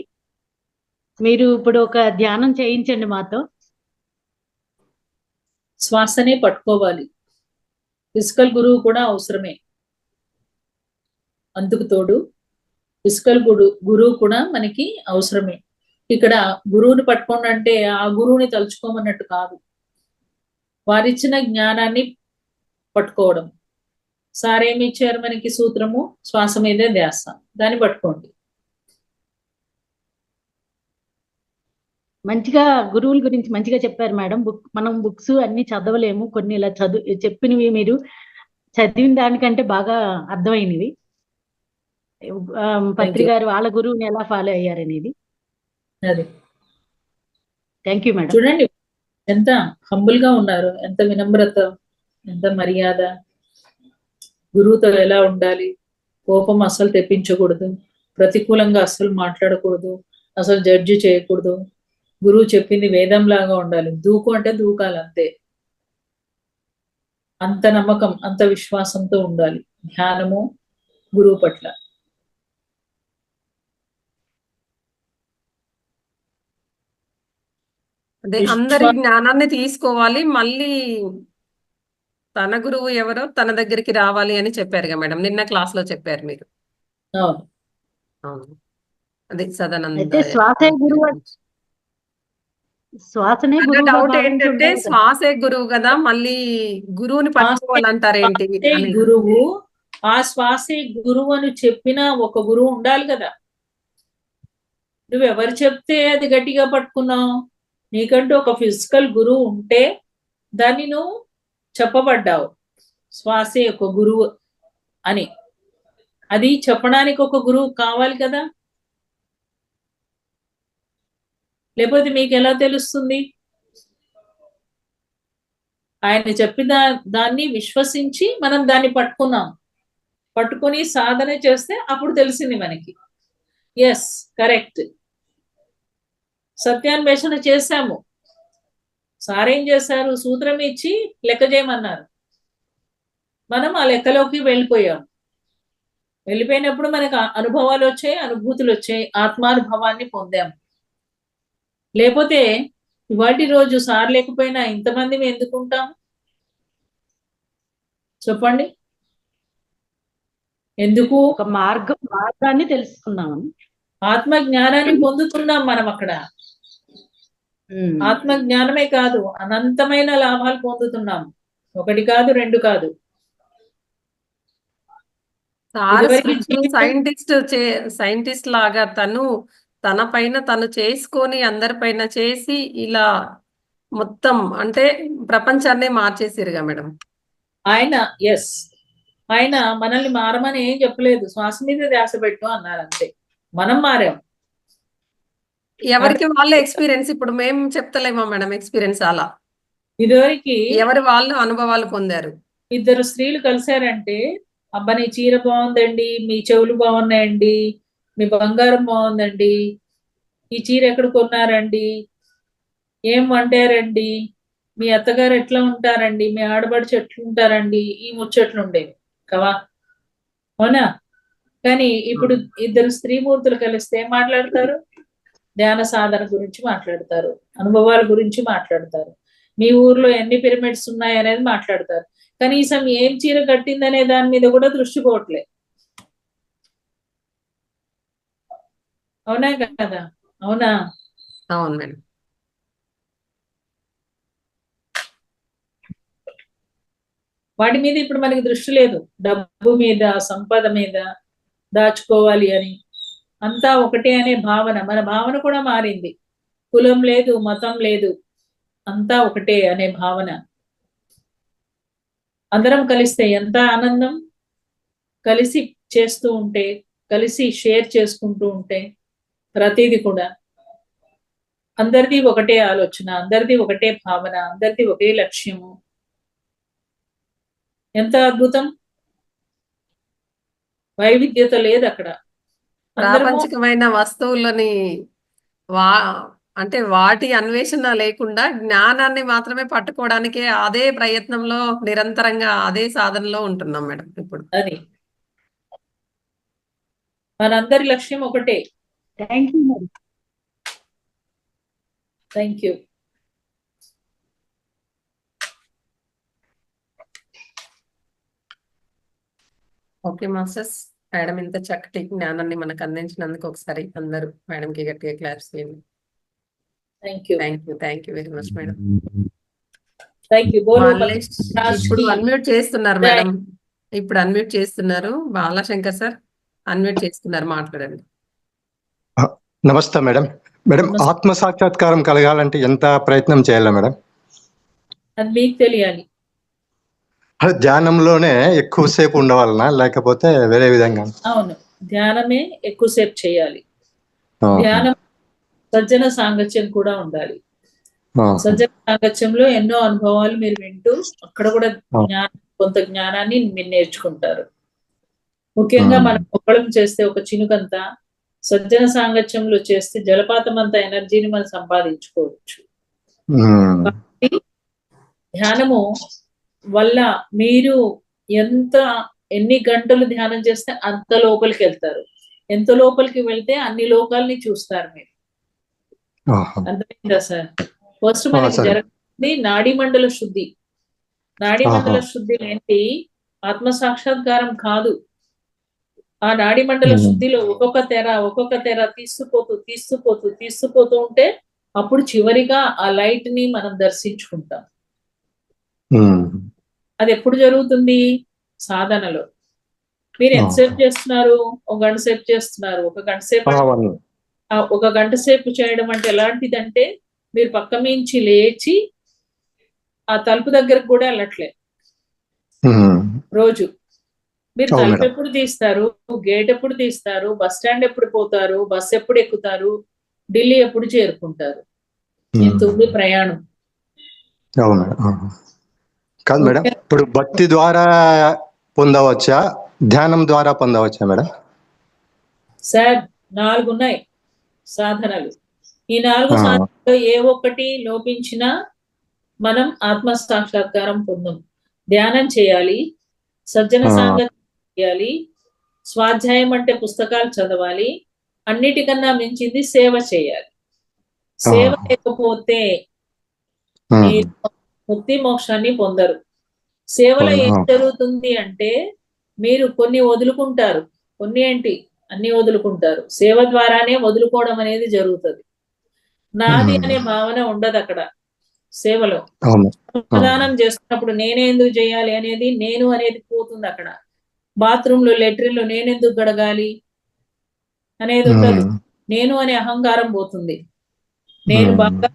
మీరు ఇప్పుడు ఒక ధ్యానం చేయించండి మాతో. శ్వాసనే పట్టుకోవాలి. ఫిజికల్ గురువు కూడా అవసరమే. అందుకు తోడు ఫిజికల్ గురువు కూడా మనకి అవసరమే. ఇక్కడ గురువుని పట్టుకోండి అంటే ఆ గురువుని తలుచుకోమన్నట్టు కాదు, వారిచ్చిన జ్ఞానాన్ని పట్టుకోవడం. సార్ ఏమి ఇచ్చారు మనకి సూత్రము? శ్వాస మీదే ధ్యాస, దాన్ని పట్టుకోండి. మంచిగా గురువుల గురించి మంచిగా చెప్పారు మేడం. మనం బుక్స్ అన్ని చదవలేము, కొన్ని ఇలా చెప్పినవి మీరు చదివిన దానికంటే బాగా అర్థమైనవి. పత్రి గారు వాళ్ళ గురువుని ఎలా ఫాలో అయ్యారనేది. అది థ్యాంక్ యూ మేడం. చూడండి, ఎంత హంబుల్ గా ఉన్నారు, ఎంత వినమ్రత, ఎంత మర్యాద. గురువుతో ఎలా ఉండాలి, కోపం అస్సలు తెప్పించకూడదు, ప్రతికూలంగా అస్సలు మాట్లాడకూడదు, అసలు జడ్జి చేయకూడదు. గురువు చెప్పింది వేదంలాగా ఉండాలి. దూకు అంటే దూకాలి అంతే. అంత నమ్మకం, అంత విశ్వాసంతో ఉండాలి ధ్యానము గురువు పట్ల. అదే అందరి జ్ఞానాన్ని తీసుకోవాలి, మళ్ళీ తన గురువు ఎవరో తన దగ్గరికి రావాలి అని చెప్పారుగా మేడం, నిన్న క్లాస్ లో చెప్పారు మీరు. అవును. అవును. అదే సదానంద అయితే శ్వాసే గురువు, శ్వాసనే గురువుగా డౌట్ భావించి ఏంటంటే ఉండాలి కదా. శ్వాసే గురువు కదా, మళ్ళీ గురువుని పట్టుకోవాలంటారేంటి అని. గురువు, ఆ శ్వాసే గురువు అని చెప్పిన ఒక గురువు ఉండాలి కదా. నువ్వెవరు చెప్తే అది గట్టిగా పట్టుకున్నావు? నీకంటూ ఒక ఫిజికల్ గురువు ఉంటే దాన్ని నువ్వు చెప్పబడ్డావు, శ్వాసే ఒక గురువు అని. అది చెప్పడానికి ఒక గురువు కావాలి కదా, లేకపోతే మీకు ఎలా తెలుస్తుంది? ఆయన చెప్పిన దాన్ని విశ్వసించి మనం దాన్ని పట్టుకున్నాం, పట్టుకొని సాధన చేస్తే అప్పుడు తెలిసింది మనకి, ఎస్ కరెక్ట్. సత్యాన్వేషణ చేశాము. సార్ ఏం చేశారు? సూత్రం ఇచ్చి లెక్క చేయమన్నారు. మనం ఆ లెక్కలోకి వెళ్ళిపోయాం. వెళ్ళిపోయినప్పుడు మనకు అనుభవాలు వచ్చాయి, అనుభూతులు వచ్చాయి, ఆత్మానుభవాన్ని పొందాము. లేకపోతే ఇవాటి రోజు సార్ లేకపోయినా ఇంతమంది ఎందుకుంటాం చెప్పండి? ఎందుకు? ఒక మార్గాన్ని తెలుసుకున్నామని. ఆత్మ జ్ఞానాన్ని పొందుతున్నాం మనం అక్కడ. ఆత్మ జ్ఞానమే కాదు, అనంతమైన లాభాలు పొందుతున్నాం. ఒకటి కాదు, రెండు కాదు. సార్ ఇదివరకు జీవితం సైంటిస్ట్ లాగా తన పైన తను చేసుకొని అందరిపైన చేసి ఇలా మొత్తం అంటే ప్రపంచాన్నే మార్చేసిరుగా మేడం. ఆయన మనల్ని మారమని ఏం చెప్పలేదు, శ్వాస మీద ధ్యాస పెట్టు అన్నారు అంతే. మనం మారాం. ఎవరికి వాళ్ళ ఎక్స్పీరియన్స్, ఇప్పుడు మేము చెప్తలేమా మేడం ఎక్స్పీరియన్స్ అలా ఇదివరకు ఎవరి వాళ్ళు అనుభవాలు పొందారు. ఇద్దరు స్త్రీలు కలిశారంటే, అబ్బా నీ చీర బాగుందండి, మీ చెవులు బాగున్నాయండి, మీ బంగారం బాగుందండి, ఈ చీర ఎక్కడ కొన్నారండి, ఏం వండారండి, మీ అత్తగారు ఎట్లా ఉంటారండి, మీ ఆడబడిచి ఎట్లుంటారండి, ఈ ముచ్చట్లు ఉండేవి కవా, అవునా? కానీ ఇప్పుడు ఇద్దరు స్త్రీమూర్తులు కలిస్తే ఏం మాట్లాడతారు? ధ్యాన సాధన గురించి మాట్లాడతారు, అనుభవాల గురించి మాట్లాడతారు, మీ ఊర్లో ఎన్ని పిరమిడ్స్ ఉన్నాయి అనేది మాట్లాడతారు. కనీసం ఏం చీర కట్టిందనే దాని మీద కూడా దృష్టి పోవట్లే. అవునా కదా? అవునా? అవును మేడం. వాటి మీద ఇప్పుడు మనకి దృష్టి లేదు. డబ్బు మీద, సంపద మీద, దాచుకోవాలి అని, అంతా ఒకటే అనే భావన. మన భావన కూడా మారింది. కులం లేదు, మతం లేదు, అంతా ఒకటే అనే భావన. అందరం కలిస్తే ఎంత ఆనందం. కలిసి చేస్తూ ఉంటే, కలిసి షేర్ చేసుకుంటూ ఉంటే, ప్రతిదీ కూడా అందరిది ఒకటే ఆలోచన, అందరిది ఒకటే భావన, అందరిది ఒకే లక్ష్యము. ఎంత అద్భుతం. వైవిధ్యత లేదు అక్కడ. అందరము ప్రాపంచికమైన వస్తువులని అంటే వాటి అన్వేషణ లేకుండా జ్ఞానాన్ని మాత్రమే పట్టుకోవడానికే అదే ప్రయత్నంలో నిరంతరంగా అదే సాధనలో ఉంటున్నాం మేడం ఇప్పుడు. అది మనందరి లక్ష్యం ఒకటే. Thank you madam. Thank you. Okay masters, madam ఇంత చక్కటి జ్ఞానాన్ని మనకు అందించినందుకు ఒకసారి అందరూ మేడంకి గట్టిగా క్లాప్స్ చేయండి. Thank you. Thank you very much madam. Thank you. ఇప్పుడు అన్మ్యూట్ చేస్తున్నారు మేడం, ఇప్పుడు అన్మ్యూట్ చేస్తున్నారు. బాలశంకర్ సార్ అన్మ్యూట్ చేస్తున్నారు, మాట్లాడండి. నమస్తే మేడం. మేడం, ఆత్మ సాక్షాత్కారం కలగాలంటే ఎంత ప్రయత్నం చేయాలి మేడం? అది మీకు తెలియాలి. అది ధ్యానంలోనే ఎక్కువసేపు ఉండవాలనా లేకపోతే వేరే విధంగా? అవును, ధ్యానమే ఎక్కువసేపు చేయాలి. ధ్యానం సజ్జన సాంగత్యం కూడా ఉండాలి. సజ్జన సాంగత్యంలో ఎన్నో అనుభవాలు మీరు వింటూ అక్కడ కూడా కొంత జ్ఞానాన్ని మీరు నేర్చుకుంటారు. ముఖ్యంగా మనం ఒక్కడం చేస్తే ఒక చినుకంతా, సజ్జన సాంగత్యంలో చేస్తే జలపాతం అంత ఎనర్జీని మనం సంపాదించుకోవచ్చు. ధ్యానము వల్ల మీరు ఎన్ని గంటలు ధ్యానం చేస్తే అంత లోపలికి వెళ్తారు. ఎంత లోపలికి వెళ్తే అన్ని లోకాలని చూస్తారు మీరు. అర్థమైందా సార్? ఫస్ట్ మనకి జరగండి నాడీ మండల శుద్ధి. నాడీ మండల శుద్ధి ఏంటి? ఆత్మ సాక్షాత్కారం కాదు. ఆ నాడీ మండల శుద్ధిలో ఒక్కొక్క తెర తీసుకుపోతూ ఉంటే అప్పుడు చివరిగా ఆ లైట్ ని మనం దర్శించుకుంటాం. అది ఎప్పుడు జరుగుతుంది? సాధనలో. మీరు ఎంతసేపు చేస్తున్నారు? ఒక గంట సేపు చేస్తున్నారు. ఒక గంట సేపు చేయడం అంటే ఎలాంటిదంటే, మీరు పక్క మించి లేచి ఆ తలుపు దగ్గరకు కూడా వెళ్ళట్లే. రోజు మీరు తలుపు ఎప్పుడు తీస్తారు, గేట్ ఎప్పుడు తీస్తారు, బస్ స్టాండ్ ఎప్పుడు పోతారు, బస్ ఎప్పుడు ఎక్కుతారు, ఢిల్లీ ఎప్పుడు చేరుకుంటారు? ఎంత ఉంది ప్రయాణం. అవును కాదు మేడం, ఇప్పుడు భక్తి ద్వారా పొందవచ్చా, ధ్యానం ద్వారా పొందవచ్చా మేడం? సార్ 4 ఉన్నాయి సాధనలు. ఈ 4 సాధనలో ఏ ఒక్కటి లోపించినా మనం ఆత్మ సాక్షాత్కారం పొందం. ధ్యానం చేయాలి, సజ్జన సాంగత్యం చేయాలి, స్వాధ్యాయం అంటే పుస్తకాలు చదవాలి, అన్నిటికన్నా మించింది సేవ చేయాలి. సేవ లేకపోతే మీరు ముక్తి మోక్షాన్ని పొందరు. సేవలో ఏం జరుగుతుంది అంటే, మీరు కొన్ని వదులుకుంటారు. కొన్ని ఏంటి, అన్ని వదులుకుంటారు. సేవ ద్వారానే వదులుకోవడం అనేది జరుగుతుంది. నాది అనే భావన ఉండదు అక్కడ సేవలో. అవును. ప్రదానం చేస్తున్నప్పుడు నేనే ఎందుకు చేయాలి అనేది, నేను అనేది పోతుంది అక్కడ. బాత్రూమ్ లో లెట్రిన్ లో నేనెందుకు గడగాలి అనేది ఉండదు. నేను అనే అహంకారం పోతుంది. నేను బాగా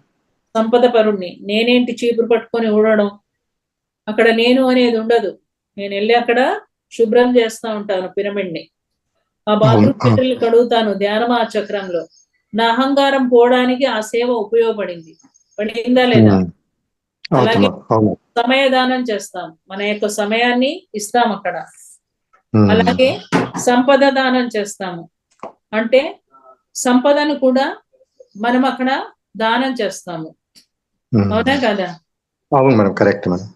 సంపద పరుణ్ణి, నేనేంటి చీపురు పట్టుకొని ఊడడం, అక్కడ నేను అనేది ఉండదు. నేను వెళ్ళి అక్కడ శుభ్రం చేస్తా ఉంటాను పిరమిడ్ ని, ఆ బాత్రూమ్ లెట్రిన్లు కడుగుతాను ధ్యానమా చక్రంలో. నా అహంకారం పోవడానికి ఆ సేవ ఉపయోగపడింది. పడిందా లేదా? అలాగే సమయదానం చేస్తాం, మన యొక్క సమయాన్ని ఇస్తాం అక్కడ. అలాగే సంపద దానం చేస్తాము, అంటే సంపదను కూడా మనం అక్కడ దానం చేస్తాము. అవునా కదా? అవును మేడం, కరెక్ట్ మేడం.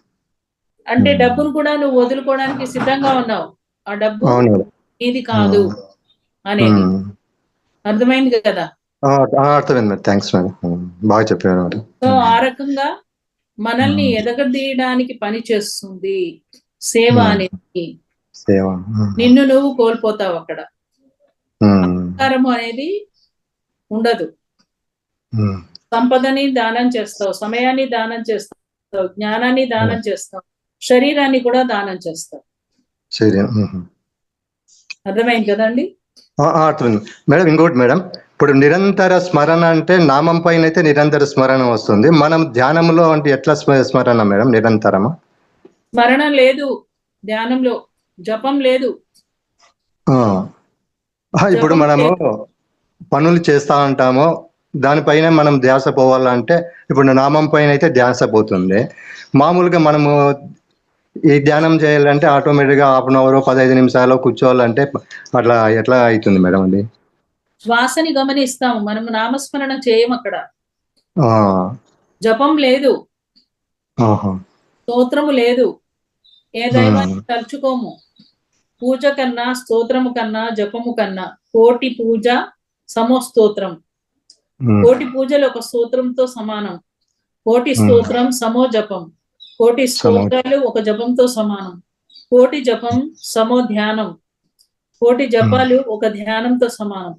అంటే డబ్బును కూడా నువ్వు వదులుకోవడానికి సిద్ధంగా ఉన్నావు. ఆ డబ్బు ఇది కాదు అనేది అర్థమైంది కదా? అర్థమైంది మేడం, థ్యాంక్స్ మేడం, బాగా చెప్పారు మేడం. సో ఆ రకంగా మనల్ని ఎదగదీయడానికి పని చేస్తుంది సేవ అనేది. సేవ. నిన్ను నువ్వు కోల్పోతావు అక్కడ. అహంకారము అనేది ఉండదు. సంపదని దానం చేస్తావు, సమయాన్ని దానం చేస్తావు, జ్ఞానాన్ని దానం చేస్తావు, శరీరాన్ని కూడా దానం చేస్తావు. అర్థమైంది కదండి? అర్థమైంది మేడం. ఇంకోటి మేడం, ఇప్పుడు నిరంతర స్మరణ అంటే నామం పైన అయితే నిరంతర స్మరణ వస్తుంది. మనం ధ్యానంలో అంటే ఎట్లా స్మరణ మేడం? నిరంతరమా? స్మరణ లేదు ధ్యానంలో, జపం లేదు. ఇప్పుడు మనము పనులు చేస్తా ఉంటాము, దానిపైన మనం ధ్యాస పోవాలంటే ఇప్పుడు నామం పైన అయితే ధ్యాస పోతుంది. మామూలుగా మనము ఈ ధ్యానం చేయాలంటే ఆటోమేటిక్గా 1/2 అవర్ 15 నిమిషాలు కూర్చోవాలంటే అట్లా ఎట్లా అవుతుంది మేడం అది? శ్వాసని గమనిస్తాము, మనము నామస్మరణ చేయం అక్కడ. జపం లేదు, స్తోత్రము లేదు, ఏ దైవాన్ని తలుచుకోము. పూజ కన్నా, స్తోత్రము కన్నా, జపము కన్నా కోటి పూజ సమో స్తోత్రం. కోటి పూజలు ఒక స్తోత్రంతో సమానం, కోటి స్తోత్రం సమో జపం, కోటి స్తోత్రాలు ఒక జపంతో సమానం, కోటి జపం సమో ధ్యానం, కోటి జపాలు ఒక ధ్యానంతో సమానం.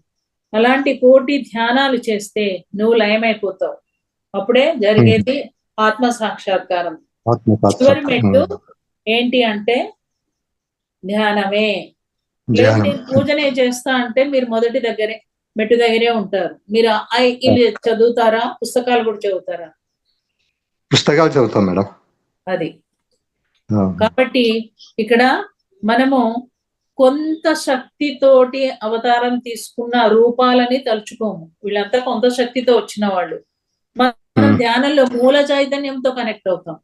అలాంటి కోటి ధ్యానాలు చేస్తే నువ్వు లయమైపోతావు. అప్పుడే జరిగేది ఆత్మ సాక్షాత్కారం. చివరి మెట్టు ఏంటి అంటే ధ్యానమే. లేదు నేను పూజనే చేస్తా అంటే మీరు మొదటి దగ్గరే మెట్టు దగ్గరే ఉంటారు. మీరు చదువుతారా? పుస్తకాలు కూడా చదువుతారా? పుస్తకాలు చదువుతాం మేడం. అది కాబట్టి ఇక్కడ మనము కొంత శక్తితోటి అవతారం తీసుకున్న రూపాలని తలుచుకోము. వీళ్ళంతా కొంత శక్తితో వచ్చిన వాళ్ళు. మనం ధ్యానంలో మూల చైతన్యంతో కనెక్ట్ అవుతాం.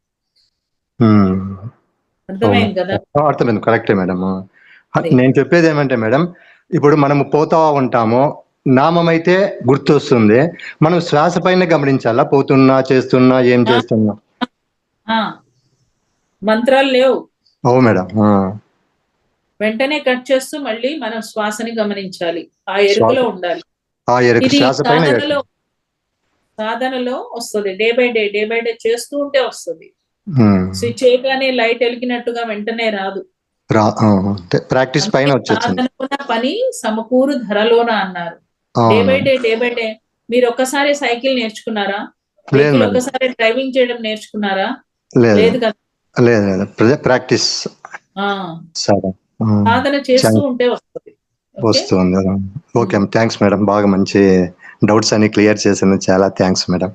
అర్థమైంది కదా? అర్థమైంది, కరెక్టే మేడం. నేను చెప్పేది ఏమంటే మేడం, ఇప్పుడు మనము పోతా ఉంటాము, నామం అయితే గుర్తొస్తుంది, మనం శ్వాస పైన గమనించాలా? పోతున్నా, చేస్తున్నా, ఏం చేస్తున్నా? మంత్రాలు లేవు. అవు మేడం. వెంటనే కట్ చేస్తూ మళ్ళీ మనం శ్వాసని గమనించాలి, ఆ ఎరుకలో ఉండాలి. ఇది సాధనలో వస్తుంది. డే బై డే చేస్తూ ఉంటే వస్తుంది. స్విచ్ చేయగానే లైట్ వెలిగినట్టుగా వెంటనే రాదు. ప్రాక్టీస్ పైన వచ్చేస్తుంది. పని సమకూరు ధరలోన అన్నారు. డే బై డే మీరు ఒక్కసారి సైకిల్ నేర్చుకున్నారా? ఒక్కసారి డ్రైవింగ్ చేయడం నేర్చుకున్నారా? లేదు కదా. లేదు, ప్రాక్టీస్ సాధన చేస్తూ ఉంటే వస్తుంది. ఓకే, థ్యాంక్స్ మేడం, బాగా మంచి డౌట్స్ అన్ని క్లియర్ చేసింది, చాలా థ్యాంక్స్ మేడం.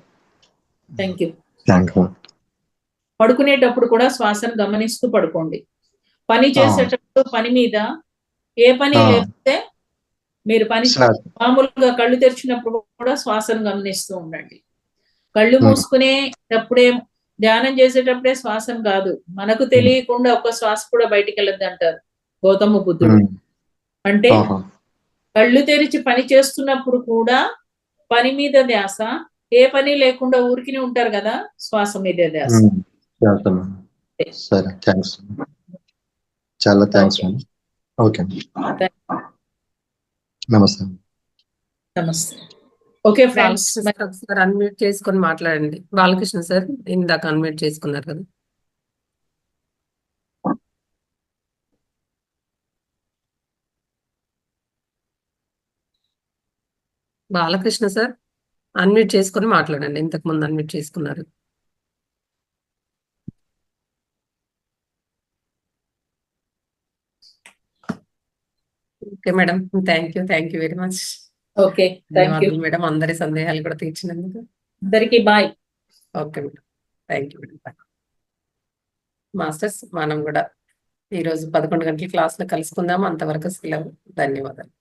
Thank you. పడుకునేటప్పుడు కూడా శ్వాసను గమనిస్తూ పడుకోండి. పని చేసేటప్పుడు పని మీద ఏ పని లేకపోతే మీరు పని మామూలుగా కళ్ళు తెరిచినప్పుడు కూడా శ్వాసను గమనిస్తూ ఉండండి. కళ్ళు మూసుకునేటప్పుడే ధ్యానం చేసేటప్పుడే శ్వాసను కాదు, మనకు తెలియకుండా ఒక్క శ్వాస కూడా బయటికి వెళ్ళద్దు అంటారు గౌతమ బుద్ధుడు. అంటే కళ్ళు తెరిచి పని చేస్తున్నప్పుడు కూడా పని మీద ధ్యాస, ఏ పని లేకుండా ఊరికినే ఉంటారు కదా, శ్వాస మీద ధ్యాస. సరే, థ్యాంక్స్, చాలా థ్యాంక్స్. ఓకే, నమస్తే. ఓకే ఫ్రెండ్స్, ఒకసారి అన్మ్యూట్ చేసుకొని మాట్లాడండి. బాలకృష్ణ సార్ ఇందాక అన్మ్యూట్ చేసుకున్నారు కదా. బాలకృష్ణ సార్ అన్మ్యూట్ చేసుకొని మాట్లాడండి. ఇంతకు ముందు అన్మ్యూట్ చేసుకున్నారు. Okay madam, thank you very much. Okay, thank you. ధన్యవాదాలు మేడం, అందరి సందేహాలు కూడా తీర్చినందుకు. అందరికీ bye. Okay madam, thank you madam. Masters, మనం కూడా ఈరోజు 11 గంటల క్లాస్లో కలుసుకుందాము. అంతవరకు సెలవు. ధన్యవాదాలు.